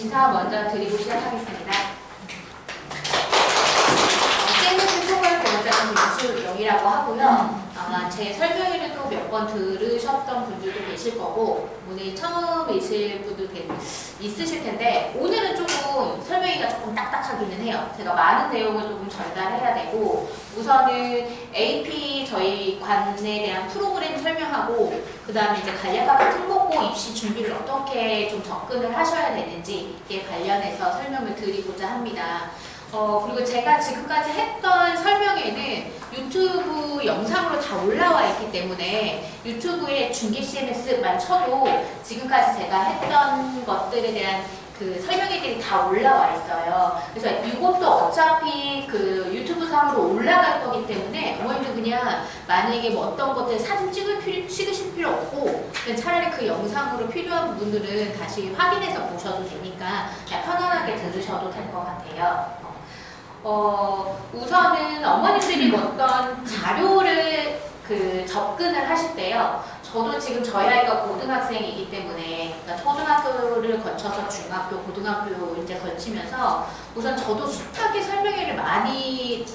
인사 먼저 드리고 시작하겠습니다. 쌤은 총괄 권장 김수영이라고 하고요. 제 설명회를 또 몇 번 들으셨던 분들도 계실 거고 오늘 처음이실 분도 있으실 텐데 오늘은 조금 설명회가 조금 딱딱하기는 해요. 제가 많은 내용을 조금 전달해야 되고 우선은 AP 저희 관에 대한 프로그램 설명하고 그 다음에 이제 간략하게 특목고 입시 준비를 어떻게 좀 접근을 하셔야 되는지에 관련해서 설명을 드리고자 합니다. 그리고 제가 지금까지 했던 설명에는 유튜브 영상으로 다 올라와 있기 때문에 유튜브에 중계 CMS만 쳐도 지금까지 제가 했던 것들에 대한 그 설명회들이 다 올라와 있어요. 그래서 이것도 어차피 그 유튜브 상으로 올라갈 거기 때문에 어머님도 그냥 만약에 뭐 어떤 것들 사진 찍으실 필요 없고 그냥 차라리 그 영상으로 필요한 부분들은 다시 확인해서 보셔도 되니까 그냥 편안하게 들으셔도 될 것 같아요. 우선은 어머님들이 어떤 자료를 접근을 하실 때요. 저도 지금 저희 아이가 고등학생이기 때문에 그러니까 초등학교를 거쳐서 중학교, 고등학교 이제 거치면서 우선 저도 숱하게 설명회를 많이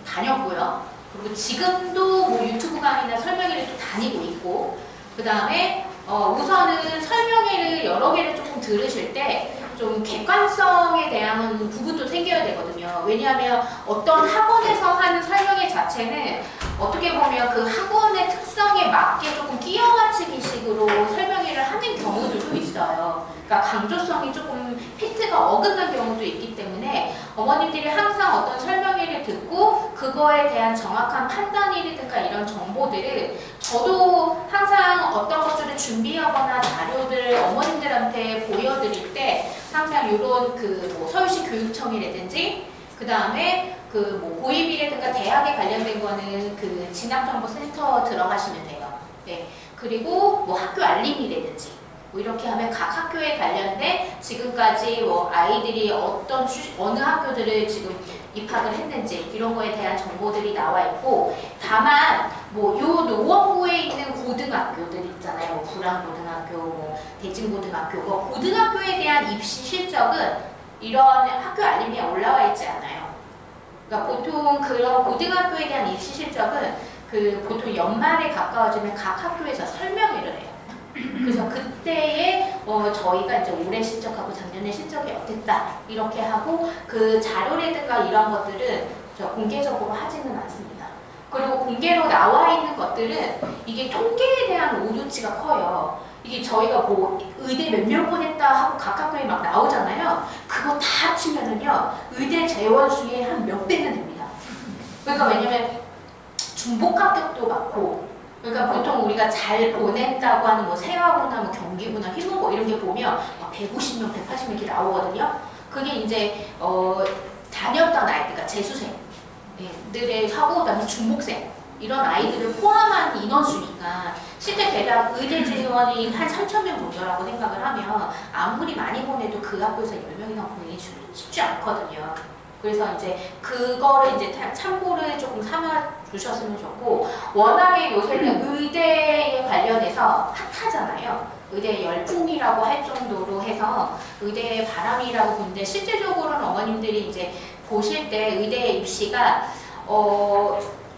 다녔고요. 그리고 지금도 뭐 유튜브 강의나 설명회를 또 다니고 있고 그 다음에 우선은 설명회를 여러 개를 조금 들으실 때 좀 객관성에 대한 부분도 생겨야 되거든요. 왜냐하면 어떤 학원에서 하는 설명회 자체는 어떻게 보면 그 학원의 특성에 맞게 조금 끼워 맞추기식으로 설명회를 하는 경우들도 있어요. 그러니까 강조성이 조금 팩트가 어긋난 경우도 있기 때문에 어머님들이 항상 어떤 설명회를 듣고 그거에 대한 정확한 판단이라든가 이런 정보들을 저도 항상 어떤 것들을 준비하거나 자료들을 어머님들한테 보여드릴 때 항상 이런 뭐 서울시 교육청이라든지 그 다음에 뭐 고입이라든가 대학에 관련된 거는 그 진학정보센터 들어가시면 돼요. 네. 그리고 뭐 학교 알림이라든지 뭐 이렇게 하면 각 학교에 관련된 지금까지 뭐 아이들이 어느 학교들을 지금 입학을 했는지 이런 거에 대한 정보들이 나와 있고 다만 뭐 요 노원구에 있는 고등학교들 있잖아요. 뭐 부랑고등학교, 뭐 대진고등학교, 고등학교에 대한 입시 실적은 이런 학교 알림에 올라와 있지 않아요. 그러니까 보통 그런 고등학교에 대한 입시 실적은 보통 연말에 가까워지면 각 학교에서 설명회를 해요. 그래서 그때에 저희가 이제 올해 실적하고 작년에 실적이 어땠다 이렇게 하고 그 자료라든가 이런 것들은 공개적으로 하지는 않습니다. 그리고 공개로 나와 있는 것들은 이게 통계에 대한 오류치가 커요. 이게 저희가 뭐 의대 몇 명 보냈다 하고 각 학교에 막 나오잖아요. 그거 다 합치면은요 의대 재원 수의 한 몇 배는 됩니다. 그러니까 왜냐면 중복 합격도 많고 그러니까 보통 우리가 잘 보낸다고 하는 뭐 세화고나 뭐 경기고나 희문고 이런 게 보면 150명, 180명 이렇게 나오거든요. 그게 이제 다녔던 아이들, 그러니까 재수생들의 하고 그다음에 중복생 이런 아이들을 포함한 인원수니까 실제 대략 의대 재원이 한 3,000명 정도라고 생각을 하면 아무리 많이 보내도 그 학교에서 10명이나 보내기 쉽지 않거든요. 그래서 이제 그거를 이제 참고를 조금 삼아 주셨으면 좋고 워낙에 요새는 의대에 관련해서 핫하잖아요. 의대 열풍이라고 할 정도로 해서 의대의 바람이라고 보는데 실제적으로는 어머님들이 이제 보실 때 의대 입시가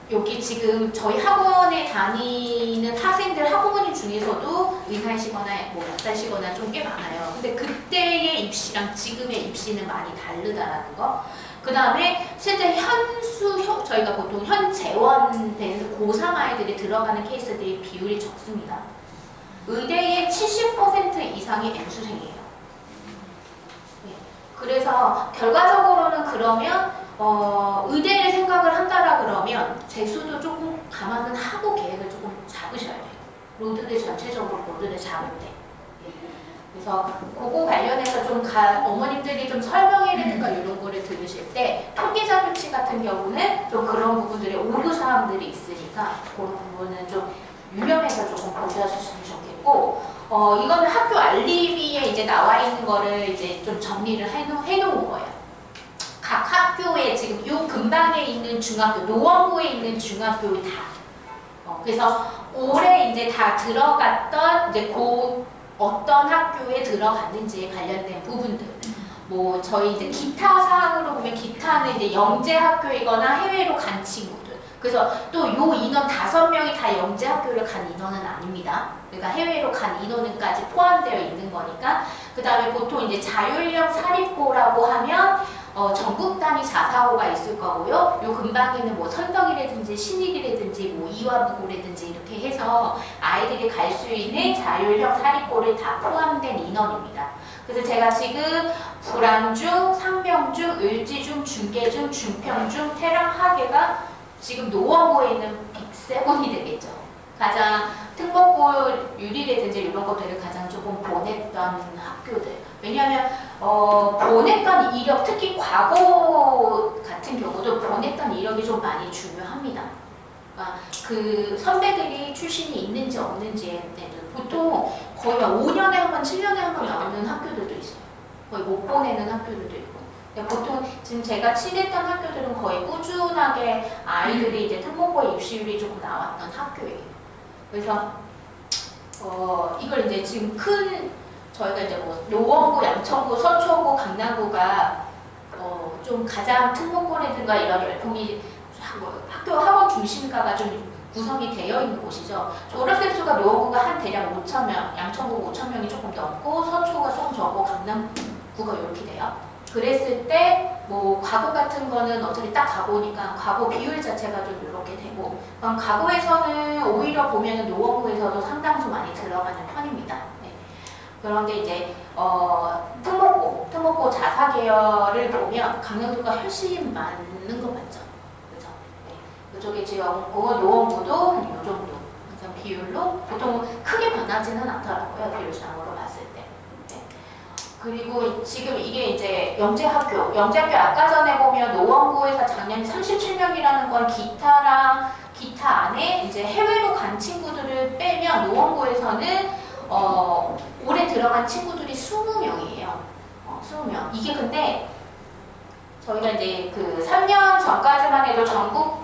여기 지금 저희 학원에 다니는 학생들 학부모님 중에서도 의사이시거나 뭐 약사시거나 좀 꽤 많아요. 근데 그때의 입시랑 지금의 입시는 많이 다르다라는 거. 그 다음에 실제 저희가 보통 현 재원된 고3 아이들이 들어가는 케이스들이 비율이 적습니다. 의대의 70% 이상이 M수생이에요. 네. 그래서 결과적으로는 그러면 의대를 생각을 한다라 그러면 재수도 조금 감안은 하고 계획을 조금 잡으셔야 돼요. 전체적으로 로드를 잡을 때. 그래서 그거 관련해서 좀 어머님들이 좀 설명회라든가 이런 거를 들으실 때 통계자 표치 같은 경우는 좀 그런 부분들이 오류사항들이 있으니까 그런 부분은 좀 유념해서 조금 보셔주시면 좋겠고 이거는 학교 알림위에 이제 나와 있는 거를 이제 좀 정리를 해놓은 거예요. 각 학교에 지금 요 근방에 있는 중학교, 노원구에 있는 중학교 다. 그래서 올해 이제 다 들어갔던 이제 어떤 학교에 들어갔는지에 관련된 부분들. 뭐 저희 이제 기타 사항으로 보면 기타는 이제 영재 학교이거나 해외로 간 친구들. 그래서 또 요 인원 5명이 다 영재 학교를 간 인원은 아닙니다. 그러니까 해외로 간 인원까지 포함되어 있는 거니까. 그 다음에 보통 이제 자율형 사립고라고 하면 전국 단위 자사고가 있을 거고요. 요 근방에는 뭐 선덕이라든지 신익이라든지 뭐 이화부고라든지 이렇게 해서 아이들이 갈 수 있는 자율형 사립고를 다 포함된 인원입니다. 그래서 제가 지금 불암중, 상명중, 을지중, 중계중, 중평중, 태릉하계가 지금 노원구에 있는 빅7이 되겠죠. 가장 특목고 유리라든지 이런 것들을 가장 조금 보냈던 학교들. 왜냐하면 보냈던 이력, 특히 과거 같은 경우도 보냈던 이력이 좀 많이 중요합니다. 그러니까 그 선배들이 출신이 있는지 없는지에 보통 거의 5년에 한 번, 7년에 한 번 나오는 학교들도 있어요. 거의 못 보내는 학교들도 있고. 보통 지금 제가 친했던 학교들은 거의 꾸준하게 아이들이 이제 특목고에 입시율이 조금 나왔던 학교예요. 그래서 이걸 이제 지금 큰 저희가 이제 뭐 노원구, 양천구, 서초구, 강남구가 좀 가장 특목고라든가 이런 열풍이 학교 학원 중심가가 좀 구성이 되어 있는 곳이죠. 졸업생 수가 노원구가 한 대략 5,000명, 양천구 5,000명이 조금 넘고 서초가 조금 적고 강남구가 이렇게 돼요. 그랬을 때 뭐 과거 같은 거는 어차피 딱 가보니까 과거 비율 자체가 좀 이렇게 되고 과거에서는 오히려 보면은 노원구에서도 상당수 많이 들어가는 편입니다. 네. 그런데 이제 특목고 자사 계열을 보면 강릉구가 훨씬 많은 거 맞죠? 그렇죠? 네. 이쪽에 지역구 노원구도 한 이 정도 항상 비율로 보통 크게 변하지는 않더라고요. 비율상으로 봤을 때. 그리고 지금 이게 이제 영재학교 아까 전에 보면 노원구에서 작년 37명이라는 건 기타 안에 이제 해외로 간 친구들을 빼면 노원구에서는 올해 들어간 친구들이 20명이에요. 20명. 이게 근데 저희가 이제 그 3년 전까지만 해도 전국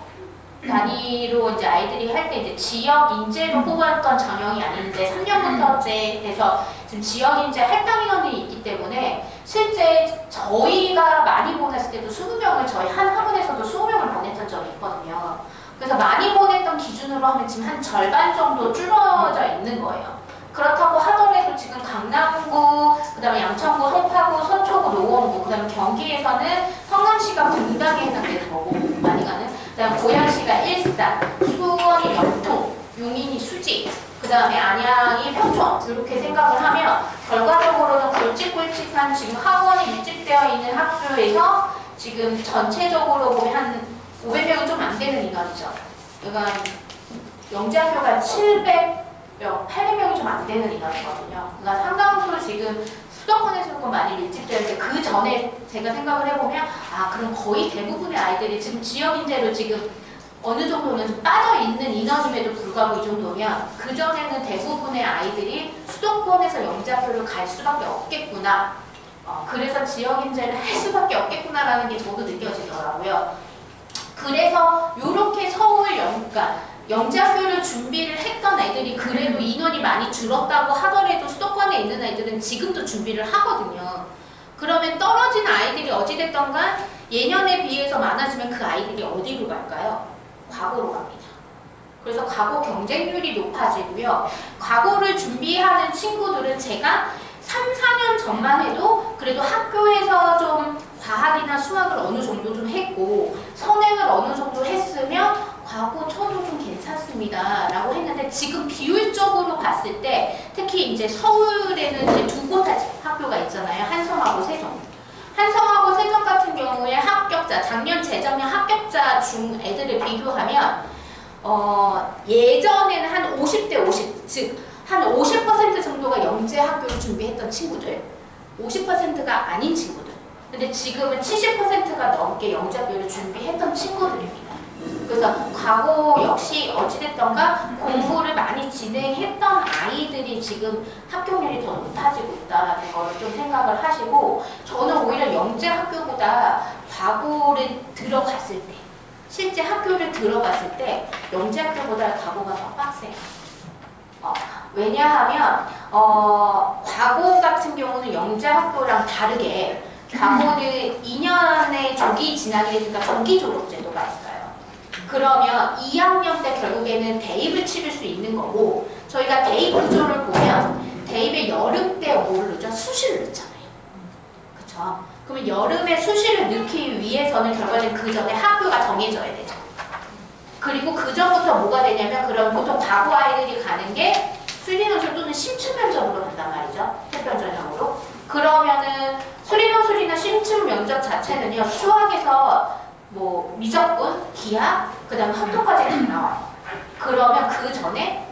단위로 이제 아이들이 할 때 이제 지역 인재로 뽑았던 전형이 아닌데 3년부터째 돼서 지금 지역 인재 할당 인원이 있기 때문에 실제 저희가 많이 보냈을 때도 20명을 저희 한 학원에서도 20명을 보냈던 적이 있거든요. 그래서 많이 보냈던 기준으로 하면 지금 한 절반 정도 줄어져 있는 거예요. 그렇다고 하더라도 지금 강남구, 그 다음에 양천구, 송파구, 서초구, 노원구, 그 다음에 경기에서는 성남시가 분당에 해당되는 거고 많이 가는, 그 다음에 고양시가 일산, 수원이 영통, 용인이 수지, 그 다음에 안양이 평촌 이렇게 생각을 하면 결과적으로는 굵직굵직한 지금 학원이 밀집되어 있는 학교에서 지금 전체적으로 보면 한 500명은 좀 안 되는 인원이죠. 그러니까 영재학교가 800명이 좀 안 되는 인원이거든요. 그러니까 상당수로 지금 수도권에서 조금 많이 밀집되어 있는데 그 전에 제가 생각을 해보면 그럼 거의 대부분의 아이들이 지금 지역 인재로 지금 어느 정도는 좀 빠져 있는 인원임에도 불구하고 이 정도면 그 전에는 대부분의 아이들이 수도권에서 영재학교를 갈 수밖에 없겠구나. 그래서 지역 인재를 할 수밖에 없겠구나라는 게 저도 느껴지더라고요. 그래서 이렇게 그러니까 영재학교를 준비를 했던 애들이 그래도 인원이 많이 줄었다고 하더라도 수도권에 있는 애들은 지금도 준비를 하거든요. 그러면 떨어진 아이들이 어찌됐던 간 예년에 비해서 많아지면 그 아이들이 어디로 갈까요? 과고로 갑니다. 그래서 과고 경쟁률이 높아지고요. 과고를 준비하는 친구들은 제가 3, 4년 전만 해도 그래도 학교에서 좀 과학이나 수학을 어느 정도 좀 했고 선행을 어느 정도 했으면 과고 쳐도 좀 괜찮습니다 라고 했는데 지금 비율적으로 봤을 때 특히 이제 서울에는 이제 두 곳 학교가 있잖아요. 한성하고 세종. 한성하고 세종 같은 경우에 합격자, 작년 재작년 합격자 중 애들을 비교하면 예전에는 한 50대 50, 즉 한 50% 정도가 영재학교를 준비했던 친구들, 50%가 아닌 친구들. 근데 지금은 70%가 넘게 영재학교를 준비했던 친구들입니다. 그래서 과거 역시 어찌됐던가 공부를 많이 진행했던 아이들이 지금 합격률이 더 높아지고 있다는 걸 좀 생각을 하시고 저는 오히려 영재학교보다 과거를 들어갔을 때 실제 학교를 들어갔을 때 영재학교보다 과거가 더 빡세요. 왜냐하면 과거 같은 경우는 영재학교랑 다르게 과거는 2년의 조기 진학이 되니까 조기 졸업 제도가 있어요. 그러면 2학년 때 결국에는 대입을 치를 수 있는 거고, 저희가 대입 구조를 보면 대입의 여름 때 뭐를 넣죠? 수시를 넣잖아요. 그쵸? 그러면 여름에 수시를 넣기 위해서는 결과적으로 그 전에 학교가 정해져야 되죠. 그리고 그 전부터 뭐가 되냐면, 그럼 보통 과거 아이들이 가는 게 수리논술 또는 심층 면접으로 간단 말이죠. 특별 전형으로. 그러면은 수리논술이나 심층 면접 자체는요, 수학에서 뭐 미적분, 기하, 그 다음에 학교까지 다 나와요. 그러면 그 전에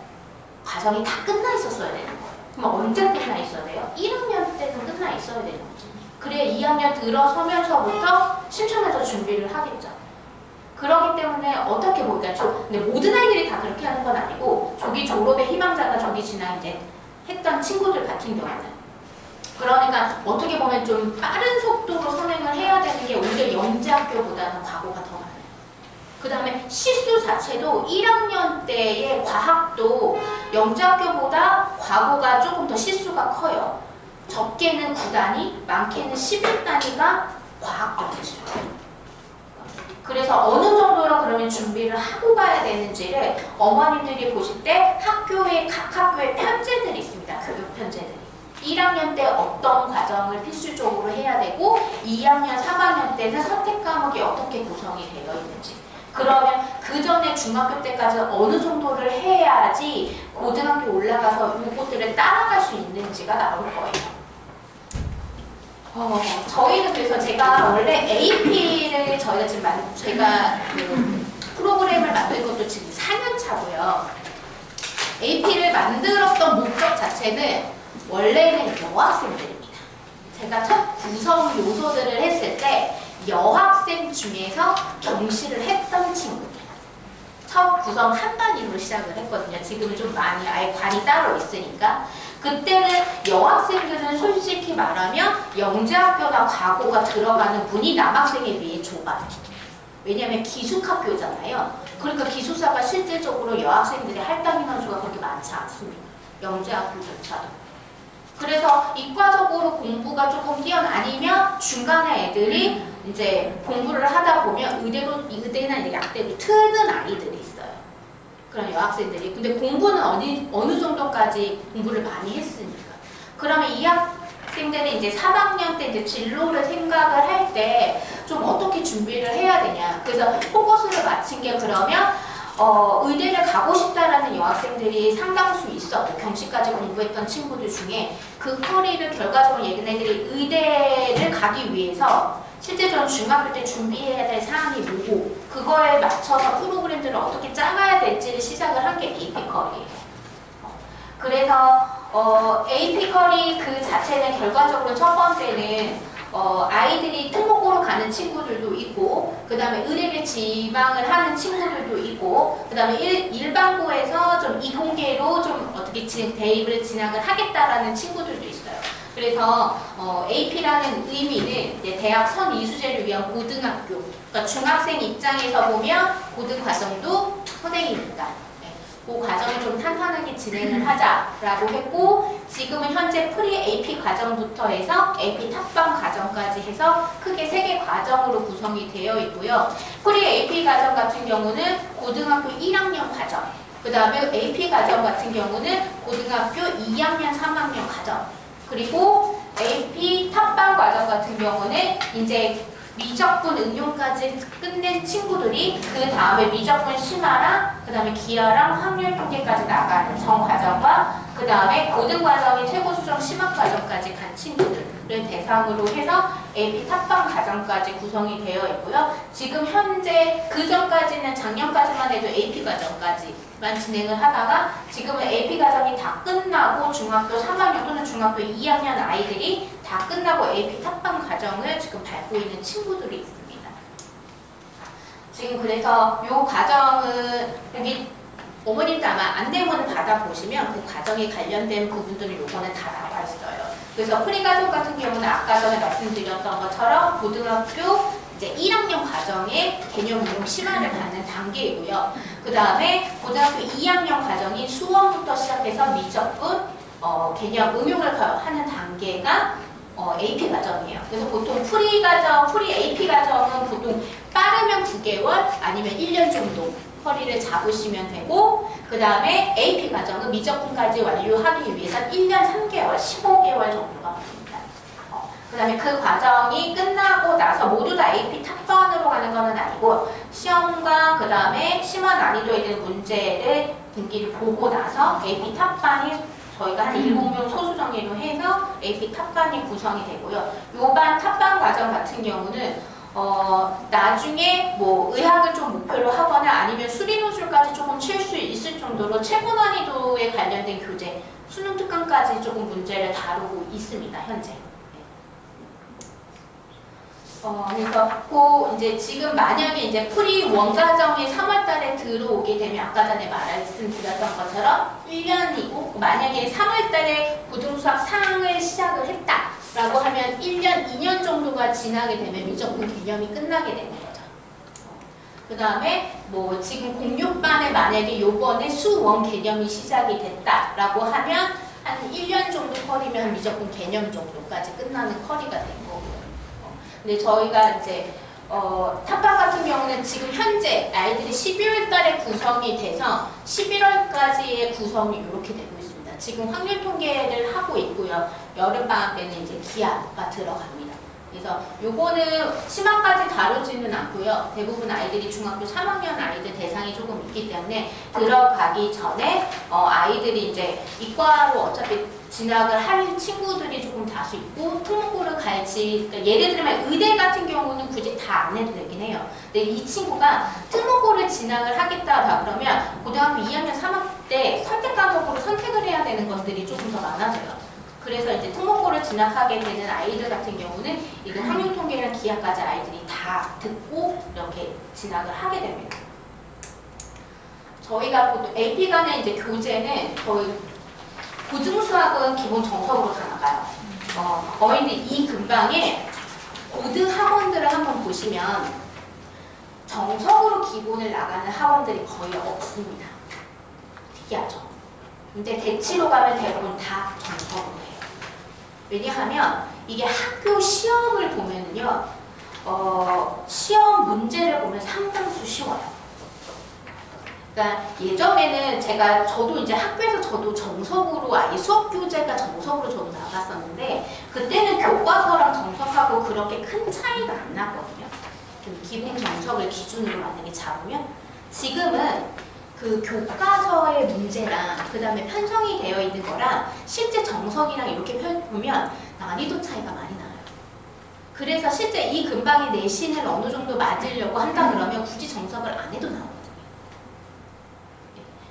과정이 다 끝나 있었어야 되는 거예요. 그럼 언제 끝나 있어야 돼요? 1학년 때는 끝나 있어야 되는 거죠. 그래야 2학년 들어서면서부터 심층면접 준비를 하겠죠. 그렇기 때문에 어떻게 볼까요? 근데 모든 아이들이 다 그렇게 하는 건 아니고, 조기 졸업의 희망자가 조기 진학 이제 했던 친구들 같은 경우는, 그러니까 어떻게 보면 좀 빠른 속도로 선행을 해야 되는 게 오히려 영재학교보다는 과거가 더 많아요. 그 다음에 시수 자체도 1학년 때의 과학도 영재학교보다 과거가 조금 더 시수가 커요. 적게는 9단위, 많게는 11단위가 과학도 기술이에요. 그래서 어느 정도로 그러면 준비를 하고 가야 되는지를 어머님들이 보실 때 각 학교에 편제들이 있습니다. 교육 편제들이. 1학년 때 어떤 과정을 필수적으로 해야 되고 2학년, 3학년 때는 선택 과목이 어떻게 구성이 되어 있는지. 그러면 그 전에 중학교 때까지 어느 정도를 해야지 고등학교 올라가서 이것들을 따라갈 수 있는지가 나올 거예요. 저희는 그래서 제가 원래 AP를 저희가 지금 제가 그 프로그램을 만든 것도 지금 4년 차고요. AP를 만들었던 목적 자체는 원래는 여학생들입니다. 제가 첫 구성 요소들을 했을 때 여학생 중에서 경시를 했던 친구들. 첫 구성 한 단위로 시작을 했거든요. 지금은 좀 많이 아예 관이 따로 있으니까. 그때는 여학생들은 솔직히 말하면 영재학교나 과고가 들어가는 분이 남학생에 비해 좁아요. 왜냐하면 기숙학교잖아요. 그러니까 기숙사가 실질적으로 여학생들의 할당 인원 수가 그렇게 많지 않습니다. 영재학교조차도. 그래서 이과적으로 공부가 조금 아니면 중간에 애들이 이제 공부를 하다 보면 의대나 약대로 트는 아이들이 있어요. 그런 여학생들이. 근데 공부는 어느 정도까지 공부를 많이 했으니까. 그러면 이 학생들이 이제 3학년 때 이제 진로를 생각을 할 때 좀 어떻게 준비를 해야 되냐. 그래서 포커스를 맞춘 게 그러면 의대를 가고 싶다라는 여학생들이 상당수 있었고, 경시까지 공부했던 친구들 중에 그 커리를 결과적으로 얘네들이 의대를 가기 위해서 실제적으로 중학교 때 준비해야 될 사항이 뭐고, 그거에 맞춰서 프로그램들을 어떻게 짜가야 될지를 시작을 한 게 AP 커리예요. 그래서 AP 커리 그 자체는 결과적으로 첫 번째는 아이들이 특목고로 가는 친구들도 있고, 그 다음에 의대를 지망을 하는 친구들도 있고, 그 다음에 일반고에서 좀 이공계로 좀 어떻게 대입을 진학을 하겠다라는 친구들도 있어요. 그래서 AP라는 의미는 이제 대학 선이수제를 위한 고등학교, 그러니까 중학생 입장에서 보면 고등과정도 선행입니다. 그 과정을 좀 탄탄하게 진행을 하자라고 했고, 지금은 현재 프리 AP 과정부터 해서 AP 탑방 과정까지 해서 크게 3개 과정으로 구성이 되어 있고요. 프리 AP 과정 같은 경우는 고등학교 1학년 과정, 그 다음에 AP 과정 같은 경우는 고등학교 2학년, 3학년 과정, 그리고 AP 탑방 과정 같은 경우는 이제 미적분 응용까지 끝낸 친구들이 그 다음에 미적분 심화랑 그 다음에 기하랑 확률 통계까지 나가는 전 과정과 그 다음에 고등 과정의 최고 수정 심화 과정까지 간 친구들을 대상으로 해서 AP 탑방 과정까지 구성이 되어 있고요. 지금 현재 그 전까지는 작년까지만 해도 AP 과정까지만 진행을 하다가 지금은 AP 과정이 다 끝나고 중학교 3학년 또는 중학교 2학년 아이들이 다 끝나고 AP 탑방 과정을 지금 밟고 있는 친구들이 있습니다. 지금 그래서 이 과정은 여기 어머님도 아마 안내문을 받아보시면 그 과정에 관련된 부분들은 요거는 다 나와 있어요. 그래서 프리 과정 같은 경우는 아까 전에 말씀드렸던 것처럼 고등학교 이제 1학년 과정의 개념 응용 심화를 받는 단계이고요. 그 다음에 고등학교 2학년 과정인 수원부터 시작해서 미적분, 개념 응용을 하는 단계가 AP 과정이에요. 그래서 보통 프리 과정, 프리 AP 과정은 보통 빠르면 9개월 아니면 1년 정도 허리를 잡으시면 되고, 그 다음에 AP 과정은 미적분까지 완료하기 위해서 1년 3개월, 15개월 정도가 걸립니다. 그 다음에 그 과정이 끝나고 나서 모두 다 AP 탑반으로 가는 것은 아니고, 시험과 그 다음에 심화 난이도에 대한 문제를 분기를 보고 나서 AP 탑반이 저희가 한 7명 소수 정예로 해서 AP 탑반이 구성이 되고요. 요반 탑반 과정 같은 경우는 나중에 뭐 의학을 좀 목표로 하거나 아니면 수리노술까지 조금 칠 수 있을 정도로 최고 난이도에 관련된 교재, 수능 특강까지 조금 문제를 다루고 있습니다, 현재. 그래서 이제 지금 만약에 이제 프리 원과정이 3월달에 들어오게 되면 아까 전에 말씀드렸던 것처럼 1년이고, 만약에 3월달에 고등수학 상을 시작을 했다라고 하면 1년, 2년 정도가 지나게 되면 미적분 개념이 끝나게 되는 거죠. 그 다음에 뭐 지금 06반에 만약에 요번에 수원 개념이 시작이 됐다라고 하면 한 1년 정도 커리면 미적분 개념 정도까지 끝나는 커리가 된 거고요. 근데 저희가 이제 탑반 같은 경우는 지금 현재 아이들이 12월 달에 구성이 돼서 11월까지의 구성이 이렇게 되고 있습니다. 지금 확률 통계를 하고 있고요. 여름방학 때는 이제 기하가 들어갑니다. 그래서 요거는 심화까지 다루지는 않고요. 대부분 아이들이 중학교 3학년 아이들 대상이 조금 있기 때문에 들어가기 전에 아이들이 이제 이과로 어차피 진학을 할 친구들이 조금 다수 있고, 특목고를 갈지, 그러니까 예를 들면 의대 같은 경우는 굳이 다 안 해도 되긴 해요. 근데 이 친구가 특목고를 진학을 하겠다 그러면 고등학교 2학년 3학년 때 선택 과목으로 선택을 해야 되는 것들이 조금 더 많아져요. 그래서 이제 특목고를 진학하게 되는 아이들 같은 경우는 이거 확률 통계랑 기하까지 아이들이 다 듣고 이렇게 진학을 하게 됩니다. 저희가 보통 AP 간의 이제 교재는 거의 고등수학은 기본 정석으로 다 나가요. 어린이 이 근방에 고등학원들을 한번 보시면 정석으로 기본을 나가는 학원들이 거의 없습니다. 특이하죠. 근데 대치로 가면 대부분 다 정석으로 해요. 왜냐하면 이게 학교 시험을 보면요, 시험 문제를 보면 상당수 쉬워요. 그러니까 예전에는 저도 이제 학교에서 저도 정석으로 아예 수업 교재가 정석으로 저도 나갔었는데, 그때는 교과서랑 정석하고 그렇게 큰 차이가 안 나거든요. 기본 정석을 기준으로 만약에 잡으면, 지금은 그 교과서의 문제랑 그 다음에 편성이 되어 있는 거랑 실제 정석이랑 이렇게 보면 난이도 차이가 많이 나요. 그래서 실제 이 근방의 내신을 어느 정도 맞으려고 한다 그러면 굳이 정석을 안 해도 나오거든요.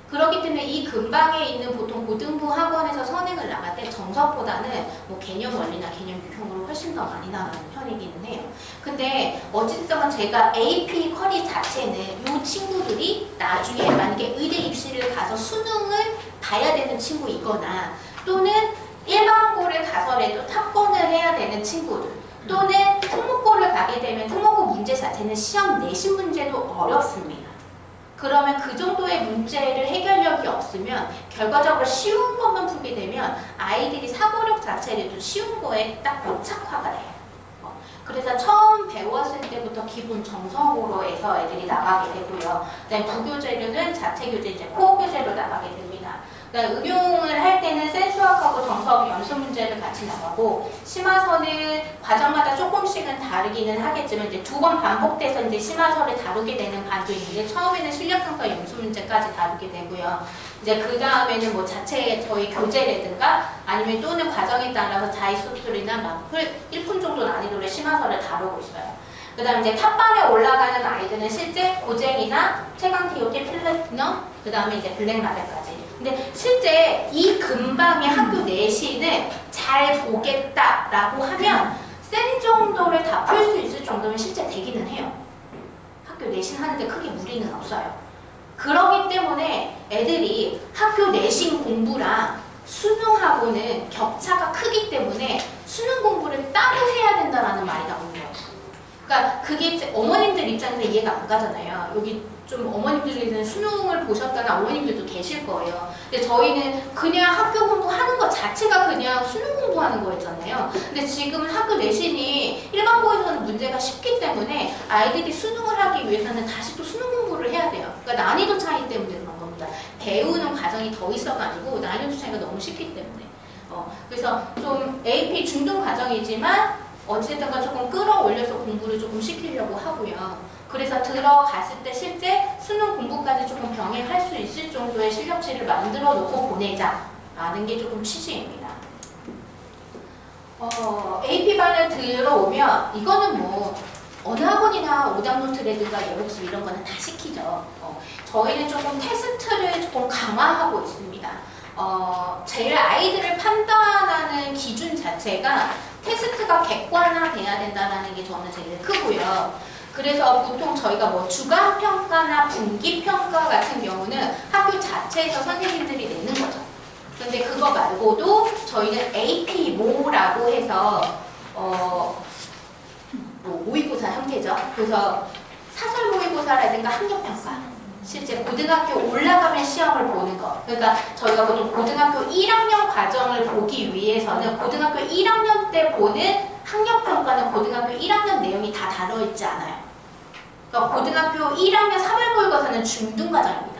그렇기 때문에 이 근방에 있는 보통 고등부 학원에서 선행을 나갈 때 정석보다는 뭐 개념 원리나 개념 유형으로 훨씬 더 많이 나가는 편이기는 해요. 근데 어쨌든 제가 AP 커리 자체는 이 친구들이 나중에 만약에 의대 입시를 가서 수능을 봐야 되는 친구이거나, 또는 일반고를 가서라도 탑권을 해야 되는 친구들, 또는 특목고를 가게 되면 특목고 문제 자체는 시험 내신 문제도 어렵습니다. 그러면 그 정도의 문제를 해결력이 없으면 결과적으로 쉬운 것만 풀게 되면 아이들이 사고력 자체도 쉬운 거에 딱 고착화가 돼요. 그래서 처음 배웠을 때부터 기본 정석으로 해서 애들이 나가게 되고요. 그다음에 부교재료는 자체 교재, 이제 코어 교재로 나가게 됩니다. 그러니까 응용을 할 때는 센수학하고 정석 연습 문제를 같이 나가고, 심화서는 과정마다 조금씩은 다르기는 하겠지만 이제 2번 반복돼서 이제 심화서를 다루게 되는 반도 있는데, 처음에는 실력상서 연습 문제까지 다루게 되고요. 이제 그 다음에는 뭐 자체 저희 교재라든가 아니면 또는 과정에 따라서 자의소설이나 마플 1분 정도 난이도의 심화서를 다루고 있어요. 그 다음에 이제 탑반에 올라가는 아이들은 실제 고쟁이나 최강 TOT, 플래티넘, 그 다음에 이제 블랙 라벨까지. 근데 실제 이 근방의 학교 내신을 잘 보겠다라고 하면 센 정도를 다 풀 수 있을 정도면 실제 되기는 해요. 학교 내신 하는데 크게 무리는 없어요. 그렇기 때문에 애들이 학교 내신 공부랑 수능하고는 격차가 크기 때문에 수능 공부를 따로 해야 된다는 말이 나오는 거예요. 그러니까 그게 어머님들 입장에서 이해가 안 가잖아요. 여기 좀 어머님들은 수능을 보셨다는 어머님들도 계실 거예요. 근데 저희는 그냥 학교 공부하는 것 자체가 그냥 수능 공부 공부하는 거였잖아요. 근데 지금은 학교 내신이 일반고에서는 문제가 쉽기 때문에 아이들이 수능을 하기 위해서는 다시 또 수능 공부를 해야 돼요. 그러니까 난이도 차이 때문에 그런 겁니다. 배우는 과정이 더 있어가지고 난이도 차이가 너무 쉽기 때문에. 그래서 좀 AP 중등 과정이지만 어찌됐든 조금 끌어올려서 공부를 조금 시키려고 하고요. 그래서 들어갔을 때 실제 수능 공부까지 조금 병행할 수 있을 정도의 실력치를 만들어 놓고 보내자라는 게 조금 취지입니다. AP반을 들어오면 이거는 뭐 어느 학원이나 오답노트라든가 예복습 이런 거는 다 시키죠. 저희는 조금 테스트를 조금 강화하고 있습니다. 제일 아이들을 판단하는 기준 자체가 테스트가 객관화돼야 된다는 게 저는 제일 크고요. 그래서 보통 저희가 뭐 주간평가나 분기평가 같은 경우는 학교 자체에서 선생님들이 내는 거죠. 근데 그거 말고도 저희는 AP모라고 해서 뭐 모의고사 형태죠. 그래서 사설 모의고사라든가 학력평가, 실제 고등학교 올라가면 시험을 보는 거. 그러니까 저희가 보통 고등학교 1학년 과정을 보기 위해서는 고등학교 1학년 때 보는 학력평가는 고등학교 1학년 내용이 다 다뤄있지 않아요. 그러니까 고등학교 1학년 3월 모의고사는 중등 과정입니다.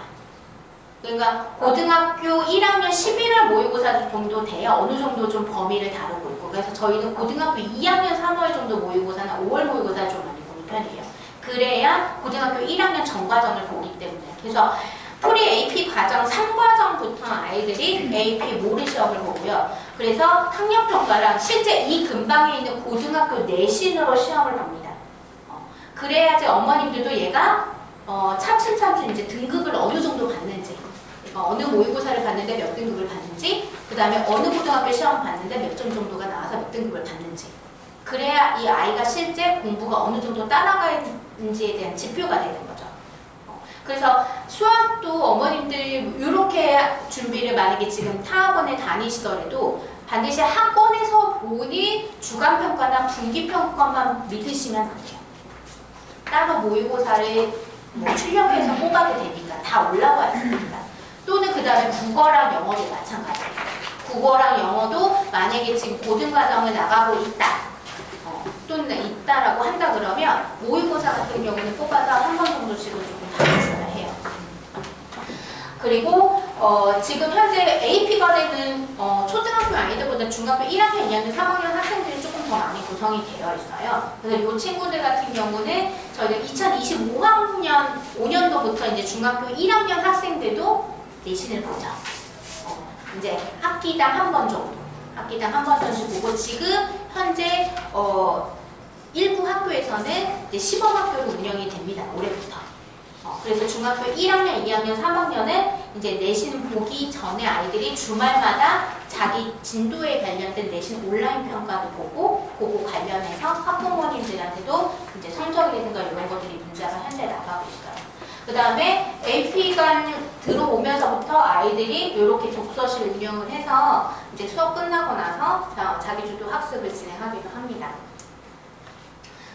그러니까 고등학교 1학년 11월 모의고사 정도 돼야 어느 정도 좀 범위를 다루고 있고, 그래서 저희는 고등학교 2학년 3월 정도 모의고사나 5월 모의고사를 좀 많이 보는 편이에요. 그래야 고등학교 1학년 전 과정을 보기 때문에. 그래서 프리 AP 과정 3과정부터 아이들이 AP 모의 시험을 보고요. 그래서 학력평가랑 실제 이 근방에 있는 고등학교 내신으로 시험을 봅니다. 그래야지 어머님들도 얘가 차츰차츰 이제 등급을 어느 정도 받는지, 그러니까 어느 모의고사를 봤는데 몇 등급을 받는지, 그 다음에 어느 고등학교 시험 봤는데 몇 점 정도가 나와서 몇 등급을 받는지, 그래야 이 아이가 실제 공부가 어느 정도 따라가는지에 대한 지표가 되는 거죠. 그래서 수학도 어머님들 이렇게 준비를 만약에 지금 타학원에 다니시더라도 반드시 학원에서 보니 주간평가나 분기평가만 믿으시면 안 돼요. 따로 모의고사를 뭐 출력해서 뽑아도 되니까 다 올라와야 됩니다. 또는 그 다음에 국어랑 영어도 마찬가지예요. 국어랑 영어도 만약에 지금 고등과정을 나가고 있다, 또는 있다라고 한다 그러면 모의고사 같은 경우는 뽑아서 한 번 정도씩은 조금 다뤄줘야 해요. 그리고 지금 현재 AP반에는 초등학교 아이들보다 중학교 1학년, 2학년, 3학년 학생들이 조금 더 많이 구성이 되어 있어요. 그래서 이 친구들 같은 경우는 저희가 2025학년 5년도부터 이제 중학교 1학년 학생들도 내신을 보죠. 이제 학기당 한 번 정도, 학기당 한 번 정도 보고, 지금 현재 일부 학교에서는 이제 시범학교로 운영이 됩니다. 올해부터. 그래서 중학교 1학년, 2학년, 3학년은 이제 내신 보기 전에 아이들이 주말마다 자기 진도에 관련된 내신 온라인 평가도 보고, 그거 관련해서 학부모님들한테도 이제 성적이라든가 이런 것들이 문제가 현재 나가고 있어요. 그 다음에 AP관 들어오면서부터 아이들이 이렇게 독서실 운영을 해서 이제 수업 끝나고 나서 자기주도 학습을 진행하기도 합니다.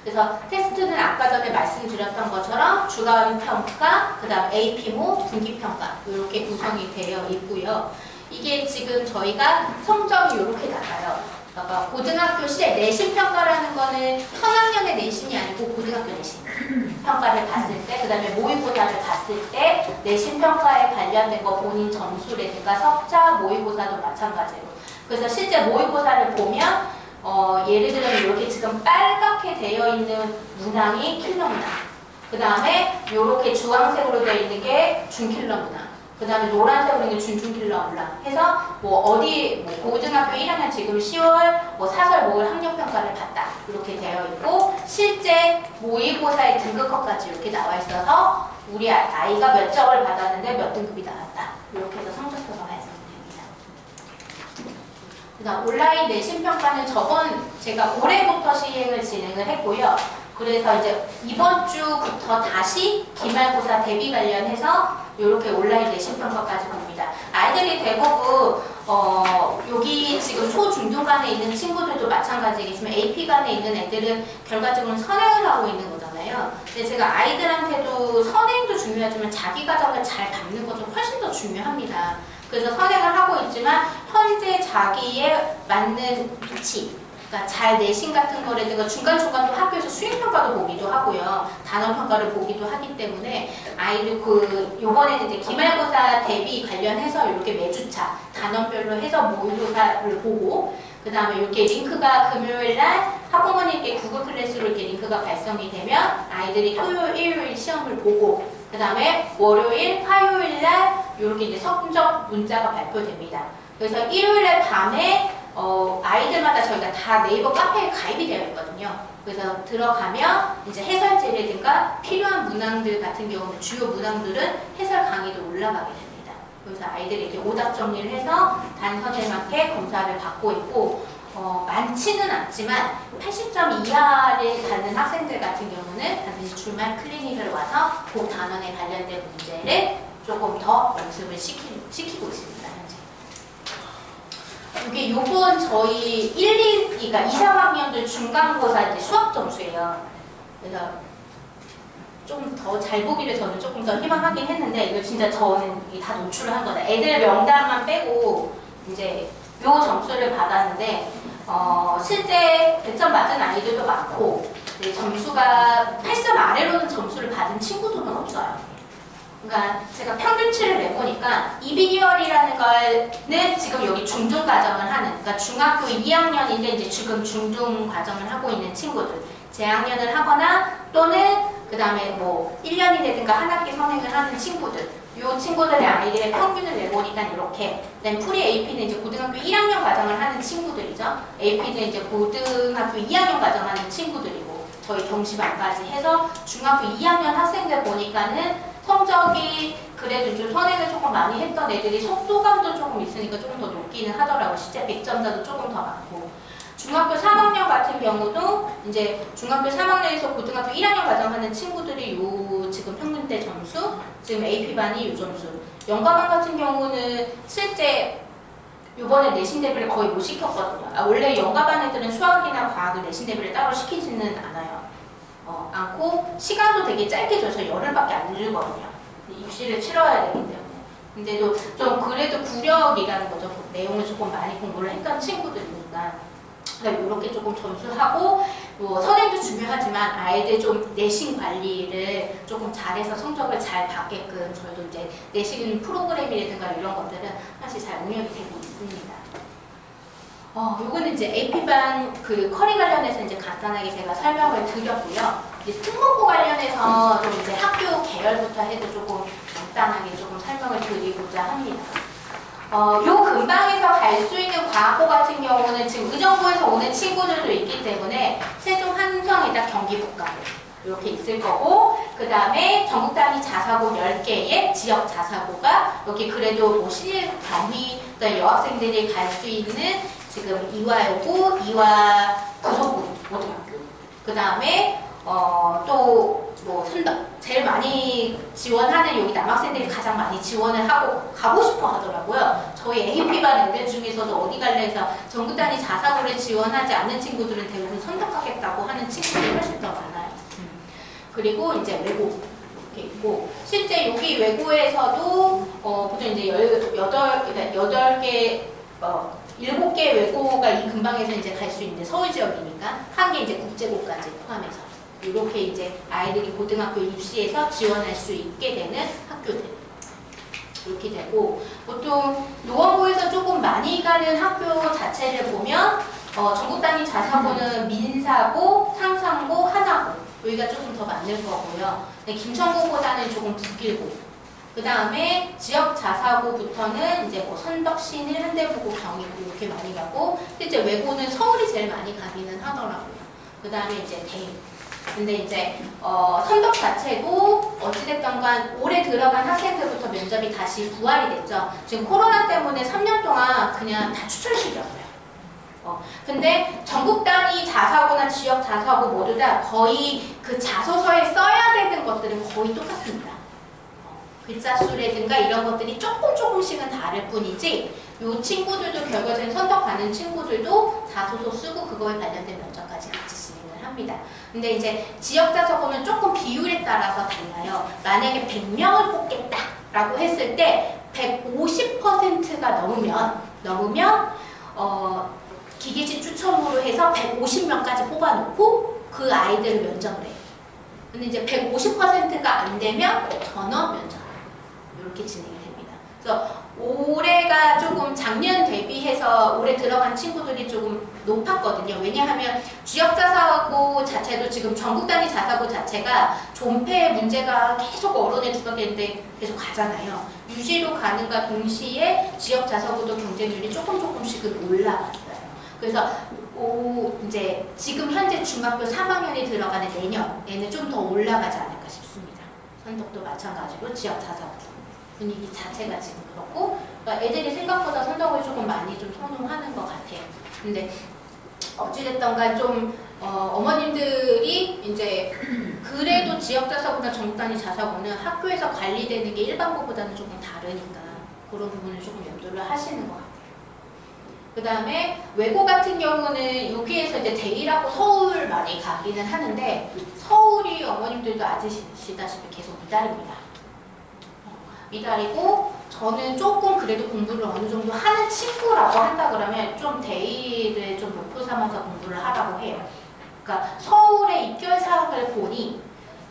그래서 테스트는 아까 전에 말씀드렸던 것처럼 주간평가, 그 다음 AP모, 분기평가 이렇게 구성이 되어 있고요. 이게 지금 저희가 성적이 이렇게 나가요. 그러니까 고등학교 시에 내신평가라는 거는 현학년의 내신이 아니고 고등학교 내신 평가를 봤을 때, 그 다음에 모의고사를 봤을 때 내신평가에 관련된 거 본인 점수라든가 석자, 모의고사도 마찬가지로. 그래서 실제 모의고사를 보면 예를 들면 이렇게 지금 빨갛게 되어 있는 문항이 킬러 문항, 그 다음에 이렇게 주황색으로 되어 있는 게 중킬러 문항, 그 다음에 노란색으로 있는 준중킬러 문항 해서 뭐 어디 뭐 고등학교 1학년 지금 10월 뭐 사설 모의 학력평가를 봤다 이렇게 되어 있고, 실제 모의고사의 등급컷까지 이렇게 나와 있어서 우리 아이가 몇 점을 받았는데 몇 등급이 나왔다 이렇게 해서 성적표가 발송됩니다. 그다음 온라인 내신평가는 제가 올해부터 시행을 진행을 했고요. 그래서 이제 이번 주부터 다시 기말고사 대비 관련해서 이렇게 온라인 내신평가까지 봅니다. 아이들이 대부분 여기 지금 초중등반에 있는 친구들도 마찬가지겠지만 AP반에 있는 애들은 결과적으로 선행을 하고 있는 거잖아요. 근데 제가 아이들한테도 선행도 중요하지만 자기 과정을 잘 밟는 것도 훨씬 더 중요합니다. 그래서 선행을 하고 있지만 현재 자기에 맞는 위치, 그러니까 잘 내신 같은 거라든가 중간중간 또 학교에서 수행평가도 보기도 하고요. 단원평가를 보기도 하기 때문에 아이들 요번에는 이제 기말고사 대비 관련해서 이렇게 매주차 단원별로 해서 모의고사를 보고 그 다음에 이렇게 링크가 금요일날 학부모님께 구글 클래스로 이렇게 링크가 발송이 되면 아이들이 토요일, 일요일 시험을 보고 그 다음에 월요일, 화요일날 이렇게 이제 성적 문자가 발표됩니다. 그래서 일요일날 밤에 아이들마다 저희가 다 네이버 카페에 가입이 되어 있거든요. 그래서 들어가면 이제 해설지라든가 필요한 문항들 같은 경우는 주요 문항들은 해설 강의도 올라가게 됩니다. 그래서 아이들이 이렇게 오답 정리를 해서 단선생님한테 검사를 받고 있고 많지는 않지만 80점 이하를 받는 학생들 같은 경우는 반드시 주말 클리닉을 와서 그 단원에 관련된 문제를 조금 더 연습을 시키고 있습니다. 이게 요번 저희 1, 2, 그러니까 2, 3학년들 중간고사 이제 수학 점수예요. 그래서 좀 더 잘 보기를 저는 조금 더 희망하긴 했는데 이거 진짜 저는 다 노출을 한 거다. 애들 명단만 빼고 이제 요 점수를 받았는데 실제 100점 맞은 아이들도 많고 점수가 80점 아래로는 점수를 받은 친구들은 없어요. 그러니까 제가 평균치를 내보니까 이비기열이라는 거는 지금 여기 중등 과정을 하는, 그러니까 중학교 2학년인데 이제 지금 중등 과정을 하고 있는 친구들, 재학년을 하거나 또는 그 다음에 뭐 1년이라든가 한 학기 선행을 하는 친구들, 이 친구들의 아이들의 평균을 내보니까 이렇게. 그다음 프리 AP는 이제 고등학교 1학년 과정을 하는 친구들이죠. AP는 이제 고등학교 2학년 과정을 하는 친구들이고 저희 경시반까지 해서 중학교 2학년 학생들 보니까는 성적이 그래도 좀 선행을 조금 많이 했던 애들이 속도감도 조금 있으니까 조금 더 높기는 하더라고요. 실제 100점자도 조금 더 많고. 중학교 3학년 같은 경우도 이제 중학교 3학년에서 고등학교 1학년 과정하는 친구들이 요 지금 평균대 점수, 지금 AP반이 요 점수. 연가반 같은 경우는 실제 요번에 내신 대비를 거의 못 시켰거든요. 원래 연가반 애들은 수학이나 과학을 내신 대비를 따로 시키지는 않아요. 않고 시간도 되게 짧게 줘서 열흘밖에 안 주거든요. 입시를 치러야 되기 때문에. 근데도 좀 그래도 구력이라는 거죠. 내용을 조금 많이 공부를 했던 친구들이니까. 이렇게 조금 점수하고 뭐 선행도 중요하지만 아이들 좀 내신 관리를 조금 잘해서 성적을 잘 받게끔 저희도 이제 내신 프로그램이라든가 이런 것들은 사실 잘 운영이 되고 있습니다. 요거는 이제 AP반 그 커리 관련해서 이제 간단하게 제가 설명을 드렸고요. 이제 특목고 관련해서 좀 이제 학교 계열부터 해서 조금 간단하게 조금 설명을 드리고자 합니다. 요 근방에서 갈 수 있는 과학고 같은 경우는 지금 의정부에서 오는 친구들도 있기 때문에 세종 한성에다 경기북가고 이렇게 있을 거고 그 다음에 전국 단위 자사고 10개의 지역 자사고가 여기 그래도 뭐 시립 경희 여학생들이 갈 수 있는 지금 이화여고, 이화 부속고 고등학교 그 다음에 또 뭐 선덕 제일 많이 지원하는 여기 남학생들이 가장 많이 지원을 하고 가고 싶어 하더라고요. 저희 AP반 애들 중에서도 어디 갈래 해서 전국 단위 자사고를 지원하지 않는 친구들은 대부분 선덕 가겠다고 하는 친구들이 훨씬 더 많아요. 그리고 이제 외고 이렇게 있고 실제 여기 외고에서도 보통 이제 8개 7개 외고가 이 근방에서 이제 갈 수 있는데 서울 지역이니까 한 개 이제 국제고까지 포함해서 이렇게 이제 아이들이 고등학교 입시에서 지원할 수 있게 되는 학교들 이렇게 되고 보통 노원구에서 조금 많이 가는 학교 자체를 보면 전국 단위 자사고는 민사고, 상상고, 하나고 여기가 조금 더 많을 거고요. 김천고보다는 조금 북길고 그 다음에 지역 자사고부터는 이제 뭐 선덕, 신일, 현대부고, 경희고 이렇게 많이 가고 실제 외고는 서울이 제일 많이 가기는 하더라고요. 그 다음에 이제 대인. 근데 이제 선덕 자체도 어찌됐든 간 올해 들어간 학생들부터 면접이 다시 부활이 됐죠. 지금 코로나 때문에 3년 동안 그냥 다 추천식이었어요. 근데 전국 단위 자사고나 지역 자사고 모두 다 거의 그 자소서에 써야 되는 것들은 거의 똑같습니다. 글자 수라든가 이런 것들이 조금씩은 다를 뿐이지 이 친구들도 결과적인 선덕 가는 친구들도 자소서 쓰고 그거에 관련된 면접까지 같이 진행을 합니다. 근데 이제 지역 자사고는 조금 비율에 따라서 달라요. 만약에 100명을 뽑겠다라고 했을 때 150%가 넘으면 기계식 추첨으로 해서 150명까지 뽑아놓고 그 아이들을 면접을 해요. 근데 이제 150%가 안 되면 전원 면접 이렇게 진행이 됩니다. 그래서 올해가 조금 작년 대비해서 올해 들어간 친구들이 조금 높았거든요. 왜냐하면 지역자사고 자체도 지금 전국 단위 자사고 자체가 존폐 문제가 계속 언론에 두각되는데 계속 가잖아요. 유지로 가는가 동시에 지역자사고도 경쟁률이 조금씩은 올라갔어요. 그래서 이제 지금 현재 중학교 3학년이 들어가는 내년에는 좀 더 올라가지 않을까 싶습니다. 선덕도 마찬가지로 지역자사고 분위기 자체가 지금 그렇고, 그러니까 애들이 생각보다 선덕을 조금 많이 좀 선호하는 것 같아요. 근데 어찌됐던가 좀 어머님들이 이제 그래도 지역자사고나 전국단위 자사고는 학교에서 관리되는 게 일반고보다는 조금 다르니까 그런 부분을 조금 염두를 하시는 것 같아요. 그 다음에 외고 같은 경우는 여기에서 이제 대일하고 서울 많이 가기는 하는데 서울이 어머님들도 아시다시피 계속 미달입니다. 미달이고 저는 조금 그래도 공부를 어느 정도 하는 친구라고 한다 그러면 좀 대일을 좀 목표 삼아서 공부를 하라고 해요. 그러니까 서울의 입결 사항을 보니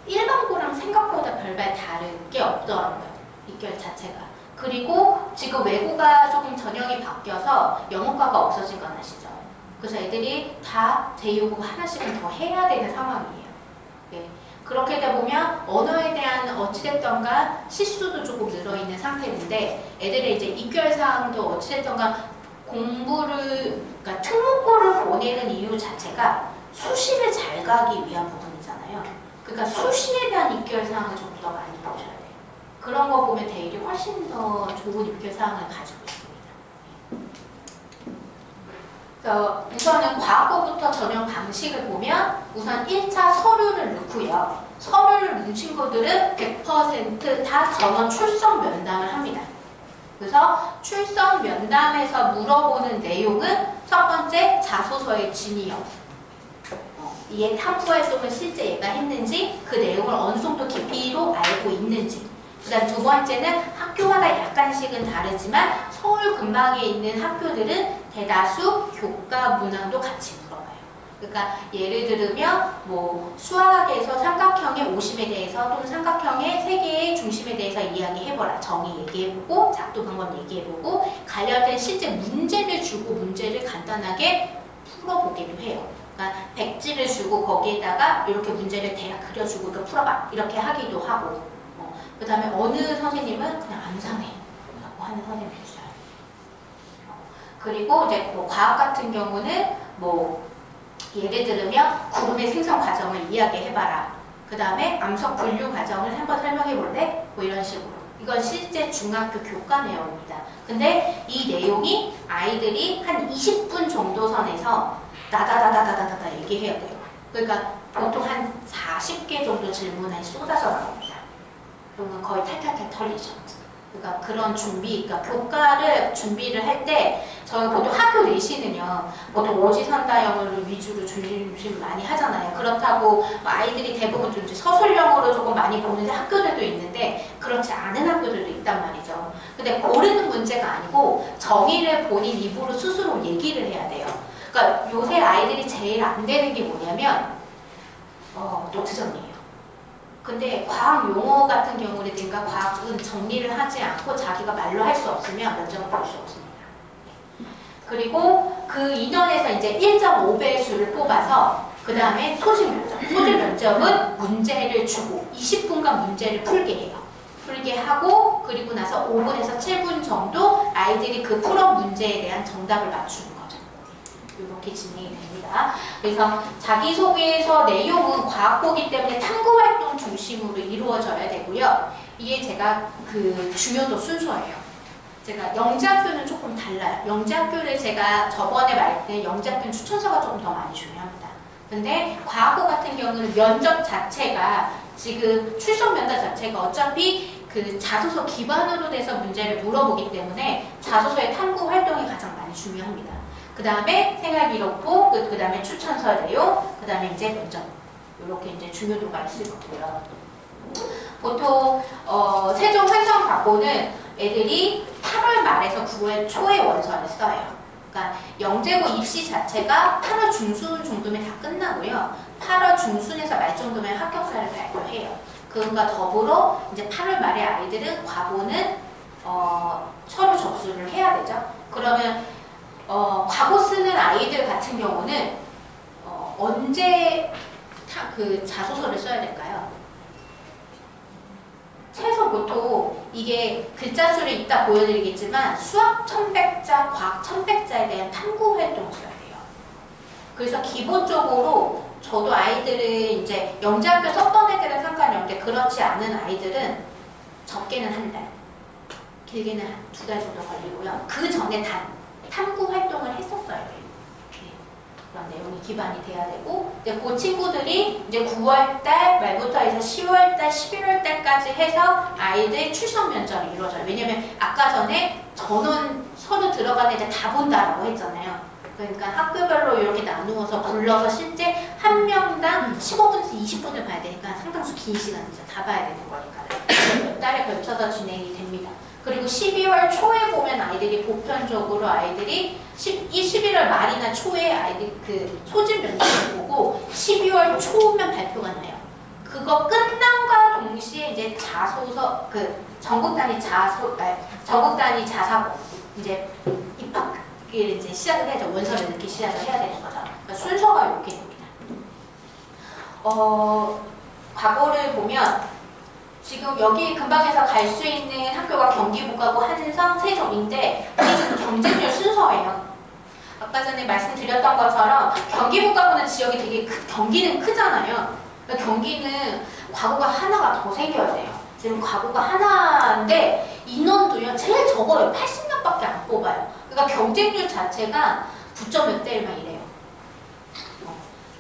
일반고랑 생각보다 별반 다른 게 없더라고요. 입결 자체가. 그리고 지금 외고가 조금 전형이 바뀌어서 영어과가 없어진 건 아시죠? 그래서 애들이 다 제2외국어 하나씩은 더 해야 되는 상황이에요. 네. 그렇게 되다 보면 언어에 대한 어찌됐던가 실수도 조금 늘어있는 상태인데 애들의 이제 입결사항도 어찌됐던가 공부를, 그러니까 특목고를 보내는 이유 자체가 수시를 잘 가기 위한 부분이잖아요. 그러니까 수시에 대한 입결사항을 좀 더 많이 보셔야 돼요. 그런 거 보면 대일이 훨씬 더 좋은 입결사항을 가지고 있습니다. 그래서 우선은 과학고부터 전형 방식을 보면 우선 1차 서류를 넣고요. 서류를 넣은 친구들은 100% 다 전원 출석 면담을 합니다. 그래서 출석 면담에서 물어보는 내용은 첫 번째 자소서의 진위 여부. 얘 탐구 활동을 실제 얘가 했는지 그 내용을 어느 정도 깊이로 알고 있는지. 그 다음 두 번째는 학교마다 약간씩은 다르지만 서울 근방에 있는 학교들은 대다수 교과 문항도 같이 물어봐요. 그러니까 예를 들면 뭐 수학에서 삼각형의 오심에 대해서 또는 삼각형의 세 개의 중심에 대해서 이야기해보라. 정의 얘기해보고 작도 방법 얘기해보고 관련된 실제 문제를 주고 문제를 간단하게 풀어보기도 해요. 그러니까 백지를 주고 거기에다가 이렇게 문제를 대략 그려주고 이거 풀어봐 이렇게 하기도 하고, 그 다음에 어느 선생님은 그냥 암산해 라고 하는 선생님도 있어요. 그리고 이제 뭐 과학 같은 경우는 뭐 예를 들면 구름의 생성 과정을 이야기해봐라. 그 다음에 암석 분류 과정을 한번 설명해볼래? 뭐 이런 식으로. 이건 실제 중학교 교과 내용입니다. 근데 이 내용이 아이들이 한 20분 정도 선에서 다다다다다다다 얘기해야 돼요. 그러니까 보통 한 40개 정도 질문에 쏟아져 나옵니다. 그러면 거의 탈탈탈 털리죠. 그러니까 그런 준비, 그러니까 교과를 준비를 할 때 저희 보통 학교 내시는요, 보통 오지선다형을 위주로 중심 많이 하잖아요. 그렇다고 아이들이 대부분 좀 서술형으로 조금 많이 보는 학교들도 있는데 그렇지 않은 학교들도 있단 말이죠. 근데 고르는 문제가 아니고 정의를 본인 입으로 스스로 얘기를 해야 돼요. 그러니까 요새 아이들이 제일 안 되는 게 뭐냐면 노트 정리예요. 근데 과학 용어 같은 경우라든가 과학은 정리를 하지 않고 자기가 말로 할 수 없으면 면접을 볼 수 없습니다. 그리고 그 인원에서 이제 1.5배수를 뽑아서 그 다음에 소질 면접. 소질 면접은 문제를 주고 20분간 문제를 풀게 해요. 풀게 하고 그리고 나서 5분에서 7분 정도 아이들이 그 풀어 문제에 대한 정답을 맞추는 거죠. 이렇게 진행이 됩니다. 그래서 자기소개서 내용은 과학고기 때문에 탐구활동 중심으로 이루어져야 되고요. 이게 제가 그 중요도 순서예요. 제가 영재학교는 조금 달라요. 영재학교를 제가 저번에 말할 때 영재학교는 추천서가 조금 더 많이 중요합니다. 근데 과학고 같은 경우는 면접 자체가 지금 출석 면접 자체가 어차피 그 자소서 기반으로 돼서 문제를 물어보기 때문에 자소서의 탐구 활동이 가장 많이 중요합니다. 그 다음에 생활기록부, 그 다음에 추천서 내용, 그 다음에 이제 면접. 이렇게 이제 중요도가 있을 거고요. 보통 세종 활성과고는 애들이 8월 말에서 9월 초에 원서를 써요. 그러니까 영재고 입시 자체가 8월 중순 정도면 다 끝나고요. 8월 중순에서 말 정도면 합격사를 발표해요. 그것과 더불어 이제 8월 말에 아이들은 과고는 서류 접수를 해야 되죠. 그러면 과고 쓰는 아이들 같은 경우는 언제 그 자소서를 써야 될까요? 최소 보통 이게 글자 수를 이따 보여드리겠지만 수학 1100자, 과학 1100자에 대한 탐구 활동을 써야 돼요. 그래서 기본적으로 저도 아이들은 이제 영재학교 썼던 애들은 상관이 없는데 그렇지 않은 아이들은 적게는 한 달, 길게는 한 2달 정도 걸리고요. 그 전에 탐구 활동을 했었어요. 그런 내용이 기반이 돼야 되고, 이제 그 친구들이 이제 9월달 말부터 해서 10월달, 11월달까지 해서 아이들 출석 면접이 이루어져요. 왜냐면 아까 전에 전원 서류 들어가는 이제 다 본다라고 했잖아요. 그러니까 학교별로 이렇게 나누어서 불러서 실제 한 명당 15분에서 20분을 봐야 되니까 상당수 긴 시간 진짜 다 봐야 되는 거니까 몇 달에 걸쳐서 진행이 됩니다. 그리고 12월 초에 보면 아이들이 보편적으로 아이들이 11월 말이나 초에 아이들 그 소집 면접을 보고 12월 초면 발표가 나요. 그거 끝남과 동시에 이제 자소서 그 전국 단위 자사고 이제 입학을 이제 시작을 해야죠. 원서를 넣기 시작을 해야 되는 거죠. 그러니까 순서가 이렇게 됩니다. 과거를 보면 지금 여기 근방에서 갈 수 있는 학교가 경기북하고 한성, 세종인데 이게 지금 경쟁률 순서예요. 아까 전에 말씀드렸던 것처럼 경기북하고는 지역이 되게 경기는 크잖아요. 그러니까 경기는 과고가 하나가 더 생겨야 돼요. 지금 과고가 하나인데 인원도요 제일 적어요. 80명밖에 안 뽑아요. 그러니까 경쟁률 자체가 9점 몇 대 1막 이래요.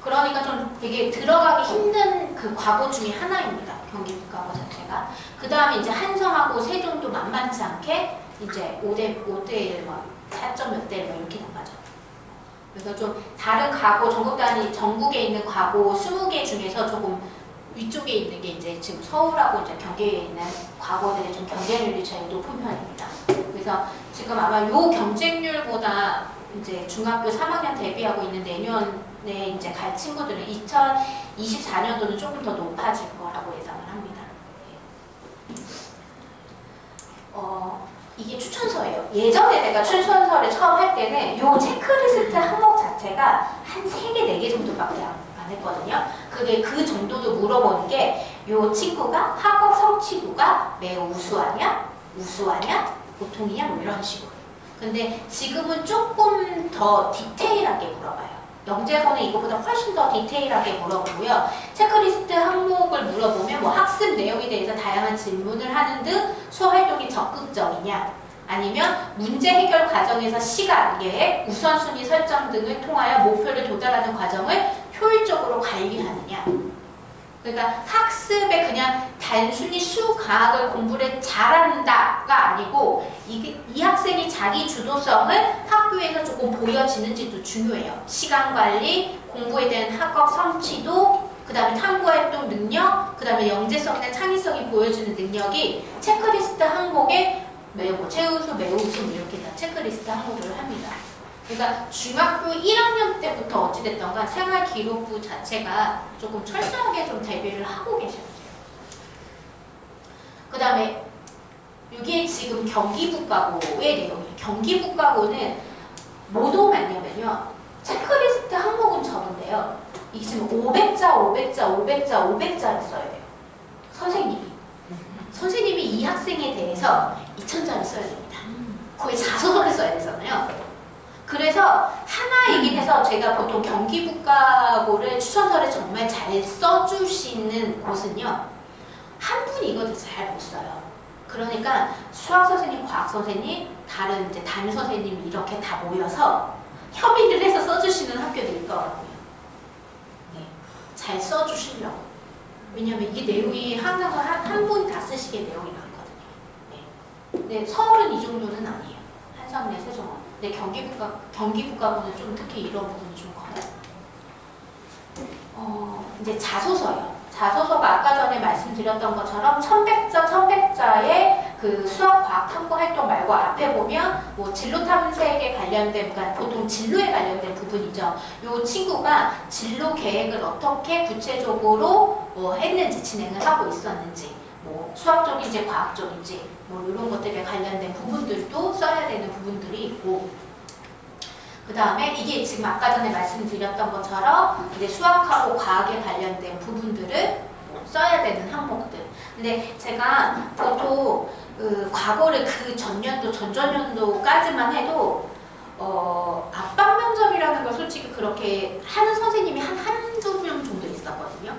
그러니까 좀 되게 들어가기 힘든 그 과고 중에 하나입니다. 경기북하고 자체가. 그 다음에 이제 한성하고 세종도 만만치 않게 이제 5대 1, 4점 몇 대 1 이렇게 나가죠. 그래서 좀 다른 과고 전국 단위 전국에 있는 과고 20개 중에서 조금 위쪽에 있는 게 이제 지금 서울하고 이제 경기에 있는 과고들이 좀 경쟁률이 제일 높은 편입니다. 그래서 지금 아마 요 경쟁률보다 이제 중학교 3학년 대비하고 있는 내년에 이제 갈 친구들은 2024년도는 조금 더 높아질 거라고 예상을 합니다. 이게 추천서예요. 예전에 내가 추천서를 처음 할 때는 요 체크리스트 항목 자체가 한 3개, 4개 정도밖에 안 했거든요. 그게 그 정도도 물어보는 게 요 친구가 학업 성취도가 매우 우수하냐, 보통이냐 뭐 이런 식으로. 근데 지금은 조금 더 디테일하게 물어봐요. 영재고는 이거보다 훨씬 더 디테일하게 물어보고요. 체크리스트 항목을 물어보면 뭐 학습 내용에 대해서 다양한 질문을 하는 등 수업활동이 적극적이냐, 아니면 문제 해결 과정에서 시간, 계획, 우선순위 설정 등을 통하여 목표를 도달하는 과정을 효율적으로 관리하느냐. 그러니까 학습에 그냥 단순히 수과학을 공부를 잘한다가 아니고 이 학생이 자기 주도성을 학교에서 조금 보여지는지도 중요해요. 시간 관리, 공부에 대한 학업 성취도, 그 다음에 탐구활동 능력, 그 다음에 영재성이나 창의성이 보여주는 능력이 체크리스트 항목에 매우 최우수, 매우수 이렇게 다 체크리스트 항목을 합니다. 그러니까 중학교 1학년 때부터 어찌됐든 간 생활기록부 자체가 조금 철저하게 좀 대비를 하고 계셔야 돼요. 그 다음에 이게 지금 경기북가고의 내용이에요. 경기북가고는 뭐도 많냐면요. 체크리스트 항목은 적은데요. 이게 지금 500자를 써야 돼요. 선생님이 이 학생에 대해서 2000자를 써야 됩니다. 거의 자소서를 써야 되잖아요. 그래서 하나이긴 해서 제가 보통 경기북가고를 추천서를 정말 잘 써주시는 곳은요. 한 분이 이것도 잘 못 써요. 그러니까 수학 선생님, 과학 선생님, 다른 이제 담임 선생님 이렇게 다 모여서 협의를 해서 써주시는 학교들이 있더라고요. 네, 잘 써주시려고. 왜냐면 이게 내용이 항상 한 분이 다 쓰시게 내용이 많거든요. 네, 서울은 이 정도는 아니에요. 한성내, 세종은. 근데 경기북가고는 좀 특히 이런 부분이 좀 커요. 이제 자소서요. 자소서가 아까 전에 말씀드렸던 것처럼 1100자에 그 수학 과학 탐구 활동 말고 앞에 보면 뭐 진로 탐색에 관련된, 그러니까 보통 진로에 관련된 부분이죠. 이 친구가 진로 계획을 어떻게 구체적으로 했는지, 진행을 하고 있었는지, 뭐 수학적인지 과학적인지 뭐 이런 것들에 관련된 부분들도 써야 되는 부분들이 있고, 그 다음에 이게 지금 아까 전에 말씀드렸던 것처럼 이제 수학하고 과학에 관련된 부분들을 써야 되는 항목들. 근데 제가 보통 과거를 그 전년도, 전전년도까지만 해도 압박 면접이라는 걸 솔직히 그렇게 하는 선생님이 한두 명 정도 있었거든요.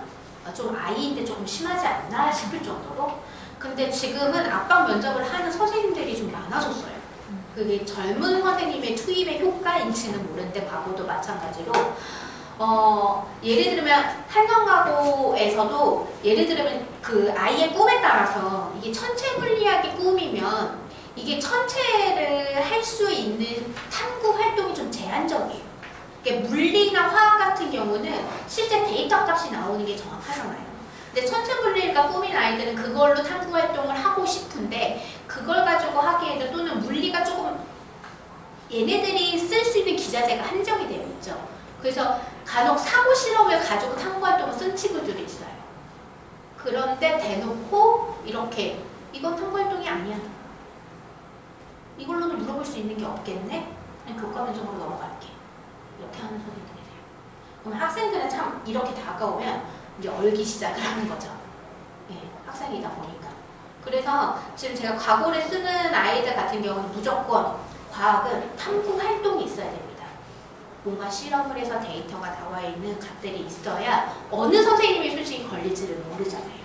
좀 아이인데 조금 심하지 않나 싶을 정도로. 근데 지금은 압박 면접을 하는 선생님들이 좀 많아졌어요. 그게 젊은 선생님의 투입의 효과인지는 모르는데 과거도 마찬가지로 예를 들면 한성가고에서도 예를 들면 그 아이의 꿈에 따라서 이게 천체 물리학이 꿈이면 이게 천체를 할 수 있는 탐구 활동이 좀 제한적이에요. 그러니까 물리나 화학 같은 경우는 실제 데이터 값이 나오는 게 정확하잖아요. 근데 천체 물리가 꿈인 아이들은 그걸로 탐구 활동을 하고 싶은데 그걸 가지고 하기에는, 또는 물리가 조금 얘네들이 쓸 수 있는 기자재가 한정이 되어 있죠. 그래서 간혹 사고 실험을 가지고 탐구 활동을 쓴 친구들이 있어요. 그런데 대놓고 이렇게 이건 탐구 활동이 아니야. 이걸로는 물어볼 수 있는 게 없겠네? 그냥 교과 면접으로 넘어갈게. 이렇게 하는 선생님들이세요. 그럼 학생들은 참 이렇게 다가오면 이제 얼기 시작을 하는 거죠. 예, 학생이다 보니까. 그래서 지금 제가 과거를 쓰는 아이들 같은 경우는 무조건 과학은 탐구 활동이 있어야 됩니다. 뭔가 실험을 해서 데이터가 나와 있는 값들이 있어야 어느 선생님이 솔직히 걸릴지를 모르잖아요.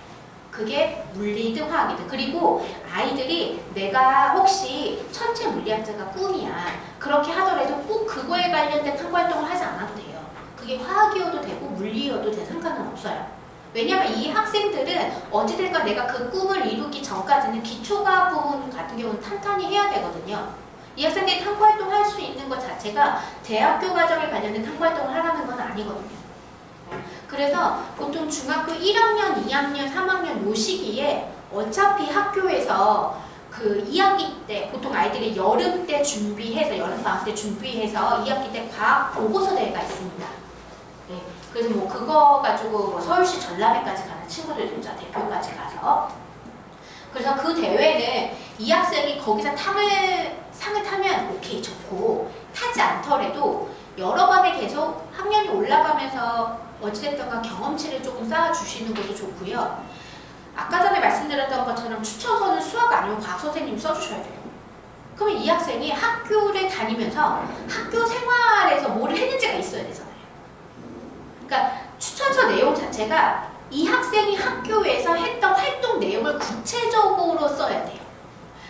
그게 물리든 화학이든. 그리고 아이들이 내가 혹시 천체 물리학자가 꿈이야, 그렇게 하더라도 꼭 그거에 관련된 탐구 활동을 하지 않아도 돼요. 그게 화학이어도 되고 물리여도 돼, 상관은 없어요. 왜냐면 이 학생들은 어찌됐건 내가 그 꿈을 이루기 전까지는 기초과학 부분 같은 경우는 탄탄히 해야 되거든요. 이 학생들이 탐구 활동을 할 수 있는 것 자체가 대학교 과정에 관련된 탐구 활동을 하라는 건 아니거든요. 그래서 보통 중학교 1학년, 2학년, 3학년 요 시기에 어차피 학교에서 그 2학기 때 보통 아이들이 여름 때 준비해서, 여름 방학 때 준비해서 2학기 때 과학 보고서 대회가 있습니다. 네. 그래서 뭐 그거 가지고 뭐 서울시 전람회까지 가는 친구들도 있죠. 대표까지 가서. 그래서 그 대회는 이 학생이 거기서 상을 타면 오케이, 좋고, 타지 않더라도 여러 번에 계속 학년이 올라가면서 어찌됐든 경험치를 조금 쌓아주시는 것도 좋고요. 아까 전에 말씀드렸던 것처럼 추천서는 수학 아니면 과학 선생님이 써주셔야 돼요. 그러면 이 학생이 학교를 다니면서 학교 생활에서 뭘 했는지가 있어야 되잖아요. 그러니까 추천서 내용 자체가 이 학생이 학교에서 했던 활동 내용을 구체적으로 써야 돼요.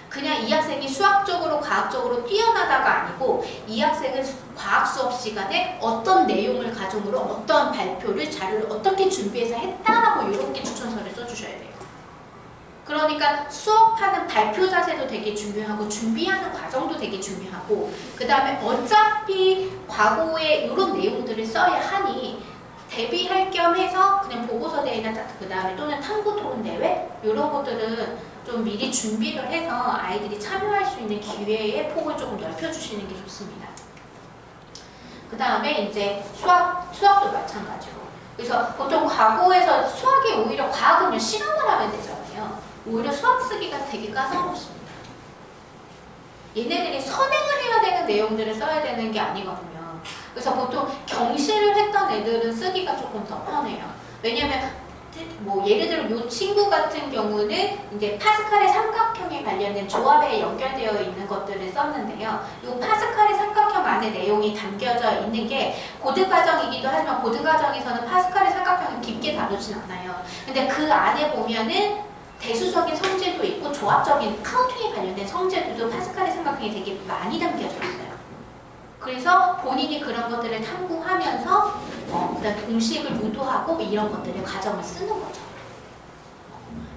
그냥 이 학생이 수학적으로 과학적으로 뛰어나다가 아니고 이 학생은 과학 수업 시간에 어떤 내용을 가정으로 어떤 발표를, 자료를 어떻게 준비해서 했다라고 이렇게 추천서를 써주셔야 돼요. 그러니까 수업하는 발표 자세도 되게 중요하고 준비하는 과정도 되게 중요하고, 그 다음에 어차피 과거에 이런 내용들을 써야 하니 대비할 겸 해서 그냥 보고서 대회나 그 다음에 또는 탐구 토론 대회 이런 것들은 좀 미리 준비를 해서 아이들이 참여할 수 있는 기회의 폭을 조금 넓혀주시는 게 좋습니다. 그 다음에 이제 수학도 마찬가지로. 그래서 보통 과거에서 수학이 오히려 과학은요 실험을 하면 되잖아요. 오히려 수학 쓰기가 되게 까다롭습니다. 얘네들이 선행을 해야 되는 내용들을 써야 되는 게 아니거든요. 그래서 보통 경시를 했던 애들은 쓰기가 조금 더 편해요. 왜냐면 뭐 예를 들어 이 친구 같은 경우는 이제 파스칼의 삼각형에 관련된 조합에 연결되어 있는 것들을 썼는데요. 이 파스칼의 삼각형 안에 내용이 담겨져 있는 게 고등과정이기도 하지만 고등과정에서는 파스칼의 삼각형을 깊게 다루진 않아요. 근데 그 안에 보면은 대수적인 성질도 있고 조합적인 카운팅에 관련된 성질들도 파스칼의 삼각형에 되게 많이 담겨져 있어요. 그래서 본인이 그런 것들을 탐구하면서 그다음 공식을 유도하고 이런 것들을 과정을 쓰는 거죠.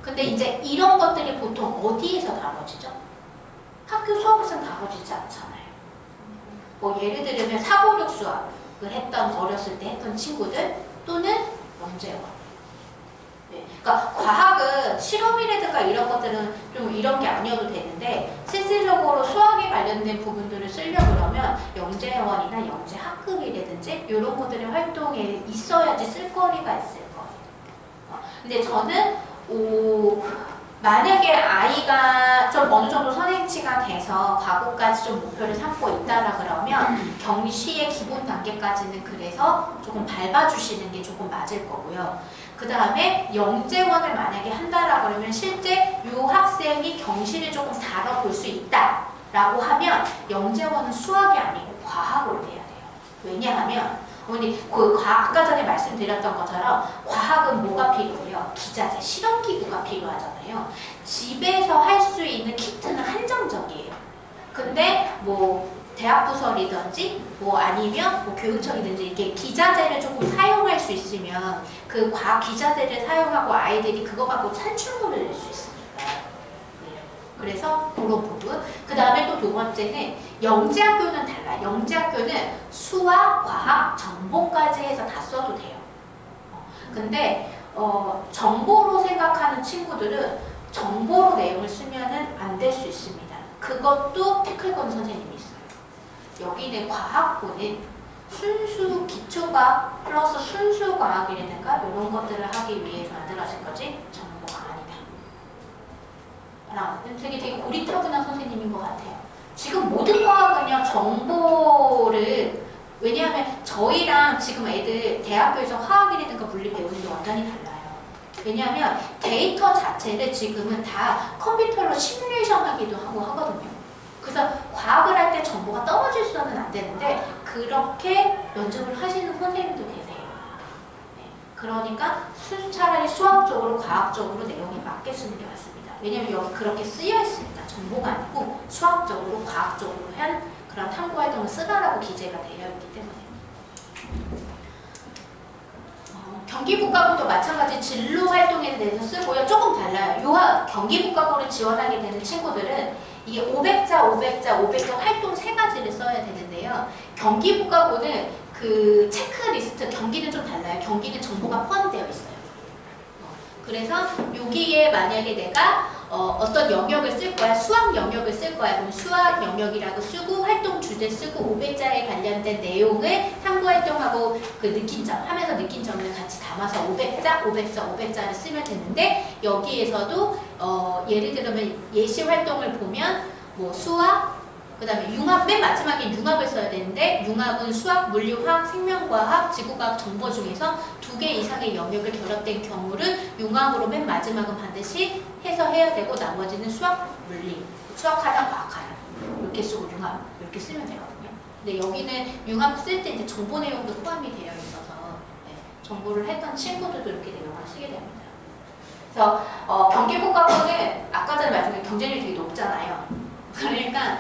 근데 이제 이런 것들이 보통 어디에서 다뤄지죠? 학교 수업에서는 다뤄지지 않잖아요. 뭐 예를 들면 사고력 수학을 했던, 어렸을 때 했던 친구들 또는 영재원 네. 그러니까 과학은 실험이라든가 이런 것들은 좀 이런 게 아니어도 되는데 실질적으로 수학에 관련된 부분들을 쓰려고 그러면 영재원이나 영재학급이라든지 이런 것들의 활동에 있어야지 쓸거리가 있을 거예요. 근데 저는 만약에 아이가 좀 어느 정도 선행치가 돼서 과거까지 좀 목표를 삼고 있다라 그러면 경시의 기본 단계까지는 그래서 조금 밟아주시는 게 조금 맞을 거고요. 그 다음에 영재원을 만약에 한다라 그러면 실제 이 학생이 경시를 조금 다뤄볼 수 있다라고 하면 영재원은 수학이 아니고 과학으로 돼야 돼요. 왜냐하면 아까 전에 말씀드렸던 것처럼 과학은 뭐가 필요해요? 기자재, 실험기구가 필요하잖아요. 집에서 할 수 있는 키트는 한정적이에요. 근데 뭐 대학부설이든지 뭐 아니면 뭐 교육청이든지 이렇게 기자재를 조금 사용할 수 있으면 그 과학 기자재를 사용하고 아이들이 그거 갖고 산출물을 낼 수 있습니다. 그래서 그런 부분. 그 다음에 또 두 번째는 영재학교는 달라요. 영재학교는 수학, 과학, 정보까지 해서 다 써도 돼요. 근데 정보로 생각하는 친구들은 정보로 내용을 쓰면은 안 될 수 있습니다. 그것도 태클권 선생님이 있어요. 여기는 과학부는 순수 기초과학 플러스 순수 과학이라든가 이런 것들을 하기 위해서 만들어진 거지 정보가 아니다. 되게 고리타분한 선생님인 것 같아요. 지금 모든 과학은요 정보를 왜냐하면 저희랑 지금 애들 대학교에서 화학이라든가 물리 배우는 게 완전히 달라요. 왜냐하면 데이터 자체를 지금은 다 컴퓨터로 시뮬레이션 하기도 하고 하거든요. 그래서 과학을 할 때 정보가 떨어질수는 안 되는데 그렇게 연습을 하시는 선생님도 계세요. 네. 그러니까 차라리 수학적으로 과학적으로 내용에 맞게 쓰는 게 맞습니다. 왜냐하면 여기 그렇게 쓰여 있습니다. 정보가 아니고 수학적으로 과학적으로 한 그런 탐구 활동을 쓰라라고 기재가 되어 있기 때문에. 경기국가고도 마찬가지 진로 활동에 대해서 쓰고요. 조금 달라요. 경기국가고를 지원하게 되는 친구들은 이게 500자 활동 세 가지를 써야 되는데요. 경기국가고는 그 체크리스트, 경기는 좀 달라요. 경기는 정보가 포함되어 있어요. 그래서 여기에 만약에 내가 어떤 영역을 쓸 거야, 수학 영역을 쓸 거야. 그럼 수학 영역이라고 쓰고 활동 주제 쓰고 500자에 관련된 내용을 탐구 활동하고 그 느낀 점 하면서 느낀 점을 같이 담아서 500자를 쓰면 되는데 여기에서도 예를 들면 예시 활동을 보면 뭐 수학 그 다음에 융합, 맨 마지막에 융합을 써야 되는데 융합은 수학, 물리, 화학, 생명과학, 지구과학, 정보 중에서 2개 이상의 영역을 결합된 경우를 융합으로 맨 마지막은 반드시 해서 해야 되고 나머지는 수학, 물리, 수학하나 과학하나 이렇게 쓰고 융합 이렇게 쓰면 되거든요. 근데 여기는 융합 쓸 때 이제 정보 내용도 포함이 되어 있어서 네, 정보를 했던 친구들도 이렇게 내용을 쓰게 됩니다. 그래서 경기국가고는 아까 전에 말씀드린 경쟁률이 되게 높잖아요. 그러니까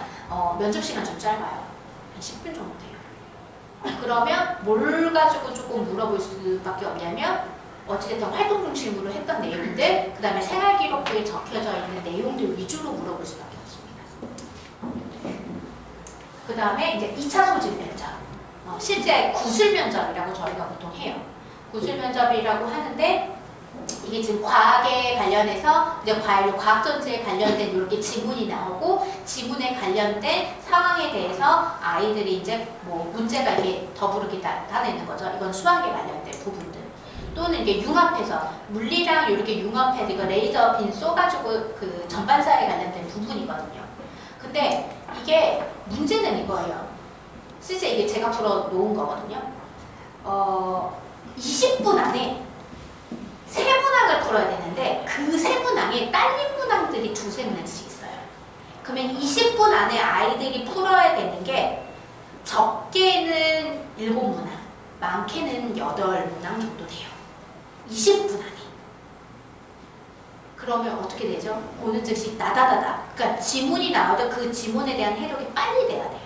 면접 시간 좀 짧아요. 한 10분 정도 돼요. 그러면 뭘 가지고 조금 물어볼 수밖에 없냐면 어찌됐든 활동 중심으로 했던 내용들 그 다음에 생활기록부에 적혀져 있는 내용들 위주로 물어볼 수밖에 없습니다. 그 다음에 이제 2차 소집 면접 실제 구술 면접이라고 저희가 보통 해요. 구술 면접이라고 하는데 이게 지금 과학에 관련해서 이제 과학 전체에 관련된 이렇게 지문이 나오고 지문에 관련된 상황에 대해서 아이들이 이제 뭐 문제가 이게 더부르게 나타내는 거죠. 이건 수학에 관련된 부분들. 또는 이게 융합해서 물리랑 이렇게 융합해서 이거 레이저 빈 쏘가지고 그 전반사에 관련된 부분이거든요. 근데 이게 문제는 이거예요. 실제 이게 제가 풀어놓은 거거든요. 20분 안에 세 문항을 풀어야 되는데 그 세 문항에 딸린 문항들이 두세 문항씩 있어요. 그러면 20분 안에 아이들이 풀어야 되는 게 적게는 7문항, 많게는 8문항 정도 돼요. 20분 안에. 그러면 어떻게 되죠? 보는 즉시 나다다다. 그러니까 지문이 나오도 그 지문에 대한 해석이 빨리 돼야 돼요.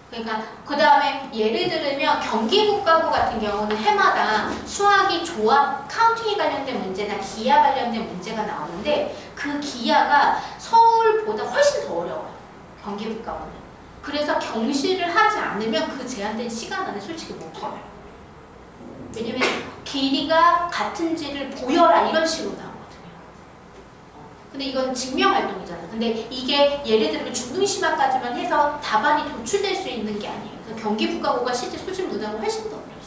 그러니까 그 다음에 예를 들면 경기국가고 같은 경우는 해마다 수학이 조합, 카운팅에 관련된 문제나 기하 관련된 문제가 나오는데 그 기하가 서울보다 훨씬 더 어려워요. 경기국가고는. 그래서 경시를 하지 않으면 그 제한된 시간 안에 솔직히 못 풀어요. 왜냐면 길이가 같은지를 보여라 이런 식으로 나오거든요. 근데 이건 증명활동이잖아요. 근데 이게 예를 들면 중등심화까지만 해서 답안이 도출될 수 있는 게 아니에요. 그래서 경기국가고가 실제 소집 문항은 훨씬 더 어렵습니다.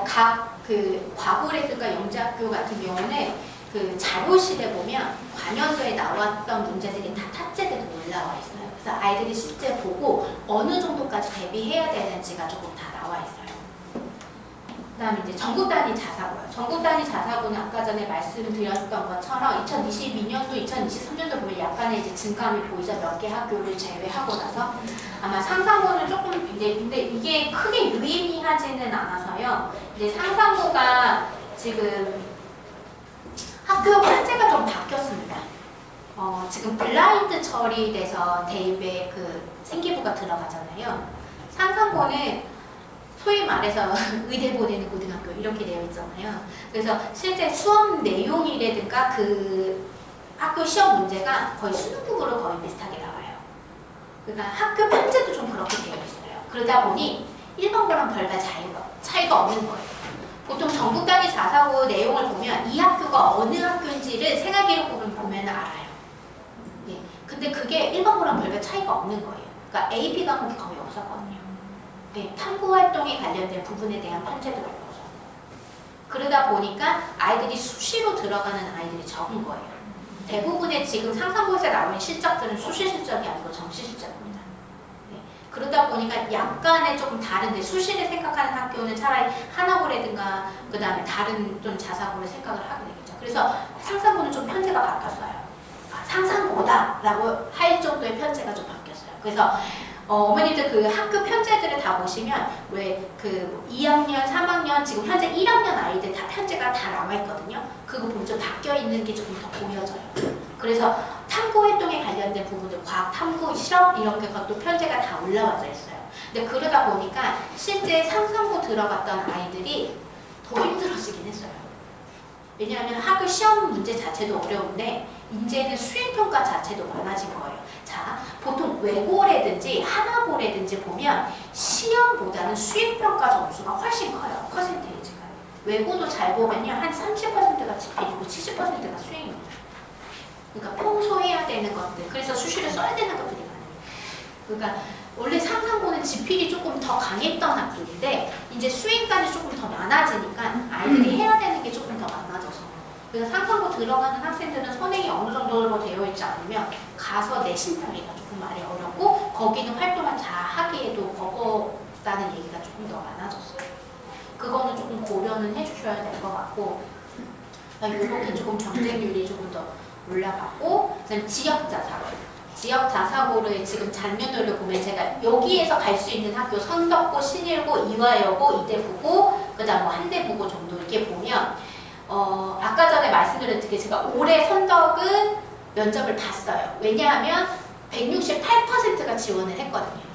각 그 과거래든가 영재학교 같은 경우는 그 자료실에 보면 관연도에 나왔던 문제들이 다 탑재돼서 올라와 있어요. 그래서 아이들이 실제 보고 어느 정도까지 대비해야 되는지가 조금 다 나와 있어요. 그 다음에 이제 전국 단위 자사고요. 전국 단위 자사고는 아까 전에 말씀드렸던 것처럼 2022년도, 2023년도 보면 약간의 이제 증감이 보이죠. 몇 개 학교를 제외하고 나서. 아마 상상고는 조금 근데 이게 크게 유의미하지는 않아서요. 이제 상상고가 지금 학교 편제가 좀 바뀌었습니다. 지금 블라인드 처리돼서 대입에 그 생기부가 들어가잖아요. 상상고는 소위 말해서 의대 보내는 고등학교 이렇게 되어 있잖아요. 그래서 실제 수업 내용이라든가 그 학교 시험 문제가 거의 수능국으로 거의 비슷하게 나와요. 그러니까 학교 편제도 좀 그렇게 되어 있어요. 그러다 보니 일반고랑 별반 차이가 없는 거예요. 보통 전국 단위 자사고 내용을 보면 이 학교가 어느 학교인지를 생활기록부를 보면 알아요. 예. 근데 그게 일반고랑 별반 차이가 없는 거예요. 그러니까 AP 과목이 거의 없었거든요. 네, 탐구활동에 관련된 부분에 대한 편제도 없어서 그러다 보니까 아이들이 수시로 들어가는 아이들이 적은 거예요. 대부분의 지금 상상고에서 나오는 실적들은 수시 실적이 아니고 정시 실적입니다. 네, 그러다 보니까 약간의 조금 다른데 수시를 생각하는 학교는 차라리 하나고라든가 그 다음에 다른 좀 자사고를 생각을 하게 되겠죠. 그래서 상상고는 좀 편제가 바뀌었어요. 상상고다라고 할 정도의 편제가 좀 바뀌었어요. 그래서 어머니들 그 학교 편제들을 다 보시면 왜 그 2학년, 3학년, 지금 현재 1학년 아이들 다 편제가 다 나와 있거든요. 그거 보면 좀 바뀌어 있는 게 조금 더 보여져요. 그래서 탐구 활동에 관련된 부분들, 과학 탐구, 실험 이런 것도 편제가 다 올라와져 있어요. 근데 그러다 보니까 실제 상상고 들어갔던 아이들이 더 힘들어지긴 했어요. 왜냐하면 학교 시험 문제 자체도 어려운데 이제는 수행평가 자체도 많아진 거예요. 자, 보통 외고라든지 하나고라든지 보면 시험보다는 수행평가 점수가 훨씬 커요. 퍼센테이지가. 외고도 잘 보면요. 한 30%가 집필이고 70%가 수행입니다. 그러니까 평소 해야 되는 것들. 그래서 수시를 써야 되는 것들이 많아요. 그러니까 원래 상상고는 지필이 조금 더 강했던 학교인데 이제 수행까지 조금 더 많아지니까 아이들이 해야 되는 게 조금 더 많아져서 그래서 상상고 들어가는 학생들은 선행이 어느 정도로 되어 있지 않으면 가서 내신 따기가 조금 많이 어렵고 거기는 활동을 잘 하기에도 버겁다는 얘기가 조금 더 많아졌어요. 그거는 조금 고려는 해주셔야 될 것 같고 이렇게 조금 경쟁률이 조금 더 올라갔고 그다음에 지역자사고 지역자사고를 지금 작년도를 보면 제가 여기에서 갈 수 있는 학교 선덕고, 신일고, 이화여고, 이대부고 그 다음 뭐 한대부고 정도 이렇게 보면 아까 전에 말씀드렸듯이 제가 올해 선덕은 면접을 봤어요. 왜냐하면 168%가 지원을 했거든요.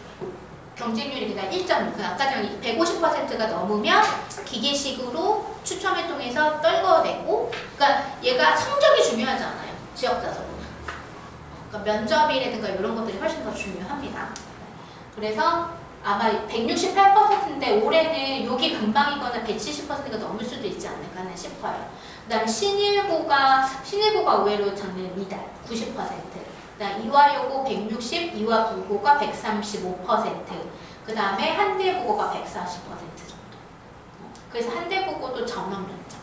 경쟁률이 그러니까 1.6, 아까 전에 150%가 넘으면 기계식으로 추첨을 통해서 떨궈내고 그러니까 얘가 성적이 중요하지 않아요. 지역자사고. 그러니까 면접이라든가 이런 것들이 훨씬 더 중요합니다. 그래서 아마 168%인데 올해는 여기 금방이거나 170%가 넘을 수도 있지 않을까 싶어요. 그 다음에 신일고가 의외로 저는 미달 90%. 그 다음 이화여고 160, 이화부고가 135%. 그 다음에 한대부고가 140% 정도. 그래서 한대부고도 전원 면접.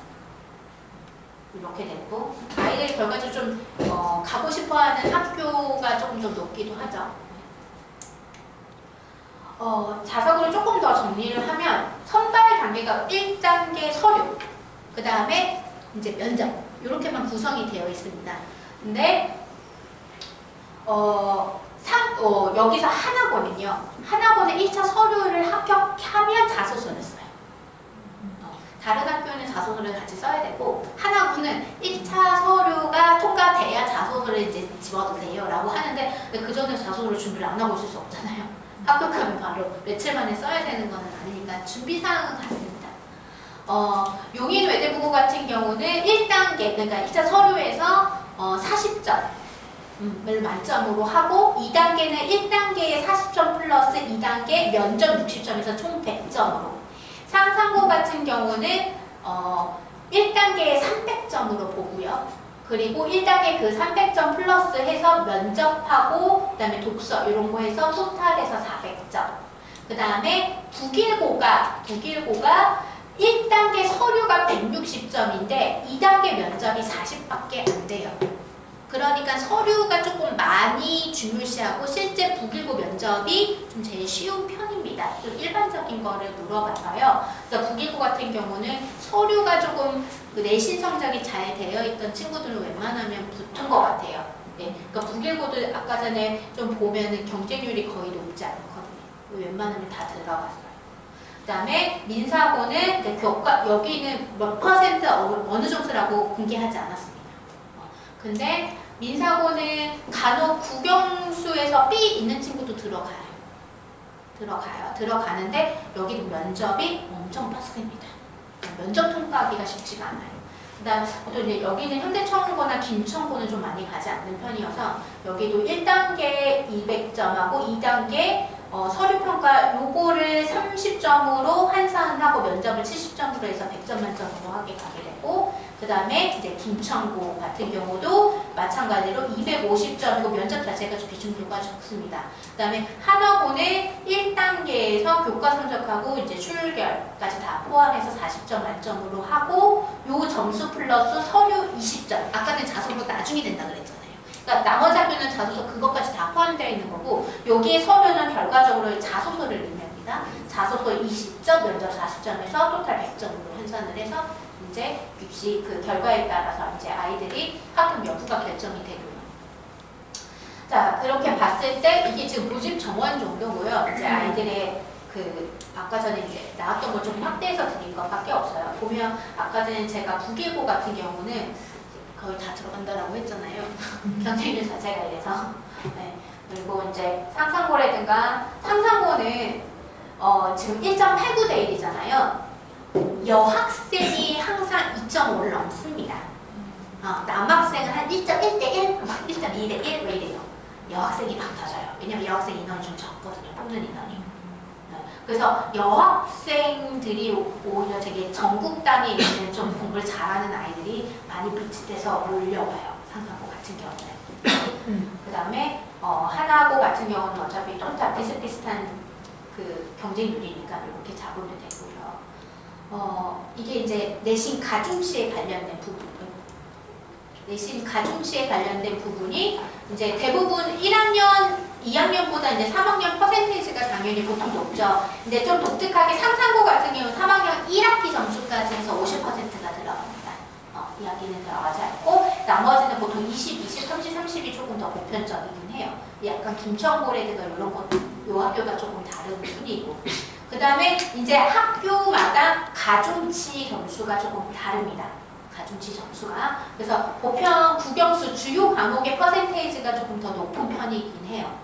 이렇게 됐고 아이들이 결과적으로 좀 가고 싶어하는 학교가 조금 더 높기도 하죠. 자사고를 조금 더 정리를 하면 선발 단계가 1단계 서류, 그 다음에 이제 면접 이렇게만 구성이 되어 있습니다. 근데 여기서 하나고는 1차 서류를 합격하면 자소서를 써요. 다른 학교는 자소서를 같이 써야 되고 하나고는 1차 서류가 통과돼야 자소서를 이제 집어주세요 라고 하는데 그 전에 자소서를 준비를 안 하고 있을 수 없잖아요. 합격하면 바로 며칠 만에 써야 되는 건 아니니까 준비사항은 같습니다. 용인 외대부고 같은 경우는 1단계 그러니까 1차 서류에서 40점을 만점으로 하고 2단계는 1단계에 40점 플러스 2단계 면접 60점에서 총 100점으로 상상고 같은 경우는 1단계에 300점으로 보고요. 그리고 1단계 그 300점 플러스 해서 면접하고 그다음에 독서 이런 거 해서 토탈해서 400점. 그다음에 북일고가 1단계 서류가 160점인데 2단계 면접이 40밖에 안 돼요. 그러니까 서류가 조금 많이 중요시하고 실제 북일고 면접이 좀 제일 쉬운 편입니다. 좀 일반적인 거를 물어봐서요. 그래서 북일고 같은 경우는 서류가 조금 그 내신 성적이 잘 되어 있던 친구들은 웬만하면 붙은 것 같아요. 네, 그러니까 북일고도 아까 전에 좀 보면은 경쟁률이 거의 높지 않거든요. 웬만하면 다 들어갔어요. 그다음에 민사고는 이제 교과 여기는 몇 퍼센트 어느 정도라고 공개하지 않았습니다. 근데 민사고는 간혹 국영수에서 B 있는 친구도 들어가는데 여기는 면접이 엄청 빡셉니다. 면접 통과하기가 쉽지가 않아요. 그다음 또 이제 여기는 현대청구나 김청구는 좀 많이 가지 않는 편이어서 여기도 1단계 200점하고 2단계 서류평가 요거를 30점으로 환산하고 면접을 70점으로 해서 100점 만점으로 하게 가게 되고 그 다음에 이제 김청구 같은 경우도 마찬가지로 250점이고 면접 자체가 좀 비중교과 적습니다. 그 다음에 한어고는 1단계에서 교과 성적하고 이제 출결까지 다 포함해서 40점 만점으로 하고 요 점수 플러스 서류 20점. 아까는 자소서 나중에 된다 그랬잖아요. 그러니까 나머지 학교는 자소서 그것까지 다 포함되어 있는 거고 여기에 서류는 결과적으로 자소서를 의미합니다. 자소서 20점, 면접 40점에서 토탈 100점으로 환산을 해서 이제 입시 그 결과에 따라서 이제 아이들이 학급 여부가 결정이 되고요. 자, 그렇게 봤을 때 이게 지금 모집 정원 정도고요. 이제 아이들의 그 아까 전에 이제 나왔던 걸 좀 확대해서 드린 것밖에 없어요. 보면 아까 전에 제가 북일고 같은 경우는 거의 다 들어간다라고 했잖아요. 경쟁률 자체가 이래서. 네. 그리고 이제 상상고라든가 상상고는 지금 1.89대 1이잖아요. 여학생이 항상 2.5를 넘습니다. 남학생은 한 1.1대 1, 1.2대 1 왜 이래요. 여학생이 막 터져요. 왜냐면 여학생 인원이 좀 적거든요. 뽑는 인원이. 그래서 여학생들이 오히려 되게 전국 단위에 있는 좀 공부를 잘하는 아이들이 많이 비치돼서 몰려와요. 상상고 같은 경우는. 그 다음에 하나고 같은 경우는 어차피 좀 다 비슷비슷한 그 경쟁률이니까 이렇게 잡으면 되고요. 이게 이제 내신 가중치에 관련된 부분. 내신 가중치에 관련된 부분이 이제 대부분 1학년 2학년보다 이제 3학년 퍼센테이지가 당연히 보통 높죠. 근데 좀 독특하게 상상고 같은 경우는 3학년 1학기 점수까지 해서 50%가 들어갑니다. 2학기는 들어가지 않고 나머지는 보통 20, 20, 30, 30이 조금 더 보편적이긴 해요. 약간 김청고라든가 이런 것도 요 학교가 조금 다른 분이고 그 다음에 이제 학교마다 가중치 점수가 조금 다릅니다. 가중치 점수가. 그래서 보편 국영수 주요 과목의 퍼센테이지가 조금 더 높은 편이긴 해요.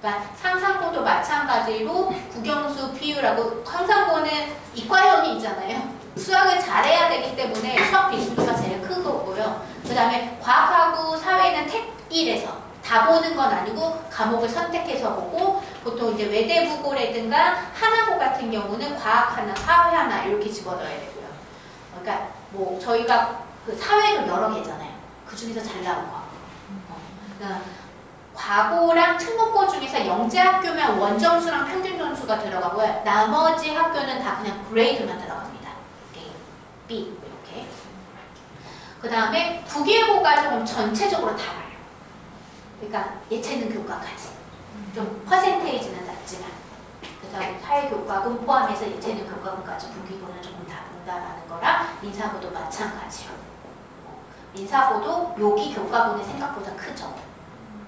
그러니까 상상고도 마찬가지로 국영수 비율하고 상상고는 이과형이 있잖아요. 수학을 잘해야 되기 때문에 수학 비중도가 제일 큰 거고요. 그 다음에 과학하고 사회는 택 1에서 다 보는 건 아니고 과목을 선택해서 보고 보통 이제 외대부고라든가 하나고 같은 경우는 과학 하나, 사회 하나 이렇게 집어넣어야 되고요. 그러니까 뭐 저희가 그 사회도 여러 개잖아요. 그 중에서 잘 나온 거. 그러니까 과고랑 특목고 중에서 영재학교면 원점수랑 평균점수가 들어가고요. 나머지 학교는 다 그냥 그레이드만 들어갑니다. A, B 이렇게. 그 다음에 북일고가 조금 전체적으로 달라요. 그러니까 예체능 교과까지. 좀 퍼센테이지는 낮지만. 그래서 사회교과금 포함해서 예체능 교과금까지 북일고는 조금 다른다라는 거랑 민사고도 마찬가지로. 민사고도 여기 교과금이 생각보다 크죠.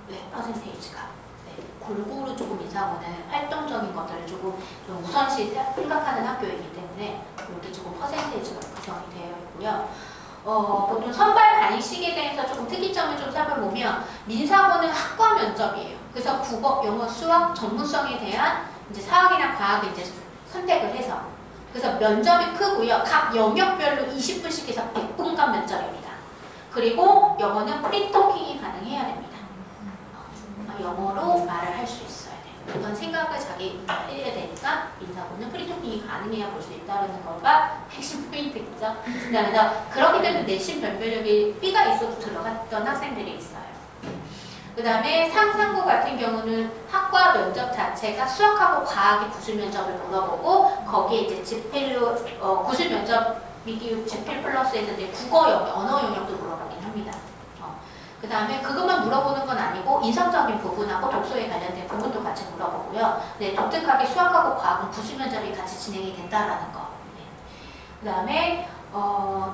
네, 퍼센테이지가. 네, 골고루 조금 민사고는 활동적인 것들을 조금 좀 우선시 생각하는 학교이기 때문에 여기 조금 퍼센테이지가 구성이 되어 있고요. 보통 선발 반입 시기에 대해서 조금 특이점을 좀 살펴보면 민사고는 학과 면접이에요. 그래서 국어, 영어, 수학 전문성에 대한 이제 사학이나 과학을 이제 선택을 해서 그래서 면접이 크고요. 각 영역별로 20분씩 해서 100분간 면접입니다. 그리고 영어는 프리토킹이 가능해야 됩니다. 영어로 말을 할 수 있어야 돼요. 어떤 생각을 자기 해야 되니까 민사고는 프리토킹이 가능해야 가능해야 볼 수 있다는 거가 핵심 포인트겠죠. 그래서 그렇기 때문에 내신 변별력이 B가 있어도 들어갔던 학생들이 있어요. 그 다음에 상상고 같은 경우는 학과 면접 자체가 수학하고 과학의 구술 면접을 물어보고 거기에 이제 지필로 구술 면접 미기육 지필 플러스에서 이제 국어 영역, 언어 영역도 물어보긴 합니다. 그 다음에 그것만 물어보는 건 아니고 인성적인 부분하고 독서에 관련된 부분도 같이 물어보고요. 네, 독특하게 수학하고 과학은 구술 면접이 같이 진행이 된다라는 거. 네. 그 다음에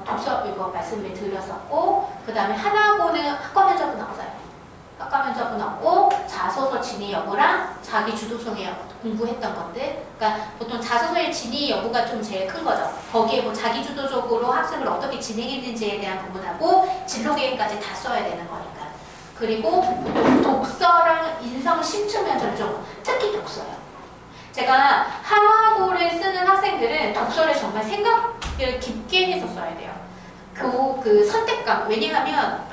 독서 이거 말씀을 드렸었고, 그 다음에 하나고는 학과 면접은 없어요. 학과 면접은 없고 자소서 진위 여부랑 자기 주도성에 공부했던 것들, 그러니까 보통 자소서의 진위 여부가 좀 제일 큰 거죠. 거기에 뭐 자기 주도적으로 학습을 어떻게 진행했는지에 대한 부분하고 진로 계획까지 다 써야 되는 거니까. 그리고 보통 독서랑 인성 심층 면접 좀 특히 독서요. 제가 한화고를 쓰는 학생들은 독서를 정말 생각을 깊게 해서 써야 돼요. 그 선택감, 왜냐하면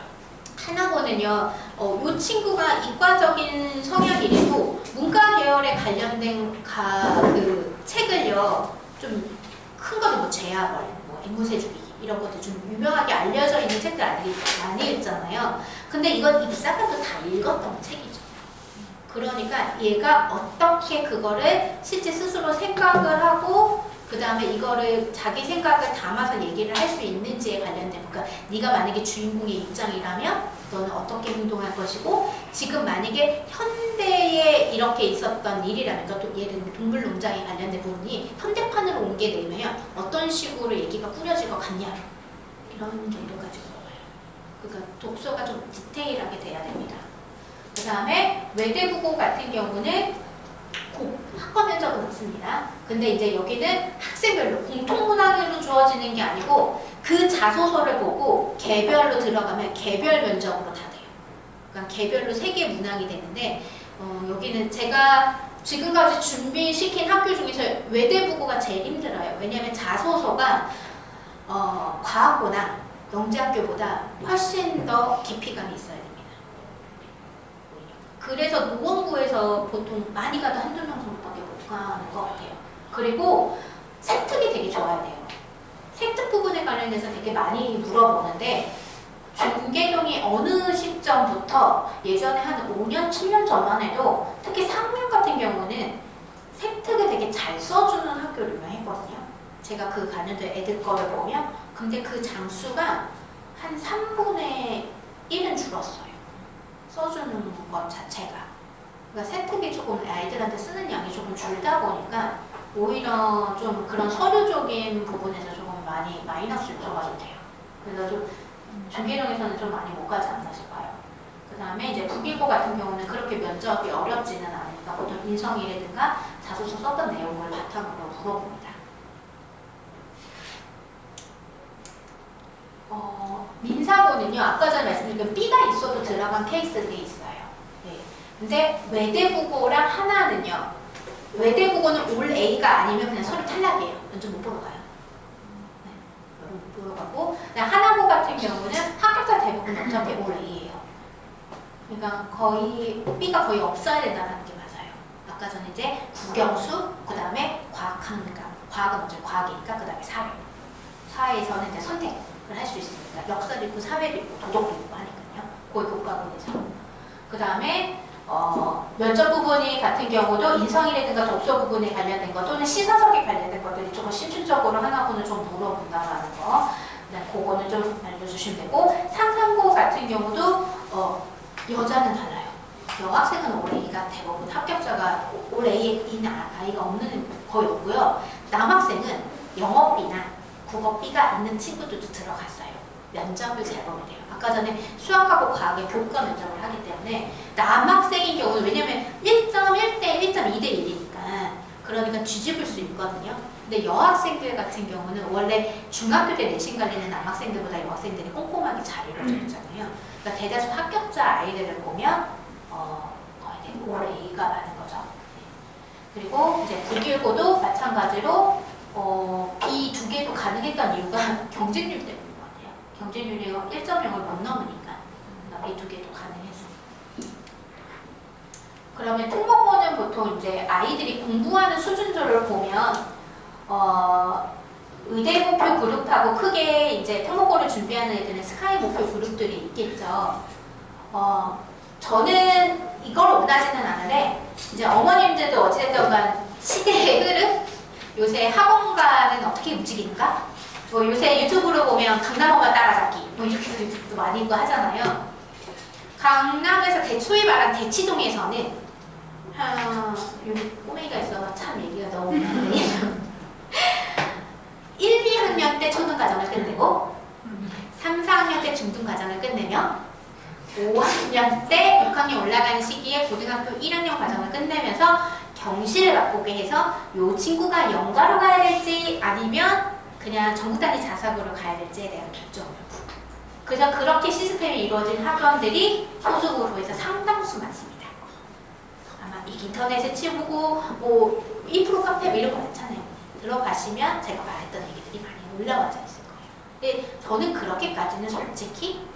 하나고는요, 이 친구가 이과적인 성향이라도 문과 계열에 관련된 그 책을요, 좀 큰 거는 뭐 제아벌, 뭐 앵무새 죽이기 이런 것도 좀 유명하게 알려져 있는 책들 많이 읽잖아요. 근데 이건 입사관도 다 읽었던 책이죠. 그러니까 얘가 어떻게 그거를 실제 스스로 생각을 하고 그 다음에 이거를 자기 생각을 담아서 얘기를 할 수 있는지에 관련된, 그러니까 네가 만약에 주인공의 입장이라면 너는 어떻게 행동할 것이고, 지금 만약에 현대에 이렇게 있었던 일이라면, 그러니까 또 예를 들면 동물농장에 관련된 부분이 현대판으로 옮게 되면 어떤 식으로 얘기가 꾸려질 것 같냐, 이런 정도까지 물어봐요. 그러니까 독서가 좀 디테일하게 돼야 됩니다. 그 다음에 외대국어 같은 경우는 학과 면접은 없습니다. 근데 이제 여기는 학생별로 공통문항으로 주어지는 게 아니고 그 자소서를 보고 개별로 들어가면 개별 면접으로 다 돼요. 그러니까 개별로 3개 문항이 되는데 여기는 제가 지금까지 준비시킨 학교 중에서 외대국어가 제일 힘들어요. 왜냐하면 자소서가 과학고나 영재학교보다 훨씬 더 깊이감이 있어요. 그래서 노원구에서 보통 많이 가도 한두 명 정도밖에 못 가는 것 같아요. 그리고 세특이 되게 좋아야 돼요. 세특 부분에 관련해서 되게 많이 물어보는데 중계동이 어느 시점부터 예전에 한 5년, 7년 전만 해도 특히 3학년 같은 경우는 세특을 되게 잘 써주는 학교로 유명했거든요. 제가 그 관련된 애들 거를 보면 근데 그 장수가 한 3분의 1은 줄었어요. 써주는 것 자체가. 그러니까 세특이 조금 아이들한테 쓰는 양이 조금 줄다 보니까 오히려 좀 그런 서류적인 부분에서 조금 많이 마이너스 요소가 좀 돼요. 그래서 좀 중계동에서는 좀 많이 못 가지 않나 싶어요. 그 다음에 이제 북일고 같은 경우는 그렇게 면접이 어렵지는 않으니까 보통 인성이라든가 자소서 썼던 내용을 바탕으로 물어봅니다. 민사고는요, 아까 전에 말씀드린 B가 있어도 들어간 케이스들이 있어요. 네. 근데 외대국어랑 하나는요, 외대국어는 올 A가 아니면 그냥 서류 탈락이에요. 면접 못 보러 가요. 네. 못 보러 가고, 하나고 같은 경우는 합격자 대부분 어차피 올 A예요. 그러니까 거의, B가 거의 없어야 된다는 게 맞아요. 아까 전에 이제 국영수, 그 다음에 과학학문가, 과학은 먼저 과학이니까, 그 다음에 사회. 사회에서는 이제 선택. 할 수 있으니까 역사도 있고 사회도 있고 도덕도 있고 하니까요. 거의 교과목에서. 그 다음에 면접 부분이 같은 경우도 인성이라든가 독서 부분에 관련된 것 또는 시사적에 관련된 것들이 조금 실질적으로 하나고는 좀 물어본다라는 거. 그거는 좀 알려주시면 되고, 상상고 같은 경우도 여자는 달라요. 여학생은 올 A가 대부분 합격자가 올 A인 아이가 없는 거의 없고요. 남학생은 영어 B나 국어 B가 있는 친구들도 들어갔어요. 면접을 잘 보면 돼요. 아까 전에 수학하고 과학의 교과 면접을 하기 때문에 남학생인 경우는 왜냐면 1.1대 1.2대 1이니까 그러니까 뒤집을 수 있거든요. 근데 여학생들 같은 경우는 원래 중학교 때 내신 관리는 남학생들보다 여학생들이 꼼꼼하게 잘 이루어져 있잖아요. 그러니까 대다수 합격자 아이들을 보면 거의 올 A가 많은 거죠. 그리고 이제 북일고도 마찬가지로 이 두 개도 가능했던 이유가 경쟁률 때문인 것 같아요. 경쟁률이 1.0을 못 넘으니까 이 두 개도 가능했어요. 그러면 특목고는 보통 이제 아이들이 공부하는 수준들을 보면 의대 목표 그룹하고 크게 이제 특목고를 준비하는 애들은 스카이 목표 그룹들이 있겠죠. 저는 이걸 원하지는 않은데, 이제 어머님들도 어찌됐든 간 시대의 흐름? 요새 학원가는 어떻게 움직이는가? 뭐 요새 유튜브로 보면 강남엄마 따라잡기 뭐 이렇게 도 많이 있고 하잖아요. 강남에서 소위 말하는 대치동에서는 여기 꼬맹이가 있어서 참 얘기가 너무 많은데 1, 2학년 때 초등과정을 끝내고 3, 4학년 때 중등과정을 끝내며 5학년 때 6학년 올라가는 시기에 고등학교 1학년 과정을 끝내면서 경시를 맛보게 해서 요 친구가 연가로 가야 될지 아니면 그냥 전국단위 자사고로 가야 될지에 대한 결정을. 그래서 그렇게 시스템이 이루어진 학원들이 소수고로에서 상당수 많습니다. 아마 인터넷에 치보고 뭐 인프로 카페 이런 거 많잖아요. 들어가시면 제가 말했던 얘기들이 많이 올라와져 있을 거예요. 근데 저는 그렇게까지는 솔직히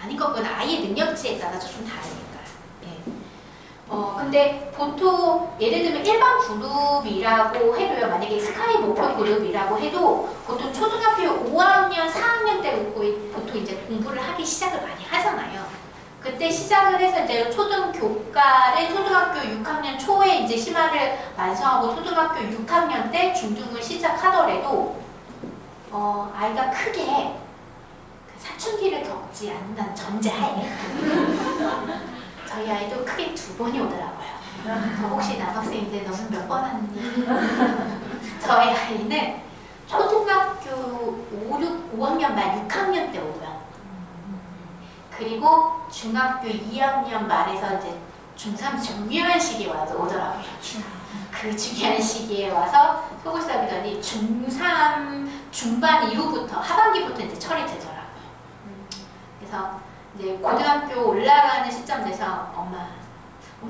아닌 것보다 아이의 능력치에 따라서 좀 다르니까요. 예. 근데 보통 예를 들면 일반 그룹이라고 해도요. 만약에 스카이 목표 그룹이라고 해도 보통 초등학교 5학년, 4학년 때 보통 이제 공부를 하기 시작을 많이 하잖아요. 그때 시작을 해서 이제 초등교과를 초등학교 6학년 초에 이제 심화를 완성하고 초등학교 6학년 때 중등을 시작하더라도 아이가 크게 사춘기를 겪지 않는다는 전제하에 저희 아이도 크게 2번이 오더라고요. 혹시 남학생인데 너는 몇 번 왔니? 저희 아이는 초등학교 5학년 말 6학년 때 오고요. 그리고 중학교 2학년 말에서 이제 중3 중요한 시기에 와서 오더라고요. 그 중요한 시기에 와서 속을 썩이더니 중3 중반 이후부터 하반기부터 이제 철이 되더라고요. 그래서 이제 고등학교 올라가는 시점 돼서 엄마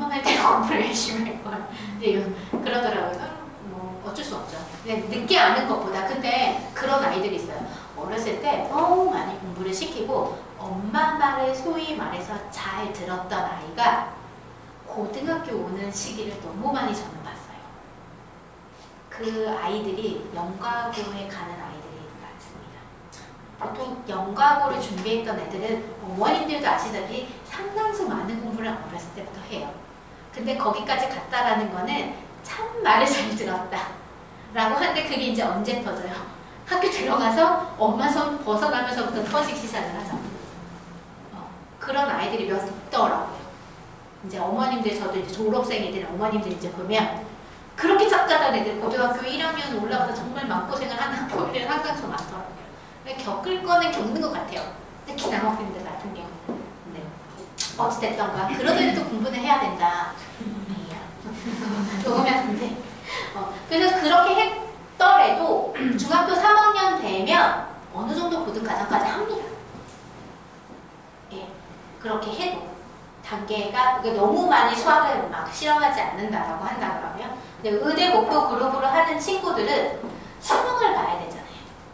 할 때 공부를 열심히 할 거야. 근데 그러더라고요. 뭐 어쩔 수 없죠. 그냥 늦게 아는 것보다. 근데 그런 아이들이 있어요. 어렸을 때 너무 많이 공부를 시키고 엄마 말을 소위 말해서 잘 들었던 아이가 고등학교 오는 시기를 너무 많이 저는 봤어요. 그 아이들이 연가고에 가는 아이들이 많습니다. 보통 연가고를 준비했던 애들은 어머님들도 아시다시피 상당수 많은 공부를 어렸을 때부터 해요. 근데 거기까지 갔다라는 거는 참 말을 잘 들었다 라고 하는데 그게 이제 언제 터져요? 학교 들어가서 엄마 손 벗어나면서부터 터지기 시작을 하죠. 그런 아이들이 몇 있더라고요. 이제 어머님들, 저도 이제 졸업생이들 어머님들 이제 보면 그렇게 작가던 애들 고등학교 1학년 올라가서 정말 마음고생을 하는 학교들이 상당수 많더라고요. 겪을 거는 겪는 것 같아요. 특히 남학생들 같은 경우. 네. 어찌됐던가 그러더라도 공부는 해야 된다. 녹으면 안 돼. 그래서 그렇게 했더라도 중학교 3학년 되면 어느 정도 고등과정까지 합니다. 예, 그렇게 해도 단계가 너무 많이 수학을 막 실험하지 않는다라고 한다 그러면 근데 의대 목표 그룹으로 하는 친구들은 수능을 봐야 되잖아요.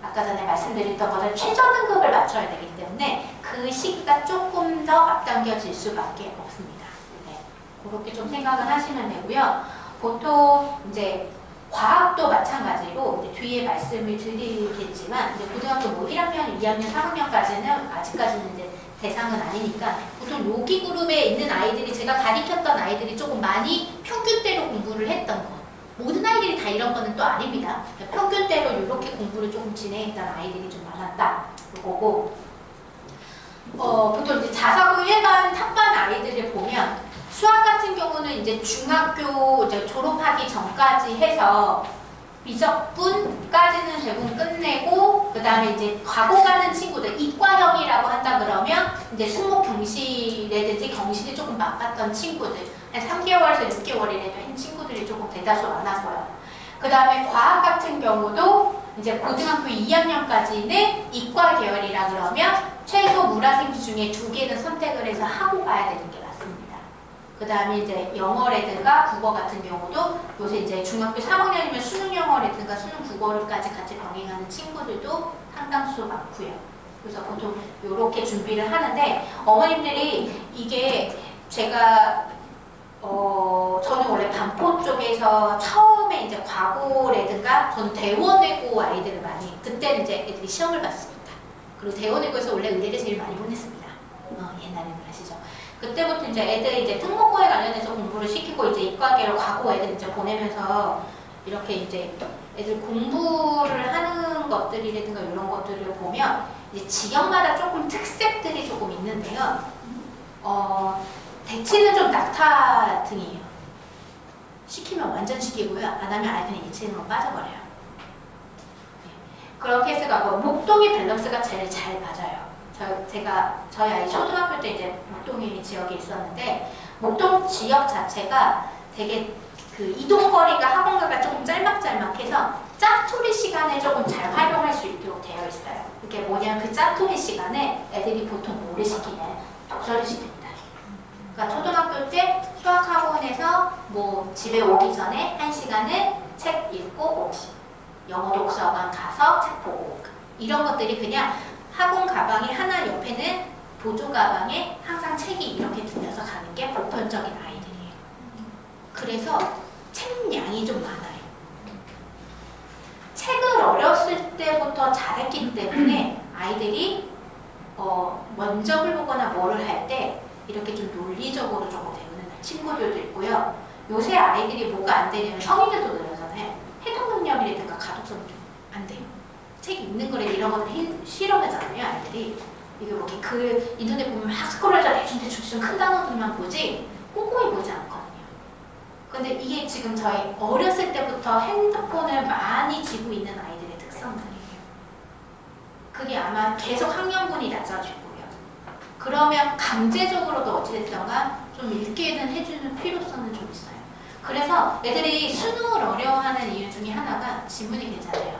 아까 전에 말씀드렸던 것을 최저 등급을 맞춰야 되기 때문에 그 시기가 조금 더 앞당겨질 수밖에 없습니다. 네, 그렇게 좀 생각을 하시면 되고요. 보통 이제 과학도 마찬가지로 이제 뒤에 말씀을 드리겠지만 이제 고등학교 뭐 1학년, 2학년, 3학년까지는 아직까지는 이제 대상은 아니니까 보통 여기 그룹에 있는 아이들이 제가 가르쳤던 아이들이 조금 많이 평균대로 공부를 했던 거 모든 아이들이 다 이런 거는 또 아닙니다. 평균대로 이렇게 공부를 조금 진행했던 아이들이 좀 많았다 그거고 보통 이제 자사고 일반 탑반 아이들을 보면 수학 같은 경우는 이제 중학교 이제 졸업하기 전까지 해서 미적분까지는 대부분 끝내고 그 다음에 이제 과고 가는 친구들 이과형이라고 한다 그러면 이제 수목 경시라든지 경시를 조금 맛봤던 친구들 한 3개월에서 6개월이라도 한 친구들이 조금 대다수 많았고요. 그 다음에 과학 같은 경우도 이제 고등학교 2학년까지는 이과 계열이라 그러면 최소 물화생지 중에 2개는 선택을 해서 하고 가야 되는 게 맞습니다. 그 다음에 이제 영어라든가 국어 같은 경우도 요새 이제 중학교 3학년이면 수능 영어라든가 수능 국어를까지 같이 병행하는 친구들도 상당수 많고요. 그래서 보통 이렇게 준비를 하는데 어머님들이 이게 제가 저는 원래 반포 쪽에서 처음에 이제 과고라든가 저는 대원외고 아이들을 많이 그때는 이제 애들이 시험을 봤습니다. 그리고 대원외고에서 원래 의대를 제일 많이 보냈습니다. 옛날에는 아시죠? 그때부터 이제 애들 이제 특목고에 관련해서 공부를 시키고 이제 이과계열 과고 애들 이제 보내면서 이렇게 이제 애들 공부를 하는 것들이라든가 이런 것들을 보면 이제 지역마다 조금 특색들이 조금 있는데요. 대치는 좀 낙타 등이에요. 시키면 완전 시키고요. 안 하면 아예 그냥 예체능으로 빠져버려요. 네. 그렇게 해서 가고 목동이 밸런스가 제일 잘 맞아요. 저희 아이 초등학교 때 이제 목동이 지역에 있었는데 목동 지역 자체가 되게 그 이동거리가 학원가가 조금 짤막짤막해서 짝토리 시간에 조금 잘 활용할 수 있도록 되어 있어요. 그게 뭐냐면 그 짝토리 시간에 애들이 보통 뭐를 시키냐면 독서를 시킵니다. 그러니까 초등학교 때 수학학원에서 뭐 집에 오기 전에 1시간을 책 읽고 오기, 영어 독서관 가서 책 보고 이런 것들이 그냥 학원 가방이 하나 옆에는 보조 가방에 항상 책이 이렇게 들려서 가는 게 보편적인 아이들이에요. 그래서 책량이 좀 많아요. 책을 어렸을 때부터 잘했기 때문에 아이들이 면접을 보거나 뭐를 할 때 이렇게 좀 논리적으로 조금 배우는 친구들도 있고요. 요새 아이들이 뭐가 안 되냐면 성인들도 늘어잖아요. 해독 능력이라든가 가독성이 안 돼요. 책 읽는 거래 이런 것들 싫어하잖아요, 아이들이. 이게 뭐 글 인터넷 보면 막 스크롤해서 대충 큰 단어들만 보지 꼼꼼히 보지 않거든요. 근데 이게 지금 저희 어렸을 때부터 핸드폰을 많이 쥐고 있는 아이들의 특성들이에요. 그게 아마 계속 학년군이 낮아지고요. 그러면 강제적으로도 어찌됐던가 좀 읽게는 해주는 필요성은 좀 있어요. 그래서 애들이 수능을 어려워하는 이유 중에 하나가 지문이 괜찮아요.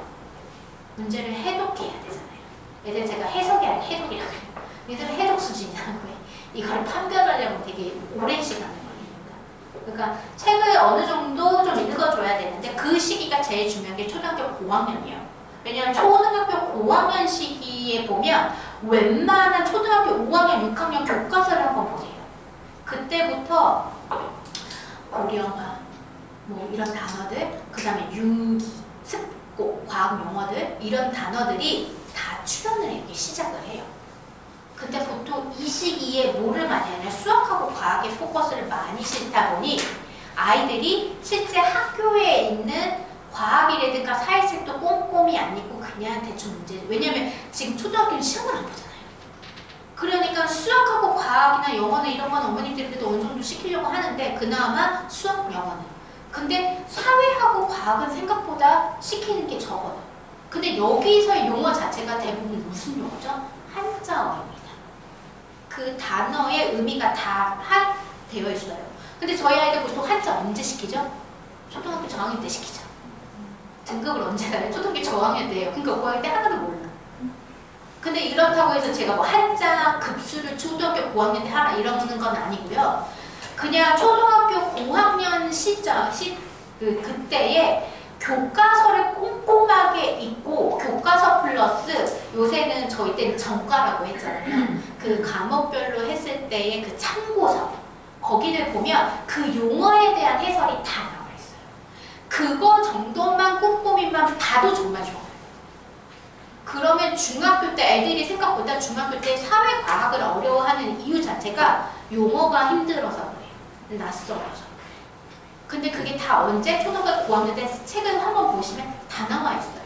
문제를 해독해야 되잖아요. 애들 제가 해석이 아니라 해독이라고 해요. 얘들은 해독 수준이라는 거예요. 이걸 판별하려면 되게 오랜 시간을 걸립니다. 그러니까 책을 어느 정도 좀 읽어줘야 되는데 그 시기가 제일 중요한 게 초등학교 고학년이에요. 왜냐하면 초등학교 고학년 시기에 보면 웬만한 초등학교 5학년, 6학년 교과서를 한번 보세요. 그때부터 고령화, 뭐 이런 단어들, 그 다음에 윤기, 습고, 과학 용어들 이런 단어들이 다 출연을 하기 시작을 해요. 근데 보통 이 시기에 뭐를 많이 하냐 수학하고 과학에 포커스를 많이 싣다 보니 아이들이 실제 학교에 있는 과학이라든가 사회책도 꼼꼼히 안 읽고 그냥 대충 문제 왜냐면 지금 초등학교는 시험을 안 보잖아요. 그러니까 수학하고 과학이나 영어는 이런 건 어머님들이 그래도 어느 정도 시키려고 하는데 그나마 수학, 영어는 근데 사회하고 과학은 생각보다 시키는 게 적어요. 근데 여기서 용어 자체가 대부분 무슨 용어죠? 한자어입니다. 그 단어의 의미가 다 되어 있어요. 근데 저희 아이들 보통 한자 언제 시키죠? 초등학교 저학년 때 시키죠. 등급을 언제 가요? 초등학교 저학년 때예요. 그러니까 5학년 때 하나도 몰라. 근데 이렇다고 해서 제가 뭐 한자 급수를 초등학교 고학년 때 하라 이러는 건 아니고요. 그냥 초등학교 고학년 그때에 교과서를 꼼꼼하게 읽고 교과서 플러스 요새는 저희 때는 전과라고 했잖아요. 그 과목별로 했을 때의 그 참고서 거기를 보면 그 용어에 대한 해설이 다 나와 있어요. 그거 정도만 꼼꼼히만 봐도 정말 좋아요. 그러면 중학교 때 애들이 생각보다 중학교 때 사회과학을 어려워하는 이유 자체가 용어가 힘들어서 그래요. 낯설어서. 근데 그게 다 언제? 초등학교 고학년 때 책을 한번 보시면 다 나와 있어요.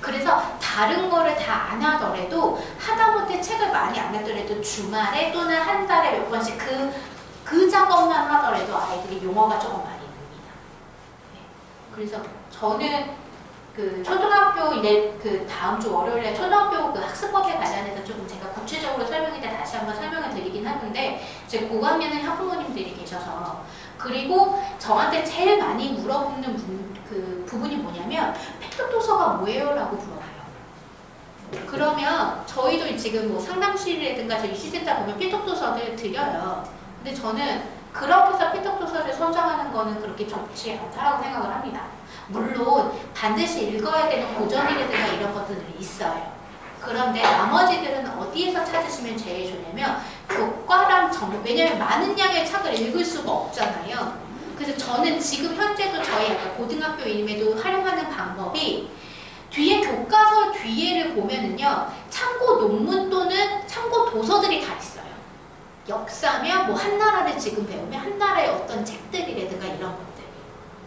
그래서 다른 거를 다 안 하더라도 하다못해 책을 많이 안 했더라도 주말에 또는 한 달에 몇 번씩 그 작업만 하더라도 아이들이 용어가 조금 많이 늡니다. 네. 그래서 저는 그 초등학교 이제 그 다음 주 월요일에 초등학교 그 학습법에 관련해서 조금 제가 구체적으로 설명할 때 다시 한번 설명을 드리긴 하는데 제 고학년은 학부모님들이 계셔서 그리고 저한테 제일 많이 물어보는 그 부분이 뭐냐면 팩트도서가 뭐예요? 라고 물어봐요. 그러면 저희도 지금 뭐 상담실이라든가 저희 시센터 보면 필독도서를 드려요. 근데 저는 그렇게 해서 필독도서를 선정하는 거는 그렇게 좋지 않다고 생각을 합니다. 물론 반드시 읽어야 되는 고전이라든가 이런 것들은 있어요. 그런데 나머지들은 어디에서 찾으시면 제일 좋냐면 교과랑 왜냐면 많은 양의 책을 읽을 수가 없잖아요. 그래서 저는 지금 현재도 저희 약간 고등학교임에도 활용하는 방법이 뒤에 교과서 뒤에를 보면은요, 참고 논문 또는 참고 도서들이 다 있어요. 역사면 뭐 한나라를 지금 배우면 한나라의 어떤 책들이라든가 이런 것들.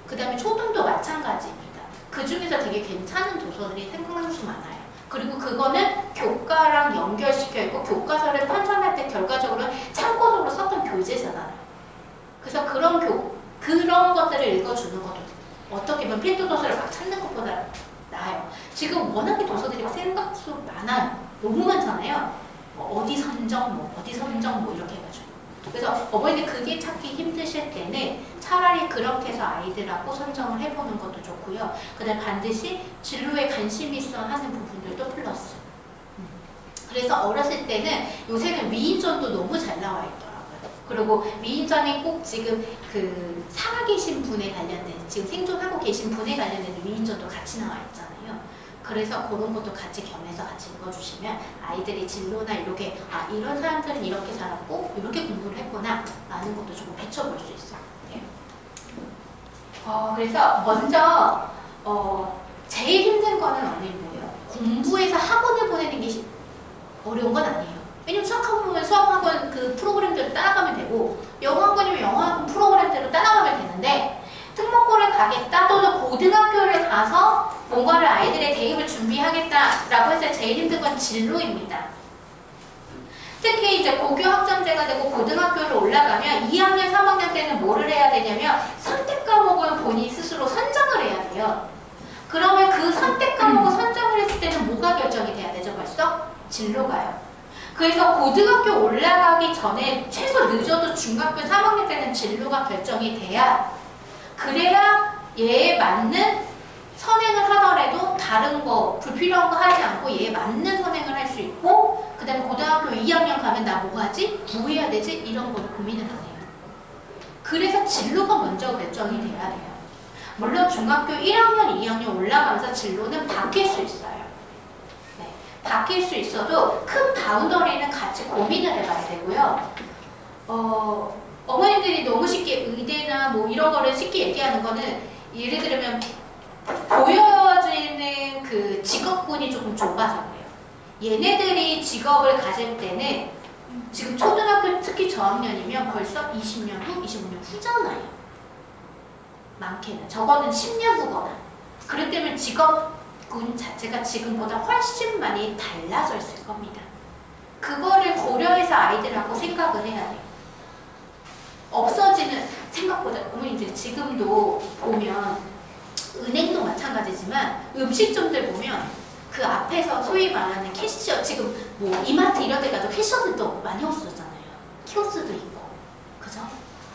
그 다음에 초등도 마찬가지입니다. 그 중에서 되게 괜찮은 도서들이 생각나수 많아요. 그리고 그거는 교과랑 연결시켜 있고 교과서를 편찬할 때 결과적으로 참고적으로 썼던 교재잖아요. 그래서 그런 것들을 읽어주는 것도 어떻게 보면 필두 도서를 막 찾는 것보다 나아요. 지금 워낙에 도서들이 생각수록 많아요. 너무 많잖아요. 어디 선정 뭐 이렇게 해가지고. 그래서 어머니들 그게 찾기 힘드실 때는 차라리 그렇게 해서 아이들하고 선정을 해보는 것도 좋고요. 그 다음에 반드시 진로에 관심이 있어 하는 부분들도 플러스. 그래서 어렸을 때는 요새는 위인전도 너무 잘 나와 있더라고요. 그리고 위인전이 꼭 지금 그 살아계신 분에 관련된, 지금 생존하고 계신 분에 관련된 위인전도 같이 나와 있잖아요. 그래서 그런 것도 같이 겸해서 같이 읽어주시면 아이들이 진로나 이렇게 이런 사람들은 이렇게 살았고 이렇게 공부를 했구나 라는 것도 조금 비춰볼 수 있어요. 네. 그래서 먼저 제일 힘든 거는 뭐예요? 공부해서 학원을 보내는 게 어려운 건 아니에요. 왜냐면 수학학원 보면 수학학원 그 프로그램대로 따라가면 되고 영어학원이면 영어학원 프로그램대로 따라가면 되는데 특목고를 가겠다 또는 고등학교를 가서 뭔가를 아이들의 대입을 준비하겠다라고 해서 제일 힘든 건 진로입니다. 특히 이제 고교 학점제가 되고 고등학교를 올라가면 2학년, 3학년 때는 뭐를 해야 되냐면 선택 과목을 본인 스스로 선정을 해야 돼요. 그러면 그 선택 과목을 선정을 했을 때는 뭐가 결정이 돼야 되죠? 벌써? 진로가요. 그래서 고등학교 올라가기 전에 최소 늦어도 중학교 3학년 때는 진로가 결정이 돼야 그래야 얘에 맞는 선행을 하더라도 다른 거 불필요한 거 하지 않고 얘에 맞는 선행을 할 수 있고 그 다음에 고등학교 2학년 가면 나 뭐 하지? 뭐 해야 되지? 이런 걸 고민을 하네요. 그래서 진로가 먼저 결정이 돼야 돼요. 물론 중학교 1학년, 2학년 올라가면서 진로는 바뀔 수 있어요. 네, 바뀔 수 있어도 큰 바운더리는 같이 고민을 해봐야 되고요. 어머니들이 너무 쉽게 의대나 뭐 이런 거를 쉽게 얘기하는 거는 예를 들면 보여지는 그 직업군이 조금 좁아서 그래요. 얘네들이 직업을 가질 때는 지금 초등학교 특히 저학년이면 벌써 20년 후, 25년 후잖아요. 많게는. 적어는 10년 후거나. 그렇기 때문에 직업군 자체가 지금보다 훨씬 많이 달라져 있을 겁니다. 그거를 고려해서 아이들하고 생각을 해야 돼요. 없어지는 생각보다 어머니들 지금도 보면 은행도 마찬가지지만 음식점들 보면 그 앞에서 소위 말하는 캐시어 지금 뭐 이마트 이런 데 가도 캐시어들도 많이 없어졌잖아요. 키오스도 있고 그죠?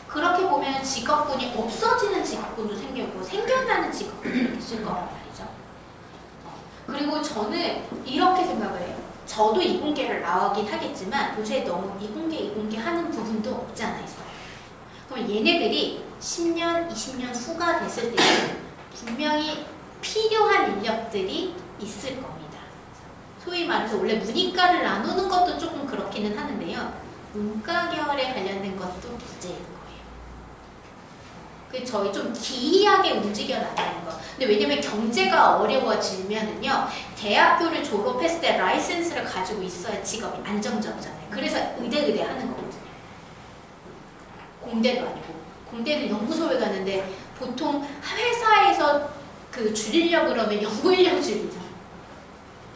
그렇게 보면 직업군이 없어지는 직업군도 생기고 생겨나는 직업군도 있을 거란 말이죠. 그리고 저는 이렇게 생각을 해요. 저도 이공계를 나오긴 하겠지만 요새 너무 이공계 하는 부분도 없지 않아 있어요. 그럼 얘네들이 10년, 20년 후가 됐을 때 분명히 필요한 인력들이 있을 겁니다. 소위 말해서 원래 문이과를 나누는 것도 조금 그렇기는 하는데요. 문과 계열에 관련된 것도 문제일 거예요. 그 저희 좀 기이하게 움직여 나가는 거. 근데 왜냐면 경제가 어려워지면은요, 대학교를 졸업했을 때 라이센스를 가지고 있어야 직업이 안정적이잖아요. 그래서 의대 하는 거거든요. 공대도 아니고. 공대는 연구소에 가는데 보통 회사에서 그 줄이려고 그러면 연구인력 줄이죠.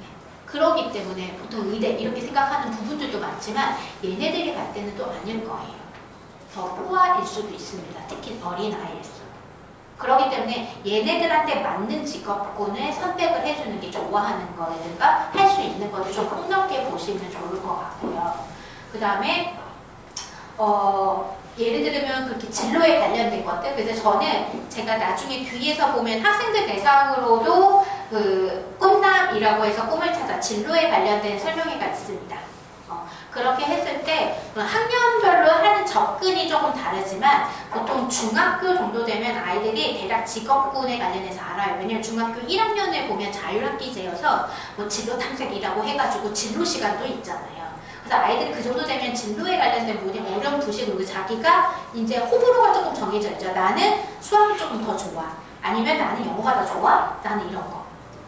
네. 그러기 때문에 보통 의대 이렇게 생각하는 부분들도 많지만 얘네들이 갈 때는 또 아닐 거예요. 더 포화일 수도 있습니다. 특히 어린 아이일수록. 그렇기 때문에 얘네들한테 맞는 직업군을 선택을 해주는 게 좋아하는 거라든가 할 수 있는 것을 좀 폭넓게 보시면 좋을 것 같고요. 그 다음에 예를 들면 그렇게 진로에 관련된 것들. 그래서 저는 제가 나중에 뒤에서 보면 학생들 대상으로도 그 꿈남이라고 해서 꿈을 찾아 진로에 관련된 설명회가 있습니다. 그렇게 했을 때 학년별로 하는 접근이 조금 다르지만 보통 중학교 정도 되면 아이들이 대략 직업군에 관련해서 알아요. 왜냐면 중학교 1학년에 보면 자율학기제여서 뭐 진로 탐색이라고 해가지고 진로 시간도 있잖아요. 그래서 아이들이 그 정도 되면 진로에 관련된 부분이 어렴풋이 그리고 자기가 이제 호불호가 조금 정해져 있죠. 나는 수학이 조금 더 좋아. 아니면 나는 영어가 더 좋아. 나는 이런 거.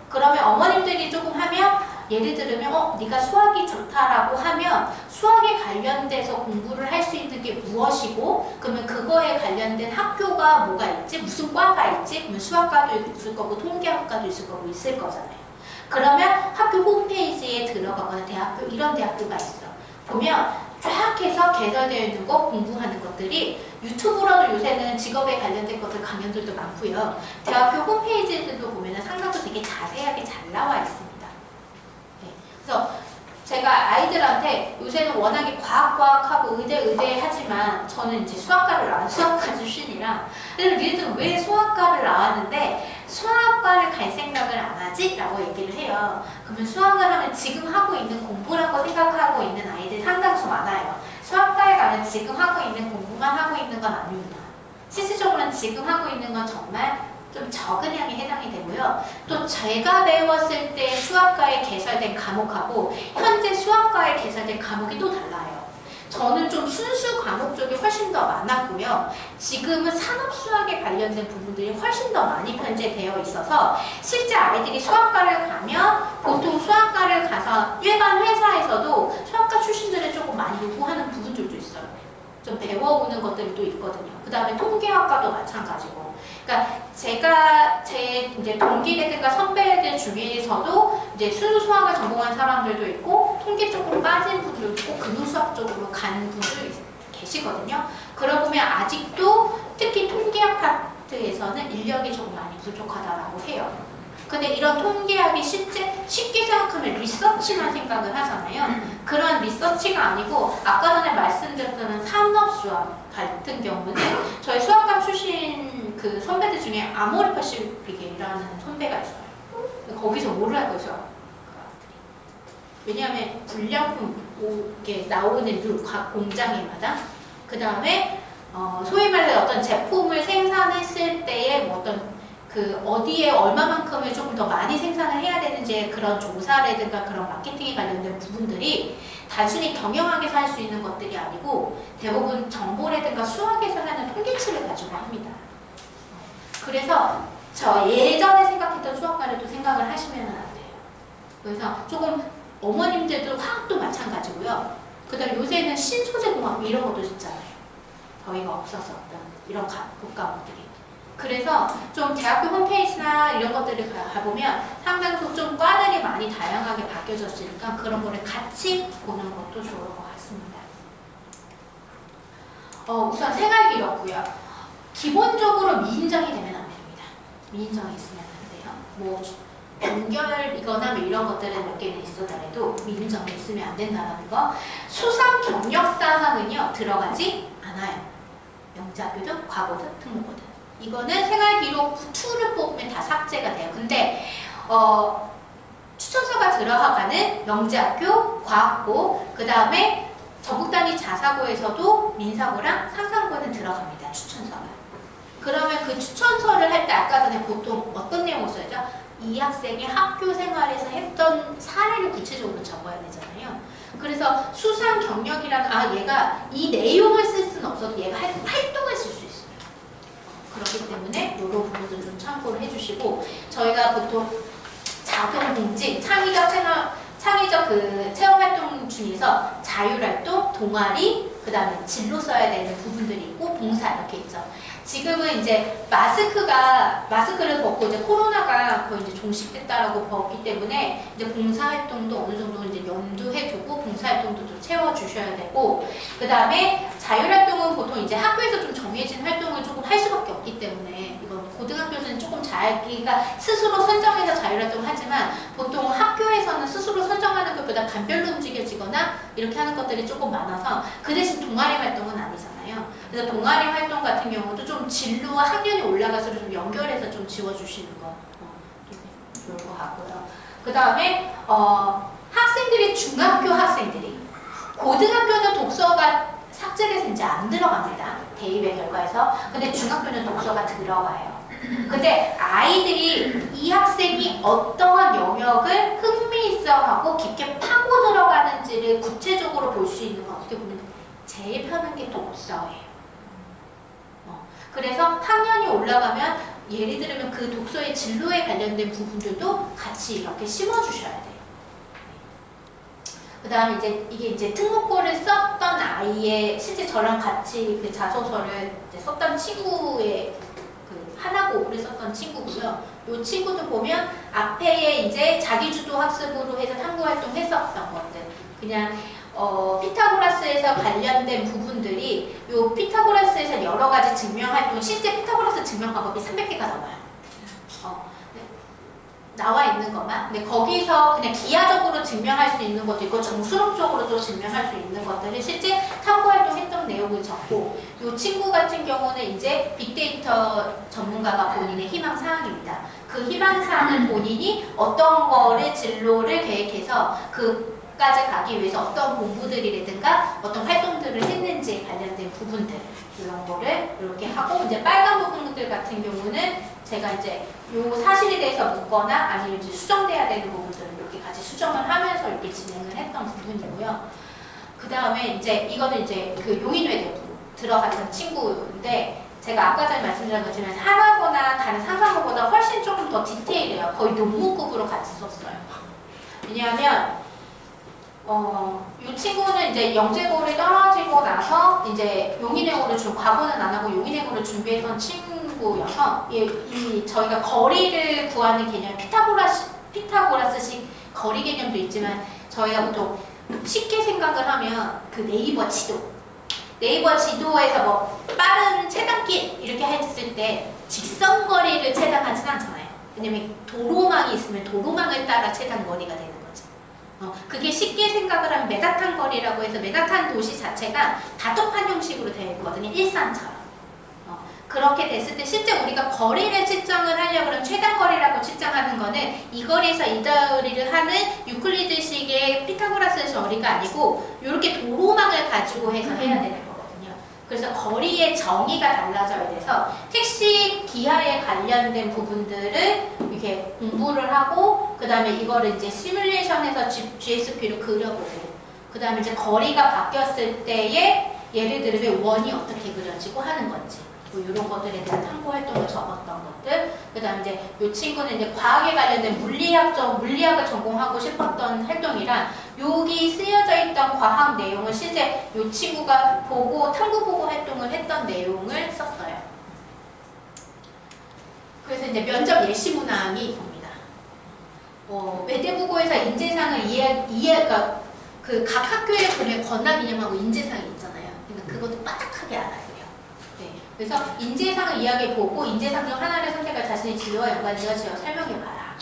그러면 어머님들이 조금 하면 예를 들면 네가 수학이 좋다라고 하면 수학에 관련돼서 공부를 할 수 있는 게 무엇이고 그러면 그거에 관련된 학교가 뭐가 있지? 무슨 과가 있지? 그러면 수학과도 있을 거고 통계학과도 있을 거고 있을 거잖아요. 그러면 학교 홈페이지에 들어가거나 대학교 이런 대학교가 있어. 보면 쫙 해서 개설되어 있는 거 공부하는 것들이 유튜브로도 요새는 직업에 관련된 것들 강연들도 많고요. 대학교 홈페이지들도 보면 상당수 되게 자세하게 잘 나와 있습니다. 네. 그래서 제가 아이들한테 요새는 워낙에 과학하고 의대 하지만 저는 이제 수학과를 나왔 수학과 출신이라 그래서 니네들은 왜 수학과를 나왔는데 수학과를 갈 생각을 안 하지? 라고 얘기를 해요. 그러면 수학을 하면 지금 하고 있는 공부라고 생각하고 있는 아이들이 상당수 많아요. 수학과에 가면 지금 하고 있는 공부만 하고 있는 건 아닙니다. 실질적으로는 지금 하고 있는 건 정말 좀 적은 양에 해당이 되고요. 또 제가 배웠을 때 수학과에 개설된 과목하고 현재 수학과에 개설된 과목이 또 달라요. 저는 좀 순수 과목 쪽이 훨씬 더 많았고요. 지금은 산업수학에 관련된 부분들이 훨씬 더 많이 편제되어 있어서 실제 아이들이 수학과를 가면 보통 수학과를 가서 일반 회사에서도 수학과 출신들을 조금 많이 요구하는 부분들도 있어요. 좀 배워오는 것들이 또 있거든요. 그 다음에 통계학과도 마찬가지고. 그러니까 제가 제 이제 동기들과 선배들 중에서도 이제 순수 수학을 전공한 사람들도 있고 통계 쪽으로 빠진 분들도 있고 금융수학 쪽으로 가는 분들 계시거든요. 그러고 보면 아직도 특히 통계학 파트에서는 인력이 조금 많이 부족하다라고 해요. 근데 이런 통계학이 실제 쉽게 생각하면 리서치만 생각을 하잖아요. 그런 리서치가 아니고 아까 전에 말씀드렸던 산업수학 같은 경우는 저희 수학과 출신 그 선배들 중에 아모리 퍼시픽이라는 선배가 있어요. 거기서 뭘 할 거죠? 왜냐하면 불량품 이게 나오는 각 공장에마다 그 다음에 소위 말해서 어떤 제품을 생산했을 때의 뭐 어떤 그 어디에 얼마만큼을 조금 더 많이 생산을 해야 되는지의 그런 조사라든가 그런 마케팅에 관련된 부분들이 단순히 경영학에서 할 수 있는 것들이 아니고 대부분 정보라든가 수학에서 하는 통계치를 가지고 합니다. 그래서 저 예전에 생각했던 수학과를 또 생각을 하시면 안 돼요. 그래서 조금 어머님들도 화학도 마찬가지고요. 그 다음에 요새는 신소재공학 이런 것도 있잖아요. 저희가 없었었던 이런 국과목들이. 그래서 좀 대학교 홈페이지나 이런 것들을 가보면 상당수 좀 과들이 많이 다양하게 바뀌어졌으니까 그런 거를 같이 보는 것도 좋을 것 같습니다. 우선 생활기록고요. 기본적으로 미인정이 되면 안 됩니다. 미인정이 있으면 안 돼요. 뭐 연결이거나 뭐 이런 것들은 몇 개는 있었더라도 미인정이 있으면 안 된다는 거. 수상 경력사항은요 들어가지 않아요. 영재학교든 과거든 특목고든. 이거는 생활기록 2를 뽑으면 다 삭제가 돼요. 근데 추천서가 들어가는 영재학교, 과학고, 그 다음에 전국단위 자사고에서도 민사고랑 상상고는 들어갑니다. 추천서가. 그러면 그 추천서를 할 때 아까 전에 보통 어떤 내용을 써야죠? 이 학생이 학교 생활에서 했던 사례를 구체적으로 적어야 되잖아요. 그래서 수상 경력이란 얘가 이 내용을 쓸 수는 없어도 얘가 활동을 쓸 수 있어요. 그렇기 때문에 이런 부분도 좀 참고를 해주시고 저희가 보통 자동공지, 창의적 그 체험활동 중에서 자율활동, 동아리, 그 다음에 진로 써야 되는 부분들이 있고 봉사 이렇게 있죠. 지금은 이제 마스크를 벗고 이제 코로나가 거의 이제 종식됐다라고 봤기 때문에 이제 봉사활동도 어느 정도 이제 염두해두고 봉사활동도 좀 채워주셔야 되고 그 다음에 자율활동은 보통 이제 학교에서 좀 정해진 활동을 조금 할 수밖에 없기 때문에 이건 고등학교에서는 조금 자기가 스스로 선정해서 자율활동을 하지만 보통 학교에서는 스스로 선정하는 것보다 반별로 움직여지거나 이렇게 하는 것들이 조금 많아서 그 대신 동아리 활동은 아니잖아요. 그래서 동아리 활동 같은 경우도 좀 진로와 학년이 올라갈수록 좀 연결해서 좀 지워주시는 거 좋을 것 같고요. 그 다음에 학생들이 중학교 학생들이 고등학교는 독서가 삭제돼서 이제 안 들어갑니다. 대입의 결과에서. 근데 중학교는 독서가 들어가요. 근데 아이들이 이 학생이 어떠한 영역을 흥미있어하고 깊게 파고 들어가는지 하는지를 구체적으로 볼 수 있는 건 어떻게 보면 제일 편한 게 독서예요. 그래서 학년이 올라가면 예를 들면 그 독서의 진로에 관련된 부분들도 같이 이렇게 심어주셔야 돼요. 그 다음에 이게 특목고를 썼던 아이의 실제 저랑 같이 그 자소서를 썼던 친구의 하나고를 썼던 친구고요. 이 친구도 보면 앞에 이제 자기주도 학습으로 해서 탐구 활동했었던 것들, 그냥 피타고라스에서 관련된 부분들이 요 피타고라스에서 여러 가지 증명 활동, 실제 피타고라스 증명 방법이 300개가 넘어요. 나와 있는 것만. 근데 거기서 그냥 기하적으로 증명할 수 있는 것도 있고 정수론적으로도 증명할 수 있는 것들을 실제 탐구 활동했던 내용을 적고, 이 친구 같은 경우는 이제 빅데이터 전문가가 본인의 희망사항입니다. 그 희망사항을 본인이 어떤 거를 진로를 계획해서 그까지 가기 위해서 어떤 공부들이라든가 어떤 활동들을 했는지에 관련된 부분들, 이런 거를 이렇게 하고, 이제 빨간 부분들 같은 경우는 제가 이제 요 사실에 대해서 묻거나 아니면 이제 수정돼야 되는 부분들을 이렇게 같이 수정을 하면서 이렇게 진행을 했던 부분이고요. 그 다음에 이제 이거는 이제 그 용인외대부 들어갔던 친구인데, 제가 아까 전에 말씀드린 것처럼 하나거나 다른 상상어보다 훨씬 조금 더 디테일해요. 거의 논문급으로 같이 썼어요. 왜냐하면 이 친구는 이제 영재고를 떨어지고 나서 이제 용인외고를 과거는 안 하고 용인외고를 준비했던 친구여서 저희가 거리를 구하는 개념, 피타고라스식 거리 개념도 있지만 저희가 보통 쉽게 생각을 하면 그 네이버 지도에서 뭐 빠른 최단길 이렇게 했을 때 직선거리를 체당하진 않잖아요. 왜냐면 도로망이 있으면 도로망을 따라 체단거리가 되는 거죠. 그게 쉽게 생각을 하면 메가탄 거리라고 해서 메가탄 도시 자체가 다통판 형식으로 되어 있거든요. 일산처럼. 그렇게 됐을 때 실제 우리가 거리를 측정을 하려고 그러면 최단거리라고 측정하는 거는 이 거리에서 이 거리를 하는 유클리드식의 피타고라스 거리가 아니고 이렇게 도로망을 가지고 해서 해야 되는 거거든요. 그래서 거리의 정의가 달라져야 돼서 택시 기하에 관련된 부분들을 이렇게 공부를 하고, 그 다음에 이거를 이제 시뮬레이션에서 GSP로 그려보고, 그 다음에 이제 거리가 바뀌었을 때에 예를 들면 원이 어떻게 그려지고 하는 건지, 뭐 이런 것들에 대한 탐구 활동을 적었던 것들. 그 다음에 이제 이 친구는 이제 과학에 관련된 물리학을 전공하고 싶었던 활동이라 여기 쓰여져 있던 과학 내용을 실제 이 친구가 보고 탐구 보고 활동을 했던 내용을 썼어요. 그래서 이제 면접 예시 문항이 봅니다. 외대부고에서 인재상을 그러니까 그 각 학교에 보면 권한 이념하고 인재상이 있잖아요. 그러니까 그것도 빠삭하게 알아야 돼요. 네. 그래서 인재상을 이야기해보고 인재상 중 하나를 선택할 자신의 진로와 연관지어 설명해봐라.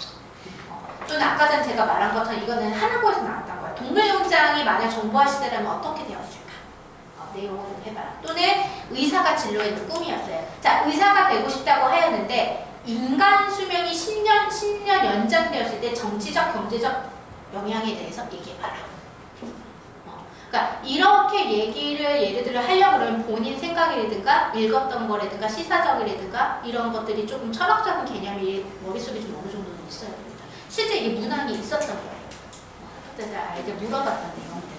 또는 아까 전 제가 말한 것처럼 이거는 하나고에서 나왔던 거예요. 동물농장이 만약 정보화 시대라면 어떻게 되었을까? 내용을 좀 해봐라. 또는 의사가 진로의 꿈이었어요. 자, 의사가 되고 싶다고 하였는데 인간 수명이 10년 연장되었을 때 정치적, 경제적 영향에 대해서 얘기해봐라. 그러니까 이렇게 얘기를 예를 들어 하려고 그러면 본인 생각이라든가 읽었던 거라든가 시사적이라든가 이런 것들이 조금 철학적인 개념이 머릿속에 좀 어느 정도는 있어야 됩니다. 실제 이게 문항이 있었던 거예요. 그때 아이들 물어봤던 내용들.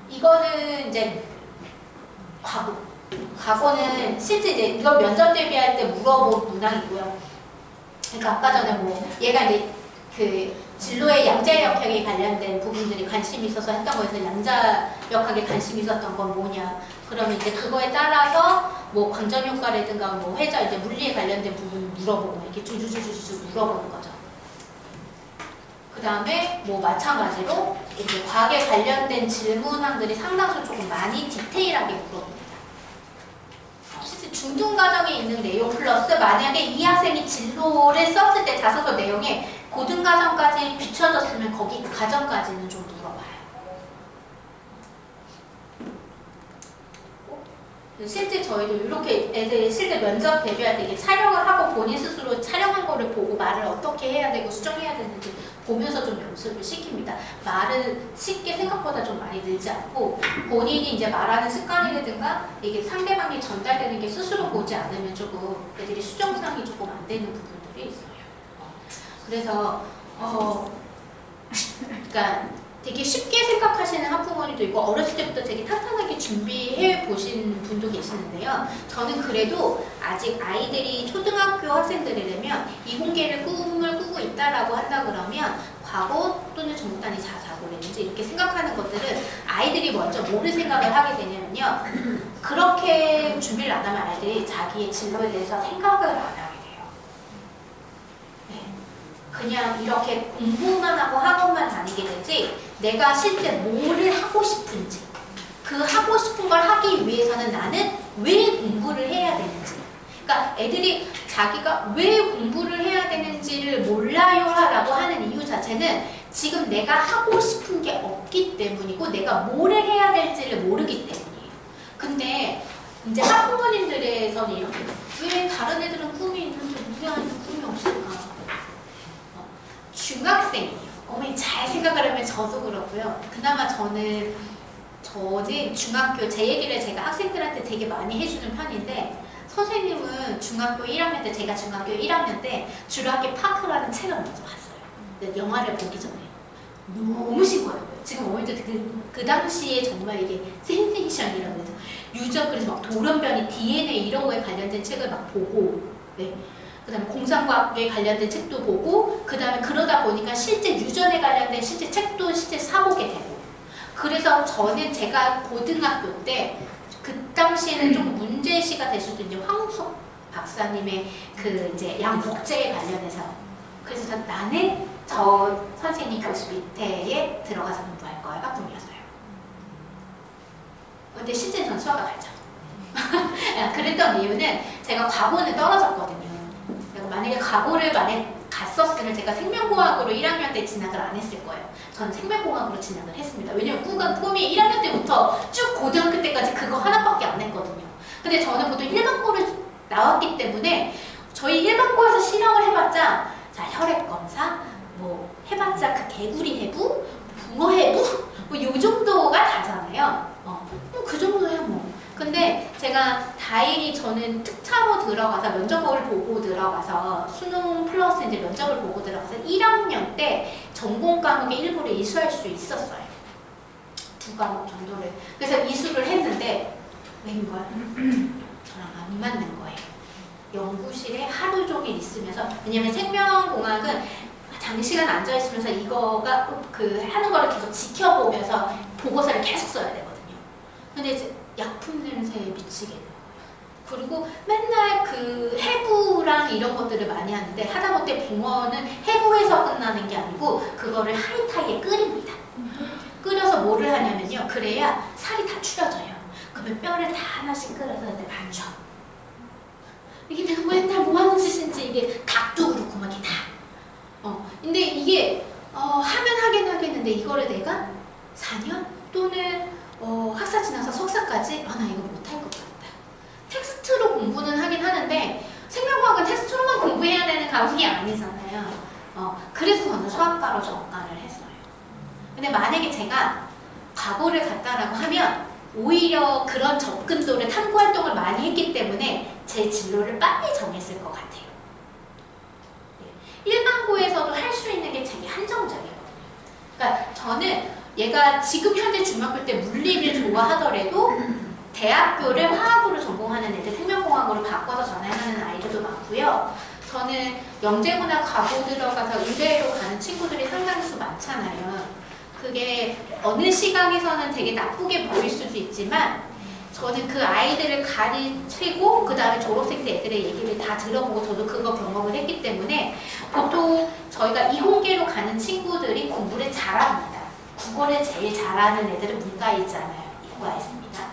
이거는 이제 과거는 실제 이제 이걸 면접 대비할 때 물어본 문항이고요. 그러니까 아까 전에 뭐 얘가 이제 그 진로의 양자역학에 관련된 부분들이 관심이 있어서 했던 거에서 양자역학에 관심이 있었던 건 뭐냐. 그러면 이제 그거에 따라서 뭐 광전효과라든가 뭐 회자 이제 물리에 관련된 부분을 물어보고 이렇게 주주주주주 물어보는 거죠. 그 다음에 뭐 마찬가지로 이제 과학에 관련된 질문항들이 상당수 조금 많이 디테일하게 물어봅니다. 실제 중등과정에 있는 내용 플러스 만약에 이 학생이 진로를 썼을 때 자소서 내용에 고등과정까지 비춰졌으면 거기 과정까지는 좀 물어봐요. 실제 저희도 이렇게 애들 실제 면접 대비할 때 이게 촬영을 하고 본인 스스로 촬영한 거를 보고 말을 어떻게 해야 되고 수정해야 되는지 보면서 좀 연습을 시킵니다. 말을 쉽게 생각보다 좀 많이 늘지 않고 본인이 이제 말하는 습관이라든가 이게 상대방이 전달되는 게 스스로 보지 않으면 조금 애들이 수정상이 조금 안 되는 부분들이 있어요. 그래서 그러니까 되게 쉽게 생각하시는 학부모님도 있고 어렸을 때부터 되게 탄탄하게 준비해 보신 분도 계시는데요. 저는 그래도 아직 아이들이 초등학교 학생들이라면 이공계를 꿈을 꾸고 있다라고 한다 그러면 과거 또는 정단이 자사고라든지 이렇게 생각하는 것들은 아이들이 먼저 뭐를 생각을 하게 되냐면요. 그렇게 준비를 안 하면 아이들이 자기의 진로에 대해서 생각을 안 하게 돼요. 네. 그냥 이렇게 공부만 하고 학원만 다니게 되지 내가 실제 뭐를 하고 싶은지 그 하고 싶은 걸 하기 위해서는 나는 왜 공부를 해야 되는지 그러니까 애들이 자기가 왜 공부를 해야 되는지를 몰라요 라고 하는 이유 자체는 지금 내가 하고 싶은 게 없기 때문이고 내가 뭐를 해야 될지를 모르기 때문이에요. 근데 이제 학부모님들에서는 이렇게 왜 다른 애들은 꿈이 있는데 우리한테는 꿈이 없을까? 중학생이에요. 어머니 잘 생각을 하면 저도 그렇고요. 그나마 저는 중학교 제 얘기를 제가 학생들한테 되게 많이 해주는 편인데 선생님은 중학교 1학년 때 제가 중학교 1학년 때 주라기 파크라는 책을 먼저 봤어요. 근데 영화를 보기 전에 너무 신기해요. 지금 어머니도 그 당시에 정말 이게 센세이션이라고 해서 유전 그래서 막 돌연변이 DNA 이런 거에 관련된 책을 막 보고 네. 그 다음에 공상과학에 관련된 책도 보고 그 다음에 그러다 보니까 실제 유전에 관련된 실제 책도 실제 사보게 되고 그래서 저는 제가 고등학교 때 그 당시에는 좀 문제시가 될 수도 있는 황우석 박사님의 그 이제 양복제에 관련해서 그래서 나는 저 선생님 교수 밑에에 들어가서 공부할 거야가 꿈이었어요. 근데 실제 전 수학과 갈죠. 그랬던 이유는 제가 과거는 떨어졌거든요. 만약에 과거를 갔었으면 제가 생명공학으로 1학년 때 진학을 안 했을 거예요. 저는 생명공학으로 진학을 했습니다. 왜냐면 꿈이 1학년 때부터 쭉 고등학교 때까지 그거 하나밖에 안 했거든요. 근데 저는 보통 일반고를 나왔기 때문에 저희 일반고에서 실험을 해봤자 자 혈액검사 뭐 해봤자 그 개구리 해부, 붕어 해부 뭐 요 정도가 다잖아요. 그 정도야 뭐. 근데 제가 다행히 저는 특차로 들어가서 면접을 보고 들어가서 수능 플러스 이제 면접을 보고 들어가서 1학년 때 전공 과목의 일부를 이수할 수 있었어요. 2과목 정도를. 그래서 이수를 했는데 웬걸 저랑 안 맞는 거예요. 연구실에 하루 종일 있으면서 왜냐면 생명공학은 장시간 앉아있으면서 이거가 그 하는 거를 계속 지켜보면서 보고서를 계속 써야 되거든요. 근데 이제 약품 냄새에 미치게 돼요. 그리고 맨날 그 해부랑 이런 것들을 많이 하는데 하다못해 붕어는 해부해서 끝나는 게 아니고 그거를 하이타이에 끓입니다. 끓여서 뭐를 하냐면요. 그래야 살이 다 추려져요. 그러면 뼈를 다 하나씩 끓여서 이제 반죽. 이게 내가 맨날 뭐 하는 짓인지 이게 닭도 그렇고 막 이게 다. 근데 이게 하면 하긴 하겠는데 이거를 내가 4년 또는 학사 지나서 석사까지 나 이거 못할 것 같다. 텍스트로 공부는 하긴 하는데 생명과학은 텍스트로만 공부해야 되는 과목이 아니잖아요. 그래서 저는 수학과로 전과를 했어요. 근데 만약에 제가 과거를 갔다라고 하면 오히려 그런 접근도를 탐구 활동을 많이 했기 때문에 제 진로를 빨리 정했을 것 같아요. 일반고에서도 할 수 있는 게 되게 한정적이거든요. 그러니까 저는 얘가 지금 현재 중학교 때 물리를 좋아하더라도 대학교를 화학으로 전공하는 애들 생명공학으로 바꿔서 전환하는 아이들도 많고요. 저는 영재문학 과고 들어가서 의대로 가는 친구들이 상당수 많잖아요. 그게 어느 시각에서는 되게 나쁘게 보일 수도 있지만 저는 그 아이들을 가르치고 그 다음에 졸업생 때 애들의 얘기를 다 들어보고 저도 그거 경험을 했기 때문에 보통 저희가 이공계로 가는 친구들이 공부를 잘합니다. 국어를 제일 잘하는 애들은 문과에 있잖아요. 이과에 있습니다.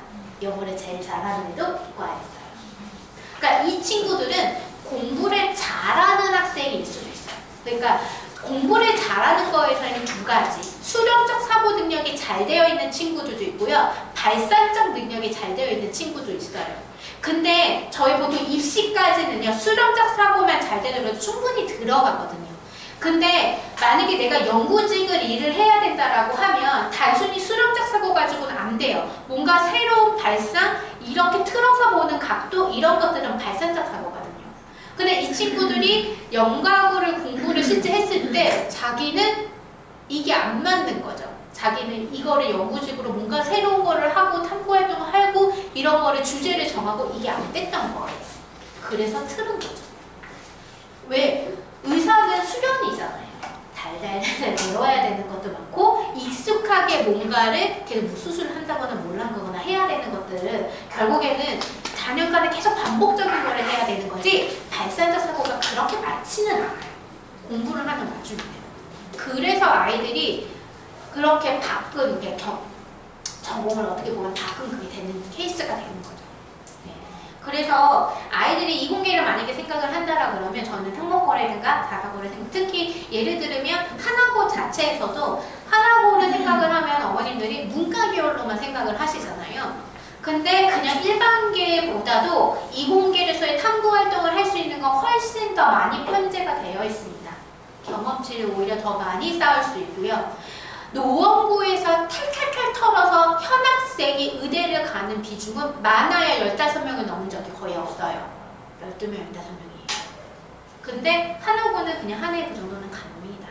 영어를 제일 잘하는 애도 이과에 있어요. 그러니까 이 친구들은 공부를 잘하는 학생일 수도 있어요. 그러니까 공부를 잘하는 거에서는 두 가지. 수렴적 사고 능력이 잘 되어 있는 친구들도 있고요. 발산적 능력이 잘 되어 있는 친구도 있어요. 근데 저희 보통 입시까지는요. 수렴적 사고만 잘 되면 충분히 들어가거든요. 근데 만약에 내가 연구직을 일을 해야 된다라고 하면 단순히 수렴적 사고 가지고는 안 돼요. 뭔가 새로운 발상, 이렇게 틀어서 보는 각도 이런 것들은 발산적 사고거든요. 근데 이 친구들이 영과고를 공부를 실제 했을 때 자기는 이게 안 맞는 거죠. 자기는 이거를 연구직으로 뭔가 새로운 거를 하고 탐구활동을 하고 이런 거를 주제를 정하고 이게 안 됐던 거예요. 그래서 틀은 거죠. 왜? 의사는 수련이잖아요. 달달달 배워야 되는 것도 많고 익숙하게 뭔가를 계속 뭐 수술을 한다거나 뭘 한다거나 해야 되는 것들은 결국에는 단연간에 계속 반복적인 거를 해야 되는 거지 발산자 사고가 그렇게 많지는 않아요. 공부를 하는 와중에. 그래서 아이들이 그렇게 바꾼 게 전공을 어떻게 보면 바꾼 그게 되는 케이스가 되는 거죠. 네. 그래서 아이들이 이공계를 만약에 생각을 한다라 그러면 저는 특목고라든가 자사고를 특히 예를 들면 하나고 자체에서도 하나고를 생각을 하면 어머님들이 문과 계열로만 생각을 하시잖아요. 근데 그냥 일반계보다도 이공계에서의 탐구 활동을 할 수 있는 건 훨씬 더 많이 편제가 되어 있습니다. 경험치를 오히려 더 많이 쌓을 수 있고요. 노원구에서 탈탈탈 털어서 현학생이 의대를 가는 비중은 많아야 15명을 넘은 적이 거의 없어요. 12명, 15명이에요. 근데 한호구는 그냥 한 해 그 정도는 가능합니다.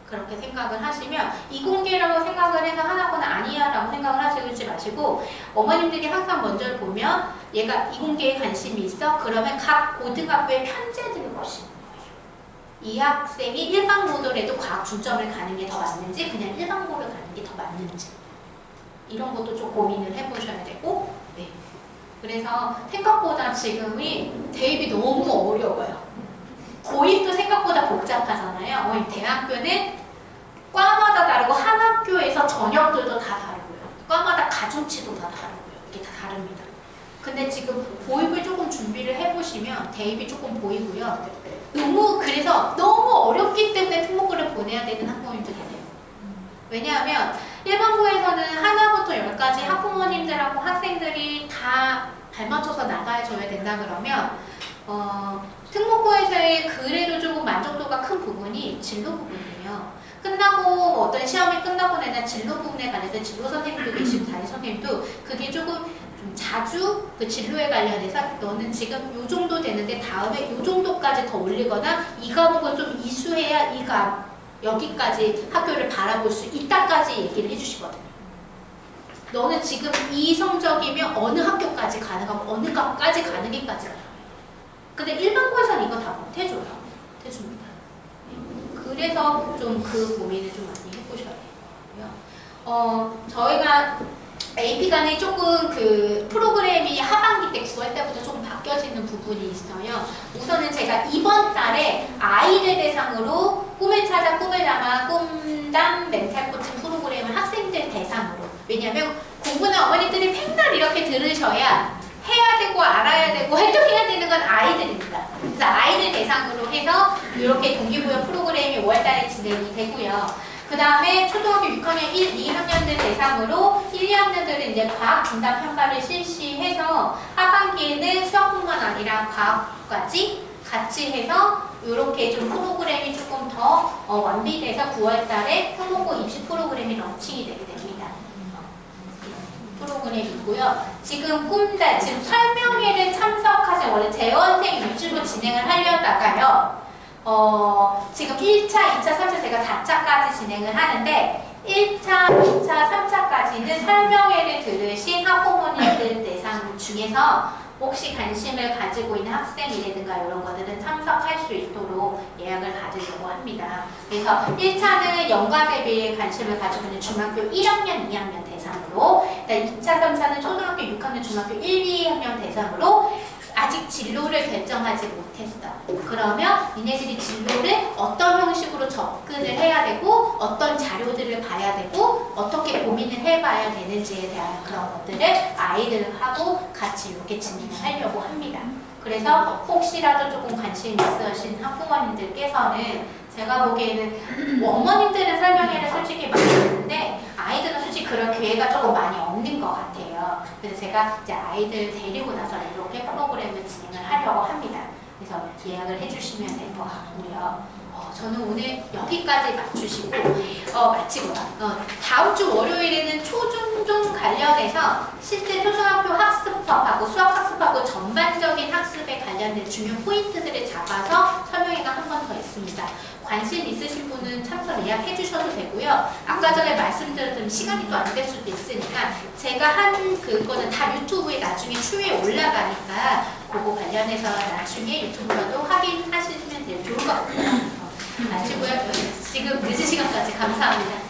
그렇게 생각을 하시면 이공계라고 생각을 해서 하나고는 아니야 라고 생각을 하시지 마시고 어머님들이 항상 먼저 보면 얘가 이공계에 관심이 있어? 그러면 각 고등학교의 편제들을 보시는 거예요. 이 학생이 일반고도라도 과학 중점을 가는 게 더 맞는지 그냥 일반고를 가는 게 더 맞는지 이런 것도 좀 고민을 해보셔야 되고 네. 그래서 생각보다 지금이 대입이 너무 어려워요. 고입도 생각보다 복잡하잖아요. 대학교는 과마다 다르고 한 학교에서 전형들도 다 다르고요. 과마다 가중치도 다 다르고요. 이게 다 다릅니다. 근데 지금 보입을 조금 준비를 해보시면 대입이 조금 보이고요. 그래서 너무 어렵기 때문에 특목고를 보내야 되는 학부모님들이 돼요. 왜냐하면 일반고에서는 하나부터 10까지 학부모님들하고 학생들이 다 발맞춰서 나가줘야 된다 그러면 특목고에서의 그래도 조금 만족도가 큰 부분이 진로 부분이에요. 끝나고 어떤 시험이 끝나고 나면 진로 부분에 관해서 진로 선생님도 계시고 담임 선생님도 그게 조금 좀 자주 그 진로에 관련해서 너는 지금 요 정도 되는데 다음에 요 정도까지 더 올리거나 이 과목을 좀 이수해야 여기까지 학교를 바라볼 수 있다까지 얘기를 해주시거든요. 너는 지금 이 성적이면 어느 학교까지 가능하고 어느 과까지 가능해까지 가요. 근데 일반고에서는 이거 다 못 해줘요. 못 해줍니다. 그래서 좀 그 고민을 좀 많이 해보셔야 되고요. 저희가 AP 간에 조금 그 프로그램이 하반기 때 9월 때부터 조금 바뀌어지는 부분이 있어요. 우선은 제가 이번 달에 아이들 대상으로 꿈을 찾아 꿈을 담아 꿈담 멘탈 코칭 프로그램을 학생들 대상으로. 왜냐하면 공부는 어머니들이 맨날 이렇게 들으셔야 해야 되고 알아야 되고 활동해야 되는 건 아이들입니다. 그래서 아이들 대상으로 해서 이렇게 동기부여 프로그램이 5월달에 진행이 되고요. 그 다음에 초등학교 6학년 1, 2학년들 대상으로 1, 2학년들은 이제 과학 진단 평가를 실시해서 하반기에는 수학뿐만 아니라 과학까지 같이 해서 이렇게 좀 프로그램이 조금 더 완비돼서 9월달에 특목고 입시 프로그램이 런칭이 되게 됩니다. 프로그램이고요. 지금 지금 설명회를 참석하신 원래 재원생 위주로 진행을 하려다가요. 지금 1차, 2차, 3차 제가 4차까지 진행을 하는데 1차, 2차, 3차까지는 설명회를 들으신 학부모님들 대상 중에서 혹시 관심을 가지고 있는 학생이라든가 이런 것들은 참석할 수 있도록 예약을 받으려고 합니다. 그래서 1차는 연과 대비에 관심을 가지고 있는 중학교 1학년, 2학년 대상으로 2차, 3차는 초등학교 6학년, 중학교 1, 2학년 대상으로 아직 진로를 결정하지 못했어. 그러면 니네들이 진로를 어떤 형식으로 접근을 해야 되고 어떤 자료들을 봐야 되고 어떻게 고민을 해봐야 되는지에 대한 그런 것들을 아이들하고 같이 이렇게 진행을 하려고 합니다. 그래서 혹시라도 조금 관심 있으신 학부모님들께서는 제가 보기에는 어머님들은 설명회를 솔직히 많이 듣는데 아이들은 솔직히 그런 기회가 조금 많이 없는 것 같아요. 그래서 제가 이제 아이들 데리고 나서 이렇게 프로그램을 진행을 하려고 합니다. 그래서 예약을 해주시면 될 것 같고요. 저는 오늘 여기까지 마치고 다음 주 월요일에는 초중중 관련해서 실제 초등학교 학습법하고 수학학습하고 전반적인 학습에 관련 관련된 중요 포인트들을 잡아서 설명회가 한 번 더 있습니다. 관심 있으신 분은 참석 예약해 주셔도 되고요. 아까 전에 말씀드렸던 시간이 또 안 될 수도 있으니까 제가 한 그거는 다 유튜브에 나중에 추후에 올라가니까 그거 관련해서 나중에 유튜브라도 확인하시면 좋을 것 같아요. 마치고요. 지금 늦은 시간까지 감사합니다.